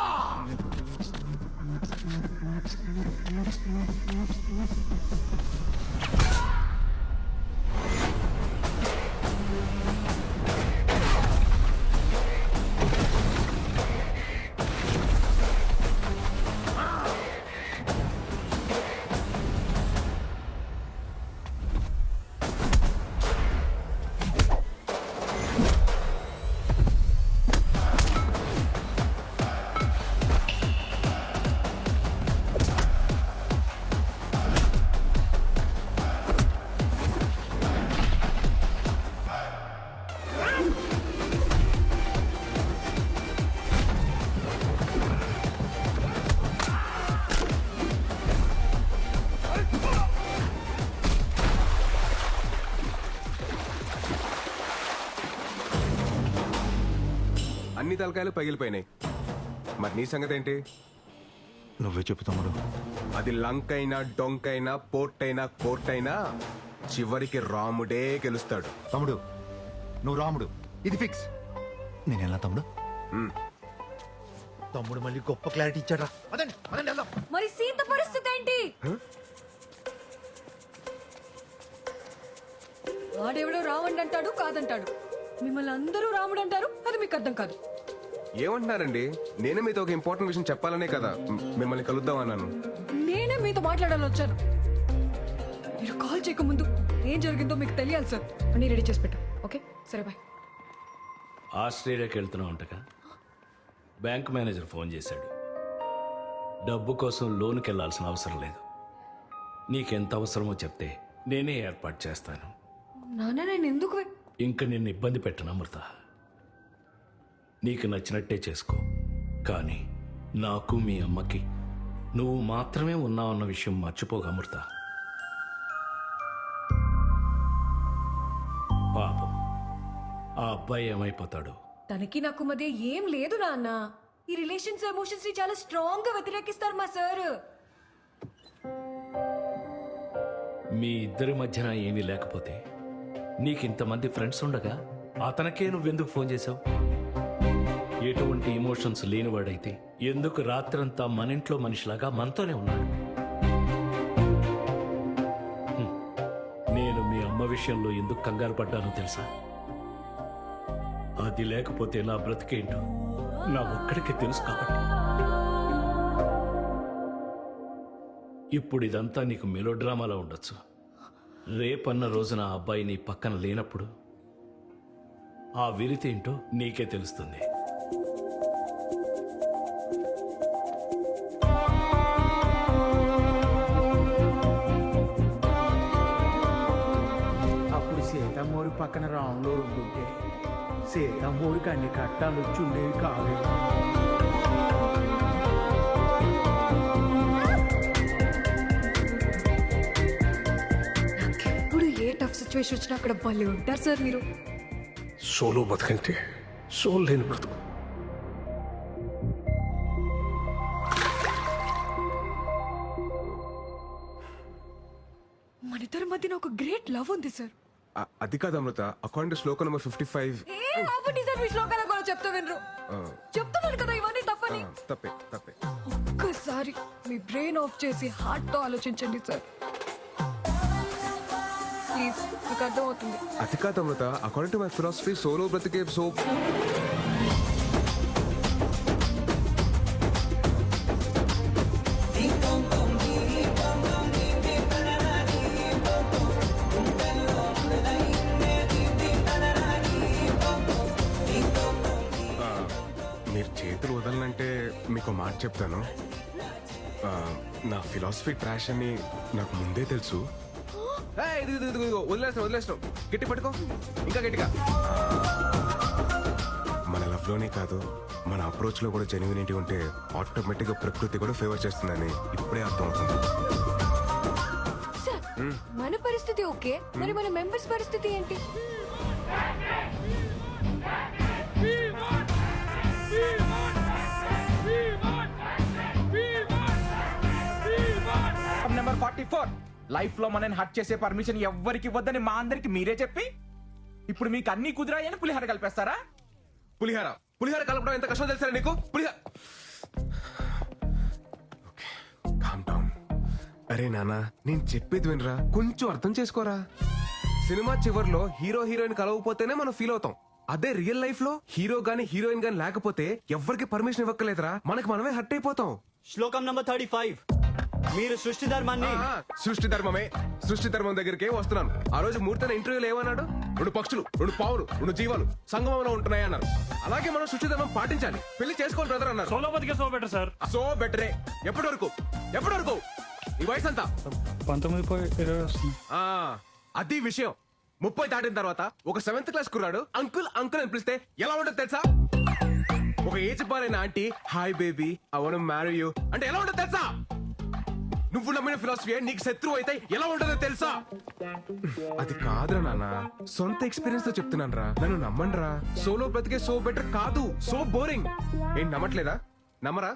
అన్ని తలకాయలు పగిలిపోయినాయి. మరి నీ సంగతి ఏంటి? నువ్వే చెప్పు తమ్ముడు. అది లంక్ అయినా, డొంక్ అయినా, పోర్ట్ అయినా, కోర్ట్ అయినా, చివరికి రాముడే గెలుస్తాడు. తమ్ముడు నువ్వు రాముడు, ఇది ఫిక్స్. నేను ఎలా తమ్ముడు? తమ్ముడు మళ్ళీ గొప్ప క్లారిటీ ఇచ్చాడా? అదండి అదండి వెళ్దాం. మరి సీత పరిస్థితి ఏంటి? వాడెవడో రావణ్ అంటాడు, కాదంటాడు. మిమ్మల్ని అందరూ రాముడు అంటారు, అది మీకు అర్థం కాదు. ఏమంటున్నారండి? నేనే మీతో ఒక ఇంపార్టెంట్ విషయం చెప్పాలనే కదా మిమ్మల్ని కలుద్దాం అన్నాను. నేనే మీతో మాట్లాడాలని వచ్చాను. మీరు కాల్ చేయకముందు ఏం జరిగిందో మీకు తెలియాలి సార్. అన్నీ రెడీ చేసి పెట్టు. ఓకే సరే బాయ్. ఆస్ట్రేలియాకి వెళ్తున్నావు అంటగా? బ్యాంక్ మేనేజర్ ఫోన్ చేశాడు. డబ్బు కోసం లోనుకి వెళ్లాల్సిన అవసరం లేదు. నీకెంత అవసరమో చెప్తే నేనే ఏర్పాటు చేస్తాను. నాన్న నేను ఎందుకు ఇంక నిన్ను ఇబ్బంది పెట్టను అమృత. నీకు నచ్చినట్టే చేసుకో, కానీ నాకు మీ అమ్మకి నువ్వు మాత్రమే ఉన్నావన్న విషయం మర్చిపోక అమృత. పాపం ఆ అబ్బాయి ఏమైపోతాడు? తనకి నాకు మధ్య ఏం లేదు నాన్న. ఈ రిలేషన్స్ ఎమోషన్స్ ని చాలా స్ట్రాంగ్ గా వ్యతిరేకిస్తారు మా సార్. మీ ఇద్దరి మధ్యన ఏమీ లేకపోతే నీకింతమంది ఫ్రెండ్స్ ఉండగా అతనికే నువ్వెందుకు ఫోన్ చేశావు? ఎటువంటి ఎమోషన్స్ లేనివాడైతే ఎందుకు రాత్రంతా మన ఇంట్లో మనిషిలాగా మనతోనే ఉన్నాడు? నేను మీ అమ్మ విషయంలో ఎందుకు కంగారు పడ్డానో తెలుసా? అది లేకపోతే నా బ్రతికేంటో నా ఒక్కడికే తెలుసు కాబట్టి. ఇప్పుడు ఇదంతా నీకు మెలోడ్రామాలో ఉండొచ్చు. రేపన్న రోజున ఆ అబ్బాయి నీ పక్కన లేనప్పుడు ఆ విరితేంటో నీకే తెలుస్తుంది. అప్పుడు సీతమ్మోడి పక్కన రాముడు ఉంటుంటే సీతమ్మోడికి అన్ని కట్టాలు వచ్చి ఉండేవి కావు. ఇప్పుడు ఏ టఫ్ సిచ్యువేషన్ వచ్చినా అక్కడ భలే ఉంటారు సార్ మీరు. సోలో బతుకంటే సోల్ లేని బ్రతుకు. మన ఇద్దరి మధ్యన ఒక గ్రేట్ లవ్ ఉంది సార్. అది కాదు అమృత, అకార్డింగ్ టు శ్లోకం నెంబర్ 55. ఏ ఆపండి సార్, మీ శ్లోకాల కూడా చెప్తా వినరు. చెప్తున్నాను కదా ఇవన్నీ తప్ప పని తప్పే తప్పే. ఒక్కసారి మీ బ్రెయిన్ ఆఫ్ చేసి హార్ట్ తో ఆలోచించండి సార్ ప్లీజ్. మీకు అర్థమవుతుంది. అది కాదు Amrutha, according to my philosophy solo బ్రతికే సో. మీరు చేతులు వదలనంటే మీకు మాట చెప్తాను. నా ఫిలాసఫీ ట్రాష్ అని నాకు ముందే తెలుసు. వదిలేస్తాం. గట్టి పట్టుకో, ఇంకా గట్టిగా. మన లవ్ లోనే కాదు, మన అప్రోచ్ లో కూడా జెన్యూనిటీ ఉంటే ఆటోమేటిక్ గా ప్రకృతి కూడా ఫేవర్ చేస్తుందని ఇప్పుడే అర్థం అవుతుంది. సార్ మన పరిస్థితి ఓకే, మరి మన మెంబర్స్ పరిస్థితి ఏంటి? నెంబర్ 44 లైఫ్ లో మనని హట్ చేసే పర్మిషన్ ఎవ్వరికి ఇవ్వద్దని మా అందరికి మీరే చెప్పి ఇప్పుడు మీకు అన్ని కుదిరాయని పులిహార కలిపేస్తారా? పులిహార కలపడం ఎంత కష్టం తెలుసా నీకు? Calm down. అరే నానా, నేను చెప్పేది వినరా, కొంచెం అర్థం చేసుకోరా. సినిమా చివర్లో హీరో హీరోయిన్ కలవకపోతేనే మనం ఫీల్ అవుతాం. అదే రియల్ లైఫ్ లో హీరో గాని హీరోయిన్ గాని లేకపోతే ఎవరికి పర్మిషన్ ఇవ్వక్కలేదురా, మనకి మనమే హట్ అయిపోతాం. శ్లోకం నంబర్ 35. మీరు సృష్టి ధర్మాన్ని సృష్టి ధర్మం దగ్గరికే వస్తున్నాను. ఆ రోజు మూర్తన ఇంటర్వ్యూలో ఏమన్నాడు? 2 పక్షులు, 2 పావులు, 2 జీవాలు సంగమంలో ఉంటున్నాయి అన్నారు. అలాగే మనం సృష్టి ధర్మం పాటించాలి. పెళ్లి చేసుకోవాలి బ్రదర్ అన్నారు. సోలో బతికే సో బెటర్ సార్. సో బెటరే. ఎప్పటి వరకు ఈ వయసు అంతా 19 వస్తుంది. అది విషయం. 30 దాటిన తర్వాత ఒక 7th క్లాస్ కుర్రాడు అంకుల్ అని పిలిస్తే ఎలా ఉంటుంది తెలుసా? ఒక ఏజ్ బాలైన aunty hi baby I want to marry you అంటే ఎలా ఉంటుంది తెలుసా? నువ్వు నమ్మిన ఫిలాసఫీ నీకు శత్రువు అయితే ఎలా ఉంటుందో తెలుసా? అది కాదురా నాన్న, సొంత ఎక్స్పీరియన్స్ తో చెప్తున్నాను రా, నన్ను నమ్మండి రా. సోలో బ్రతికే సో బెటర్ కాదు, సో బోరింగ్. ఏం నమ్మట్లేదా? నమ్మరా?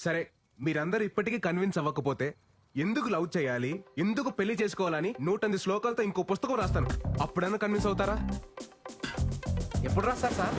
సరే, మీరందరూ ఇప్పటికీ కన్విన్స్ అవ్వకపోతే ఎందుకు లవ్ చేయాలి, ఎందుకు పెళ్లి చేసుకోవాలని 108 శ్లోకాలతో ఇంకో పుస్తకం రాస్తాను. అప్పుడన్నా కన్విన్స్ అవుతారా? ఎప్పుడు రాస్తారు సార్?